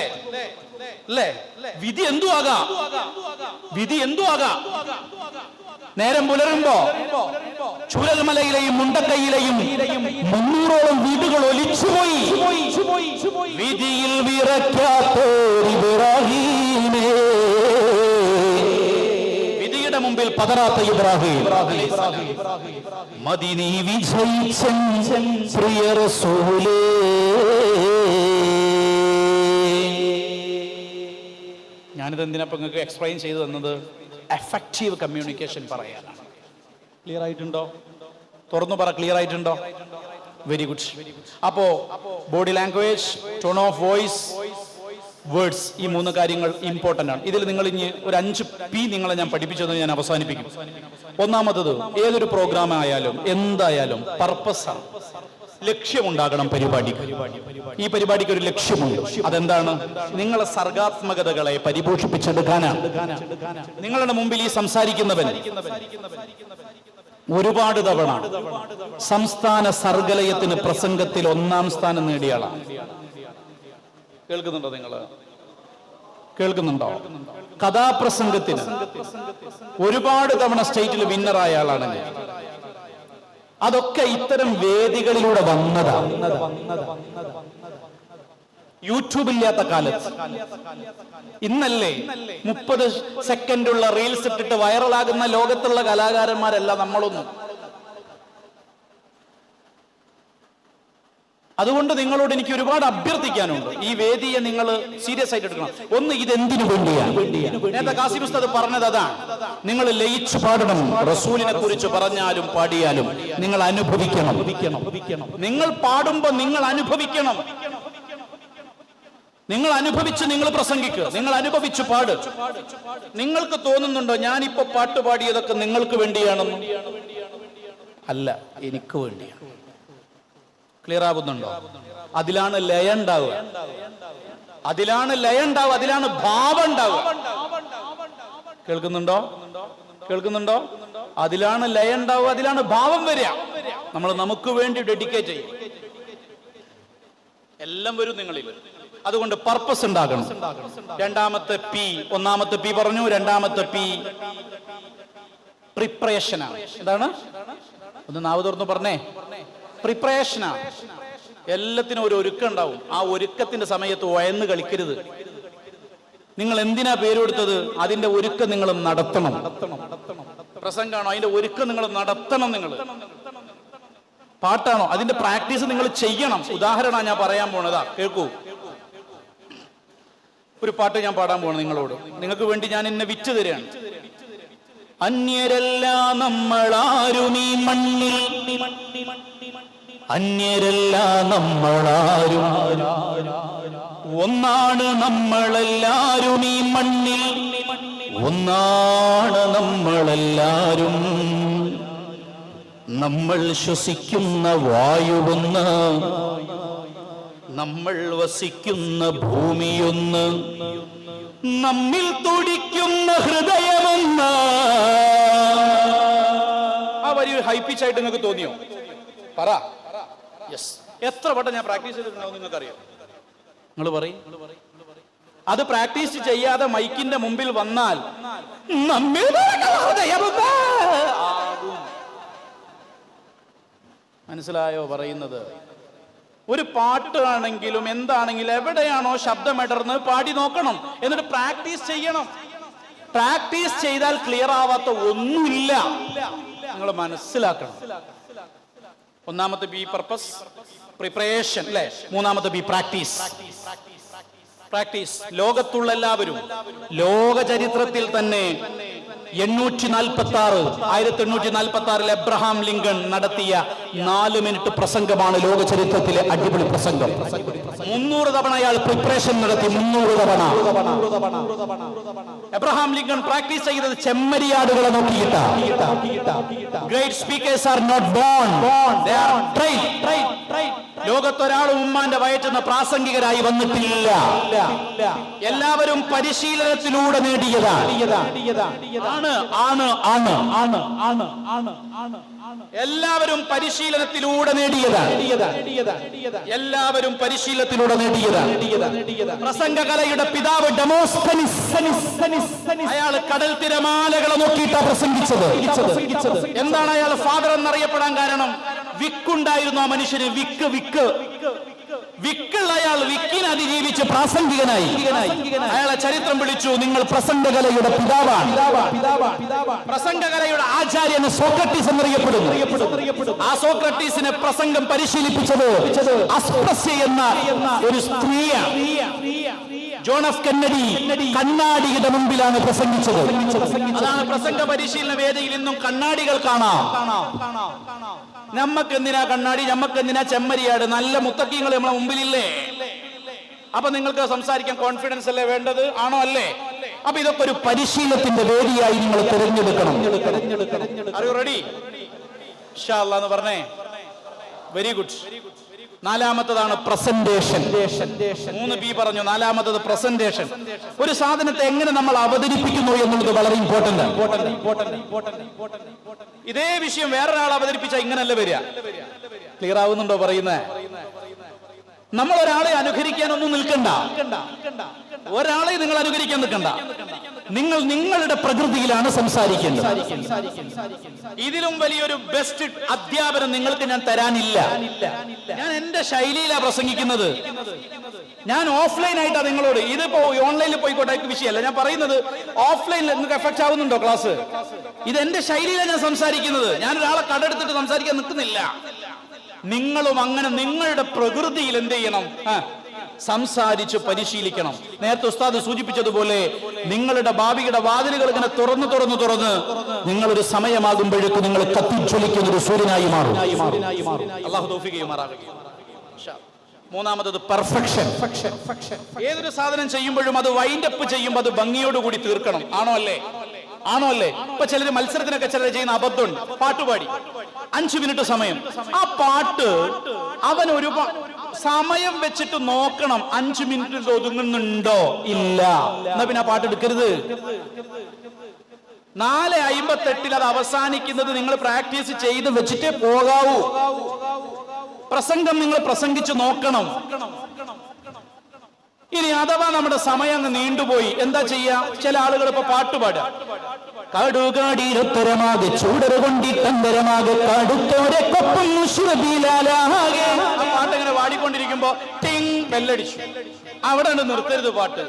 അല്ലേ? വിധി എന്തു ആകാം, വിധി എന്തു ആകാം. നേരം പുലരുമ്പോ ചുരൽമലയിലെയും മുണ്ടക്കൈയിലെയും 300ഓളം വീടുകൾ ഒലിച്ചുപോയി. വിധിയിൽ വിറയ്ക്കാത്തോരിബ്രാഹീമേ. വിധിയുടെ മുമ്പിൽ പതറാത്ത ഇബ്രാഹിം. മദീനി വിജയിച്ചൻ പ്രിയ റസൂലേ. ഞാനിത് എന്തിനപ്പം നിങ്ങൾക്ക് എക്സ്പ്ലെയിൻ ചെയ്തു തന്നത് എഫക്റ്റീവ് കമ്മ്യൂണിക്കേഷൻ പറയാനാണ്. ക്ലിയർ ആയിട്ടുണ്ടോ? തുറന്നു പറ, ക്ലിയർ ആയിട്ടുണ്ടോ? Very good. അപ്പോ body language, tone of voice, words, ഈ 3 കാര്യങ്ങൾ ഇമ്പോർട്ടൻ്റ് ആണ്. ഇതിൽ നിങ്ങൾ ഇനി ഒരു 5 P നിങ്ങളെ ഞാൻ പഠിപ്പിച്ചത് ഞാൻ അവസാനിപ്പിക്കും. ഒന്നാമത്തത്, ഏതൊരു പ്രോഗ്രാം ആയാലും എന്തായാലും പർപ്പസാണ്, ലക്ഷ്യമുണ്ടാകണം പരിപാടിക്ക്. ഈ പരിപാടിക്ക് ഒരു ലക്ഷ്യമുണ്ട്. അതെന്താണ്? നിങ്ങളെ സർഗാത്മകതകളെ പരിപോഷിപ്പിച്ചെടുക്കാനാണ്. നിങ്ങളുടെ മുമ്പിൽ ഈ സംസാരിക്കുന്നവൻ ഒരുപാട് തവണ സംസ്ഥാന സർഗലയത്തിന് പ്രസംഗത്തിൽ 1ാം സ്ഥാനം നേടിയ ആളാണ്. കേൾക്കുന്നുണ്ടോ? നിങ്ങൾ കേൾക്കുന്നുണ്ടോ? കഥാപ്രസംഗത്തിന് ഒരുപാട് തവണ സ്റ്റേറ്റിൽ വിന്നറായ ആളാണ്. അതൊക്കെ ഇത്തരം വേദികളിലൂടെ വന്നതാണ്. യൂട്യൂബ് ഇല്ലാത്ത കാലത്ത്, ഇന്നല്ലേ 30 സെക്കൻഡുള്ള റീൽസ് ഇട്ടിട്ട് വൈറലാകുന്ന ലോകത്തുള്ള കലാകാരന്മാരല്ല നമ്മളൊന്നും. അതുകൊണ്ട് നിങ്ങളോട് എനിക്ക് ഒരുപാട് അഭ്യർത്ഥിക്കാനുണ്ട്. ഈ വേദിയെ നിങ്ങൾ സീരിയസ് ആയിട്ട് എടുക്കണം. ഒന്ന്, ഇതെന്തിനു വേണ്ടിയാണ്? നേരത്തെ കാസിം ഉസ്താദ് പറഞ്ഞത് അതാണ്. നിങ്ങൾ ലയിച്ചു പാടണം. റസൂലിനെ കുറിച്ച് പറഞ്ഞാലും പാടിയാലും നിങ്ങൾ അനുഭവിക്കണം. നിങ്ങൾ പാടുമ്പോ നിങ്ങൾ അനുഭവിക്കണം. നിങ്ങൾ അനുഭവിച്ച് നിങ്ങൾ പ്രസംഗിക്കുക. നിങ്ങൾ അനുഭവിച്ചു പാട്. നിങ്ങൾക്ക് തോന്നുന്നുണ്ടോ ഞാനിപ്പോ പാട്ട് പാടിയതൊക്കെ നിങ്ങൾക്ക് വേണ്ടിയാണെന്ന്? അല്ല, എനിക്ക് വേണ്ടിയാണ്. ക്ലിയർ ആകുന്നുണ്ടോ? അതിലാണ് ലയം ഉണ്ടാവുക, അതിലാണ് ലയം ഉണ്ടാവുക, അതിലാണ് ഭാവം ഉണ്ടാവുക. കേൾക്കുന്നുണ്ടോ? കേൾക്കുന്നുണ്ടോ? അതിലാണ് ലയം ഉണ്ടാവുക, അതിലാണ് ഭാവം വരിക. നമ്മൾ നമുക്ക് വേണ്ടി ഡെഡിക്കേറ്റ് ചെയ്യും. എല്ലാം വരും നിങ്ങളിൽ. അതുകൊണ്ട് പർപ്പസ് ഉണ്ടാകണം. രണ്ടാമത്തെ പി, ഒന്നാമത്തെ പി പറഞ്ഞു, രണ്ടാമത്തെ പി പ്രിപ്പറേഷനാണ്. എന്താണ്? ഒന്ന് നാവ് തുറന്ന് പറഞ്ഞേ. പ്രിപ്പറേഷനാണ്. എല്ലാത്തിനും ഒരു ഒരുക്കം ഉണ്ടാവും. ആ ഒരുക്കത്തിന്റെ സമയത്ത് വയന്ന് കളിക്കരുത്. നിങ്ങൾ എന്തിനാ പേരെടുത്തത്? അതിന്റെ ഒരുക്കം നിങ്ങൾ നടത്തണം. പ്രസംഗമാണോ? അതിന്റെ ഒരുക്കം നിങ്ങൾ നടത്തണം. നിങ്ങൾ പാട്ടാണോ? അതിന്റെ പ്രാക്ടീസ് നിങ്ങൾ ചെയ്യണം. ഉദാഹരണം ഞാൻ പറയാൻ പോണതാ, കേൾക്കൂ. ഒരു പാട്ട് ഞാൻ പാടാൻ പോണ നിങ്ങളോട്. നിങ്ങൾക്ക് വേണ്ടി ഞാൻ എന്നെ വിറ്റ് തരാണ്. അന്യരല്ല നമ്മളാരും ഈ മണ്ണിൽ, അന്യരല്ല നമ്മളാരും, ഒന്നാണ് നമ്മളെല്ലാരും ഈ മണ്ണിൽ, ഒന്നാണ് നമ്മളെല്ലാരും. നമ്മൾ ശ്വസിക്കുന്ന വായുവൊന്ന്, നമ്മൾ വസിക്കുന്ന ഭൂമിയൊന്ന്, നമ്മിൽ തുടിക്കുന്ന ഹൃദയമൊന്ന്. ആ വരി ഹൈപ്പിച്ചായിട്ട് നിങ്ങൾക്ക് തോന്നിയോ? പറ. യെസ്. എത്ര വട്ടം ഞാൻ പ്രാക്ടീസ് ചെയ്തിട്ടുണ്ടാവും നിങ്ങൾക്കറിയാം. നിങ്ങൾ പറയും. അത് പ്രാക്ടീസ് ചെയ്യാതെ മൈക്കിന്റെ മുമ്പിൽ വന്നാൽ നമ്മിൽ ആകും. മനസ്സിലായോ പറയുന്നത്? ഒരു പാട്ടാണെങ്കിലും എന്താണെങ്കിലും എവിടെയാണോ ശബ്ദമിടർന്ന് പാടി നോക്കണം. എന്നിട്ട് പ്രാക്ടീസ് ചെയ്യണം. പ്രാക്ടീസ് ചെയ്താൽ ക്ലിയർ ആവാത്ത ഒന്നുമില്ല. നിങ്ങൾ മനസ്സിലാക്കണം. ഒന്നാമത്തെ ബി പർപ്പസ്, പ്രിപ്പറേഷൻ അല്ലേ? മൂന്നാമത്തെ ബി പ്രാക്ടീസ്. പ്രാക്ടീസ്. ലോകത്തുള്ള എല്ലാവരും ലോക ചരിത്രത്തിൽ തന്നെ 1846 എബ്രഹാം ലിങ്കൺ നടത്തിയ 4 മിനിറ്റ് പ്രസംഗമാണ് ലോക ചരിത്രത്തിലെ അടിപൊളി പ്രസംഗം. 300 തവണ അയാൾ പ്രിപ്പറേഷൻ നടത്തി. 300 തവണ എബ്രഹാം ലിങ്കൺ പ്രാക്ടീസ് ചെയ്തത് ചെമ്മരിയാടുകളെ നോക്കിയിട്ടാ. Great speakers are not born, they are trained. ലോകത്തൊരാളും ഉമ്മാന്റെ വയറ്റുന്ന പ്രാസംഗികരായി വന്നിട്ടില്ല. എല്ലാവരും പരിശീലനത്തിലൂടെ നേടിയതാണ്. എല്ലാവരും പരിശീലനത്തിലൂടെ നേടിയതാണ്. എല്ലാവരും പരിശീലനത്തിലൂടെ നേടിയതാണ്. പ്രസംഗകലയുടെ പിതാവ് ഡെമോസ്തനിസ്, അയാൾ കടൽ തിരമാലകളെ നോക്കിയിട്ടാണ് പ്രസംഗിച്ചത്. എന്താണ് അയാൾ ഫാദർ എന്നറിയപ്പെടാൻ കാരണം? വിക്കുണ്ടായിരുന്നു ആ മനുഷ്യന്. വിക്കുള്ള അയാൾ വിക്കിനെ അതിജീവിച്ച് പ്രാസംഗികനായി. അയാളെ ചരിത്രം വിളിച്ചു, നിങ്ങൾ പ്രസംഗകലയുടെ പിതാവാണ്. പ്രസംഗകലയുടെ ആചാര്യന് സോക്രട്ടീസ് എന്നറിയപ്പെടുന്നു. ആ സോക്രട്ടീസിനെ പ്രസംഗം പരിശീലിപ്പിച്ചത് അസ്പ്രസ്യ എന്ന ഒരു സ്ത്രീയാണ്. ജോൺ എഫ് കെന്നഡി കണ്ണാടിയുടെ മുമ്പിലാണ് പ്രസംഗിച്ചത്. അതാണ് പ്രസംഗ പരിശീലന വേദിയിൽ ഇന്നും കണ്ണാടികൾ കാണാം. നമ്മക്കെന്തിനാ കണ്ണാടി, നമ്മക്കെന്തിനാ ചെമ്മരിയാട്? നല്ല മുത്തക്കിങ്ങൾ നമ്മളെ മുമ്പിലില്ലേ? അപ്പൊ നിങ്ങൾക്ക് സംസാരിക്കാൻ കോൺഫിഡൻസ് അല്ലേ വേണ്ടത്? ആണോ അല്ലേ? അപ്പൊ ഇതൊക്കെ ഒരു പരിശീലനത്തിന്റെ വേദിയായി നിങ്ങൾ തിരഞ്ഞെടുക്കണം. റെഡി ഇൻഷാ അല്ലാഹ് എന്ന് പറഞ്ഞേ. Very good. നാലാമത്തതാണ് പ്രസന്റേഷൻ. 3 ബി പറഞ്ഞു. നാലാമത്തത് പ്രസന്റേഷൻ. ഒരു സാധനത്തെ എങ്ങനെ നമ്മൾ അവതരിപ്പിക്കുന്നു എന്നുള്ളത് വളരെ ഇമ്പോർട്ടന്റ്. ഇതേ വിഷയം വേറൊരാൾ അവതരിപ്പിച്ചാൽ ഇങ്ങനല്ല വരിക. ക്ലിയർ ആവുന്നുണ്ടോ പറയുന്നേ? നമ്മൾ ഒരാളെ അനുകരിക്കാനൊന്നും നിൽക്കണ്ട. ഒരാളെ നിങ്ങൾ അനുകരിക്കാൻ നിൽക്കണ്ട. നിങ്ങൾ നിങ്ങളുടെ പ്രകൃതിയിലാണ് സംസാരിക്കേണ്ടത്. ഇതിലും വലിയൊരു ബെസ്റ്റ് അധ്യാപനം നിങ്ങൾക്ക് ഞാൻ തരാനില്ല. ഞാൻ എന്റെ ശൈലിയിലാണ് പ്രസംഗിക്കുന്നത്. ഞാൻ ഓഫ്ലൈൻ ആയിട്ടാണ് നിങ്ങളോട്. ഇതിപ്പോ ഓൺലൈനിൽ പോയിക്കോട്ടെ, വിഷയമല്ല. ഞാൻ പറയുന്നത് ഓഫ്ലൈനിൽ നിങ്ങൾക്ക് എഫക്ട് ആവുന്നുണ്ടോ ക്ലാസ്? ഇത് എന്റെ ശൈലിയിലാണ് ഞാൻ സംസാരിക്കുന്നത്. ഞാൻ ഒരാളെ കടെടുത്തിട്ട് സംസാരിക്കാൻ നിൽക്കുന്നില്ല. നിങ്ങളും അങ്ങനെ നിങ്ങളുടെ പ്രകൃതിയിൽ എന്ത് ചെയ്യണം? സംസാരിച്ച് പരിശീലിക്കണം. നേരത്തെ ഉസ്താദ് സൂചിപ്പിച്ചതുപോലെ നിങ്ങളുടെ ഭാവിയുടെ വാതിലുകൾ ഇങ്ങനെ തുറന്ന് നിങ്ങളൊരു സമയമാകുമ്പോഴേക്കും നിങ്ങൾ കത്തിജ്വലിക്കുന്ന ഒരു സൂര്യനായി മാറും. അല്ലാഹു തൗഫീഖ് ചെയ്യുമാറാകട്ടെ. മൂന്നാമത് പെർഫെക്ഷൻ. ഏതൊരു സാധനം ചെയ്യുമ്പോഴും അത് വൈൻഡ് അപ്പ് ചെയ്യുമ്പോൾ അത് ഭംഗിയോടുകൂടി തീർക്കണം. ആണോ അല്ലേ? ഇപ്പൊ ചിലര് മത്സരത്തിനൊക്കെ ചിലർ ചെയ്യുന്ന അബദ്ധമുണ്ട്. പാട്ടുപാടി 5 മിനിറ്റ് സമയം. ആ പാട്ട് അവൻ ഒരു സമയം വെച്ചിട്ട് നോക്കണം. 5 മിനിറ്റ് ഒതുങ്ങുന്നുണ്ടോ? ഇല്ല. എന്നാ പിന്നെ ആ പാട്ട് എടുക്കരുത്. 4:58 അത് അവസാനിക്കുന്നത് നിങ്ങൾ പ്രാക്ടീസ് ചെയ്ത് വെച്ചിട്ടേ പോകാവൂ. പ്രസംഗം നിങ്ങൾ പ്രസംഗിച്ച് നോക്കണം. ഇനി അഥവാ നമ്മുടെ സമയം അങ്ങ് നീണ്ടുപോയി, എന്താ ചെയ്യാ? ചില ആളുകൾ ഇപ്പൊ പാട്ടുപാടുക. കടുകാടിരത്തരമാകെ ചൂടറുകൊണ്ടിത്തരമാകെ കടുത്തോരെ കൊപ്പം മുശ്രബിലാലാകെ. ആ പാട്ടിങ്ങനെ പാടിക്കൊണ്ടിരിക്കുമ്പോ ടിങ് ബെല്ലടിച്ചു. അവിടെ അങ്ങ് നിർത്തരുത് പാട്ട്.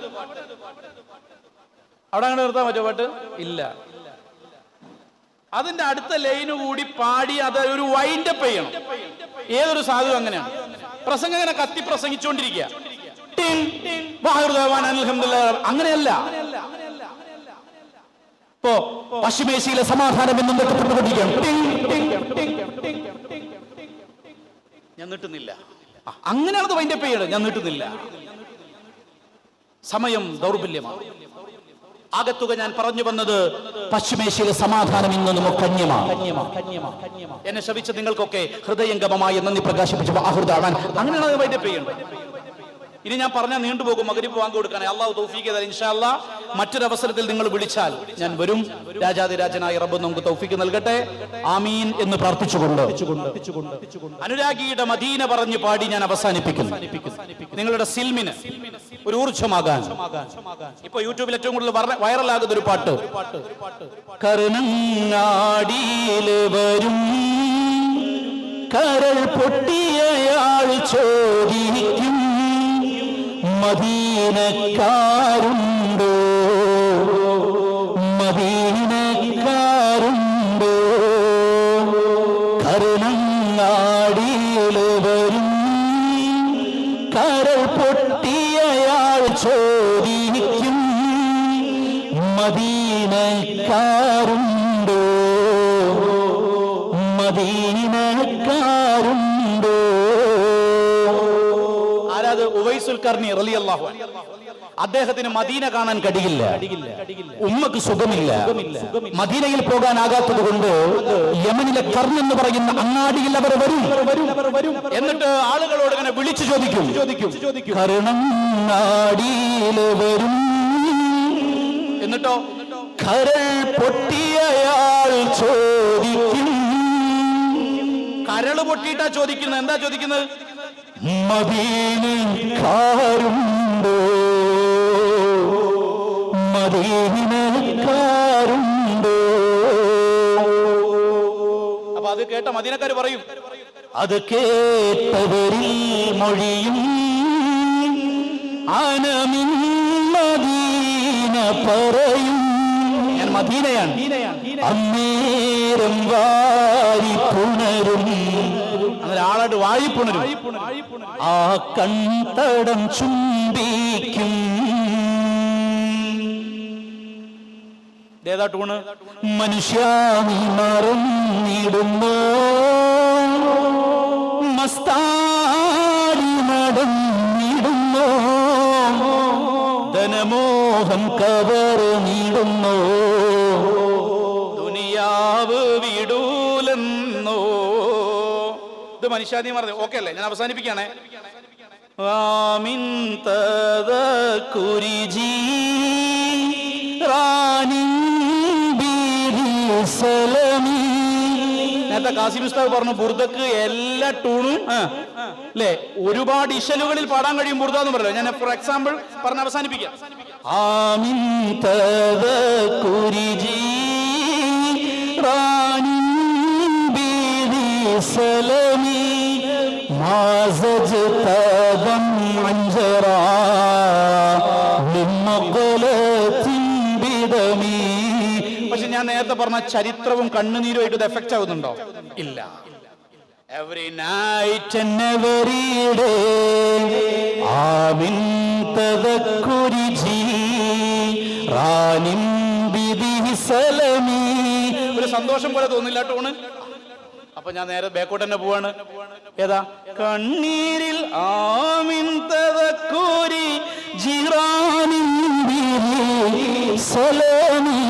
അവിടെ അങ്ങനെ നിർത്താൻ പറ്റുമോ പാട്ട്? ഇല്ല. അതിന്റെ അടുത്ത ലൈന് കൂടി പാടി അത് ഒരു വൈൻഡ് അപ്പ് ചെയ്യണം. ഏതൊരു സാധുവും അങ്ങനെയാണ്. പ്രസംഗം ഇങ്ങനെ കത്തി പ്രസംഗിച്ചുകൊണ്ടിരിക്കുക. അങ്ങനെയല്ല. ഇപ്പോ പശ്ചിമേഷ്യയിലെ സമാധാനം എന്നും കൊണ്ടിരിക്കുകയാണ്. ഞാൻ നീട്ടുന്നില്ല. അങ്ങനെയാണ് വൈൻഡ് അപ്പ് ചെയ്യണം. ഞാൻ നീട്ടുന്നില്ല. സമയം ദൗർബല്യമാണ്. ആകത്തുക ഞാൻ പറഞ്ഞു വന്നത് പശ്ചിമേഷ്യയിലെ സമാധാനം ഇന്ന് നമുക്ക് കന്യമാണ്. എന്നെ ശപിച്ച നിങ്ങൾക്കൊക്കെ ഹൃദയംഗമമായി നന്ദി പ്രകാശിപ്പിച്ച ആഹൃദാവാൻ. അങ്ങനെയാണ് വൈൻഡ് അപ്പ് ചെയ്യേണ്ടത്. ഇനി ഞാൻ പറഞ്ഞാൽ നീണ്ടുപോകും. മഗ്‌രിബ് വാങ്ങി കൊടുക്കാനേ. അല്ലാഹു തൗഫീഖ് തരാൻ ഇൻഷാ അല്ലാഹ്. മറ്റൊരവസരത്തിൽ നിങ്ങൾ വിളിച്ചാൽ ഞാൻ വരും. രാജാതിരാജനായ റബ്ബ് നമുക്ക് തൗഫീഖ് നൽകട്ടെ. ആമീൻ എന്ന് പ്രാർത്ഥിച്ചുകൊണ്ട് അനുരാഗിയുടെ മദീന പറഞ്ഞു പാടി ഞാൻ അവസാനിപ്പിക്കുന്നു. നിങ്ങളുടെ സിൽമിന് ഒരു ഊർജ്ജമാകാൻ ഇപ്പൊ യൂട്യൂബിൽ ഏറ്റവും കൂടുതൽ വൈറലാകുന്ന ഒരു പാട്ട്, കരുണങ്ങാടിയില് വരും കരൾ പൊട്ടിയയാൾ ചോദിക്കും മദീനക്കാരുണ്ടോ, മദീനക്കാരുണ്ടോ, കരുണങ്ങാടി മദീനക്കാരുണ്ടോ? ആരാത്? ഉവൈസുൽ ഖർനി റളിയല്ലാഹു അൻഹു. അദ്ദേഹത്തിന് മദീന കാണാൻ കഴിയില്ല, ഉമ്മക്ക് സുഖമില്ല, മദീനയിൽ പോകാനാകാത്തത് കൊണ്ട് യമനിലെ കർൺ എന്ന് പറയുന്ന അങ്ങാടിയിൽ അവർ വരും. എന്നിട്ട് ആളുകളോട് ഇങ്ങനെ വിളിച്ചു ചോദിക്കും, കർണങ്ങാടിയിൽ വരും. എന്നിട്ടോ കരൾ പൊട്ടിയയാൾ ചോദിക്കും. കരള് പൊട്ടിയിട്ടാ ചോദിക്കുന്നത്. എന്താ ചോദിക്കുന്നത്? മദീനക്കാരുണ്ടോ, മദീനക്കാരുണ്ടോ? അപ്പൊ അത് കേട്ട മദീനക്കാര് പറയും, അത് കേട്ടവരിൽ മൊഴിയും അനമിൻ മദീന പറയും. ഞാൻ മദീനയാണ്. അന്നേരം വാരി പുണരും. അങ്ങനെ ആളായിട്ട് വാഴിപ്പുണരും. ആ കൺതടം ചുംബിക്കും. ഏതാ ടൂണ്? മനുഷ്യാനി മറന്നിടുന്നോ, മസ്താടി നടന്നിടുന്നോ, ധനമോഹം കവർന്നിടുന്നോ, ദുനിയാവ് വിടൂലെന്നോ. ഇത് മനുഷ്യാനി മറന്നു. ഓക്കെ അല്ലേ? ഞാൻ അവസാനിപ്പിക്കുകയാണേ. ആമിൻ തദക്കുരി ജീറാനിൻ ബിരിസലമി. നേരത്തെ കാസിം ഉസ്താദ് പറഞ്ഞു ബുർദക്ക് എല്ലാ ടൂണും അല്ലേ ഒരുപാട് ഇശലുകളിൽ പാടാൻ കഴിയും ബുർദ എന്ന് പറയല്ലോ. ഞാൻ ഫോർ എക്സാമ്പിൾ പറഞ്ഞ് അവസാനിപ്പിക്കാം. ആമിൻ തദക്കുരി ജീറാനിൻ ബിരിസലമി പക്ഷെ ഞാൻ നേരത്തെ പറഞ്ഞ ചരിത്രവും കണ്ണുനീരുമായിട്ട് ഇത് എഫക്റ്റ് ആവുന്നുണ്ടോ? ഇല്ല. Every night and every day ആമിൻ തദക്കുരി ജീറാനിൻ ബിദിസലമി. ഒരു സന്തോഷം പോലെ തോന്നില്ല ടൂണ്. അപ്പൊ ഞാൻ നേരെ ബാക്കോട്ട് തന്നെ പോവാണ്. ഏതാ? കണ്ണീരിൽ ആമിൻ തദക്കുരി ജീറാനിൻ ബിദിസലമി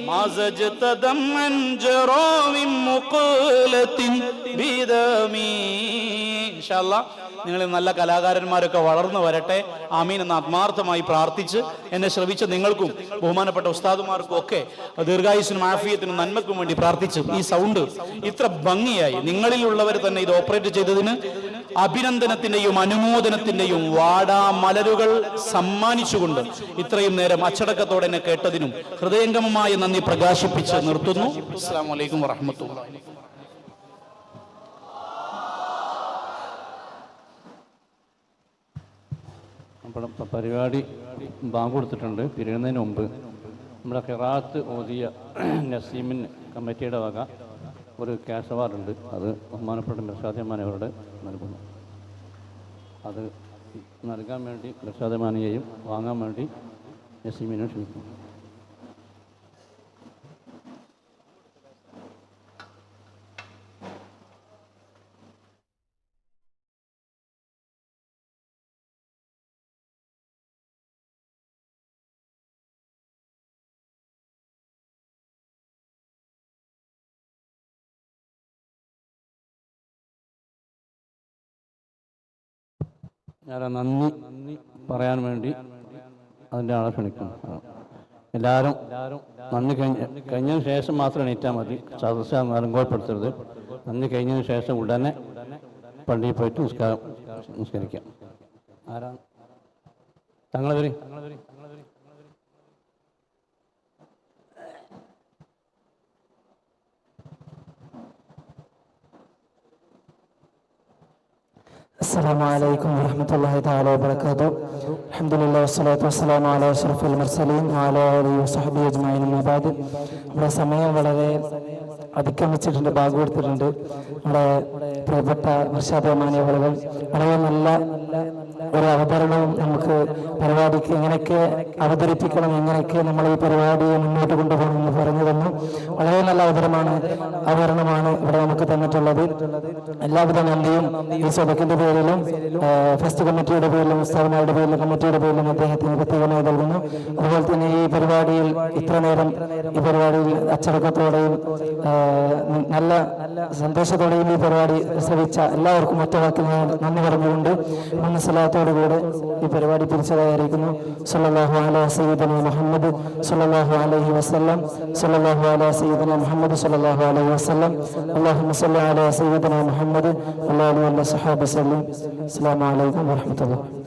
മസജത ദമൻ ജറാവിൻ മുഖലത്തിൻ ബിദമി. ഇൻഷാ അല്ലാഹ് നിങ്ങൾ നല്ല കലാകാരന്മാരൊക്കെ വളർന്നു വരട്ടെ. ആമീൻ എന്ന് ആത്മാർത്ഥമായി പ്രാർത്ഥിച്ച് എന്നെ ശ്രവിച്ച നിങ്ങൾക്കും ബഹുമാനപ്പെട്ട ഉസ്താദുമാർക്കും ഒക്കെ ദീർഘായുസിനും ആഫിയത്തിനും നന്മക്കും വേണ്ടി പ്രാർത്ഥിച്ചു. ഈ സൗണ്ട് ഇത്ര ഭംഗിയായി നിങ്ങളിലുള്ളവർ തന്നെ ഇത് ഓപ്പറേറ്റ് ചെയ്തതിന് അഭിനന്ദനത്തിന്റെയും അനുമോദനത്തിന്റെയും വാടാമലരുകൾ സമ്മാനിച്ചുകൊണ്ട് ഇത്രയും നേരം അച്ചടക്കത്തോടെ എന്നെ കേട്ടതിനും ഹൃദയംഗമമായ നന്ദി പ്രകാശിപ്പിച്ച് നിർത്തുന്നു. അസ്സലാമു അലൈക്കും വറഹ്മത്തുള്ളാഹി. അപ്പോൾ പരിപാടി ബാങ്ക് കൊടുത്തിട്ടുണ്ട്. പിരിയുന്നതിന് മുമ്പ് നമ്മുടെ ഖിറാഅത്ത് ഓതിയ നസീമിന് കമ്മിറ്റിയുടെ വക ഒരു ക്യാഷ് അവാർഡുണ്ട്. അത് ബഹുമാനപ്പെട്ട മിർഷാദമാനവരോട് നൽകുന്നു. അത് നൽകാൻ വേണ്ടി മിർഷാദമാനിയെയും വാങ്ങാൻ വേണ്ടി നസീമിനെ ക്ഷണിക്കുന്നു. ഞാൻ നന്ദി പറയാൻ വേണ്ടി അതിൻ്റെ ആളെ ക്ഷണിക്കുന്നു. എല്ലാവരും നന്ദി കഴിഞ്ഞതിന് ശേഷം മാത്രം എണീറ്റാൽ മതി. സദസ്സ് അലങ്കോലപ്പെടുത്തരുത്. നന്ദി കഴിഞ്ഞതിന് ശേഷം ഉടനെ പള്ളിയിൽ പോയിട്ട് നിസ്കരിക്കാം. ആരാണ് തങ്ങളെ വരി? السلام عليكم ورحمة الله تعالى وبركاته. الحمد لله والصلاة والسلام على أشرف المرسلين وعلى آله وصحبه أجمعين. أما بعد, നമ്മുടെ സമയം വളരെ അതിക്രമിച്ചിട്ടുണ്ട്, ഭാഗം കൊടുത്തിട്ടുണ്ട്. നമ്മുടെ പ്രിയപ്പെട്ട മിർഷാദ് മാനി അവറുകൾ വളരെ നല്ല ഒരു അവതരണവും നമുക്ക് പരിപാടിക്ക് എങ്ങനെയൊക്കെ അവതരിപ്പിക്കണം, എങ്ങനെയൊക്കെ നമ്മൾ ഈ പരിപാടിയെ മുന്നോട്ട് കൊണ്ടുപോകണമെന്ന് പറഞ്ഞു തന്നു. വളരെ നല്ല അവതരണമാണ് ഇവിടെ നമുക്ക് തന്നിട്ടുള്ളത്. എല്ലാവിധ നന്ദിയും ഈ സ്വതക്കിന്റെ പേരിലും ഫെസ്റ്റ് കമ്മിറ്റിയുടെ പേരിലും ഉസ്താദുമാരുടെ പേരിലും കമ്മിറ്റിയുടെ പേരിലും അദ്ദേഹത്തിന് പ്രത്യേകമായി നൽകുന്നു. അതുപോലെ തന്നെ ഈ പരിപാടിയിൽ ഇത്ര നേരം ഈ പരിപാടിയിൽ അച്ചടക്കത്തോടെയും നല്ല സന്തോഷത്തോടെയും ഈ പരിപാടി ശ്രമിച്ച എല്ലാവർക്കും ഒറ്റവാക്കിൽ നന്ദി പറഞ്ഞുകൊണ്ട് മനസ്സിലാത്തോടുകൂടെ ഈ പരിപാടി പിരിച്ചതായിരിക്കുന്നു. സല്ലല്ലാഹു അലാ സയ്യിദന മുഹമ്മദ് സല്ലല്ലാഹു അലൈഹി വസല്ലം, സല്ലല്ലാഹു അലാ സയ്യിദന മുഹമ്മദ് സല്ലല്ലാഹു അലൈഹി വസല്ലം, അല്ലാഹുമ്മ സല്ലി അലാ സയ്യിദന മുഹമ്മദ് വഅലാ ആലിഹി വസഹബിഹി വസല്ലം. അസ്സലാമു അലൈക്കും വറഹ്മത്തുള്ളാഹി.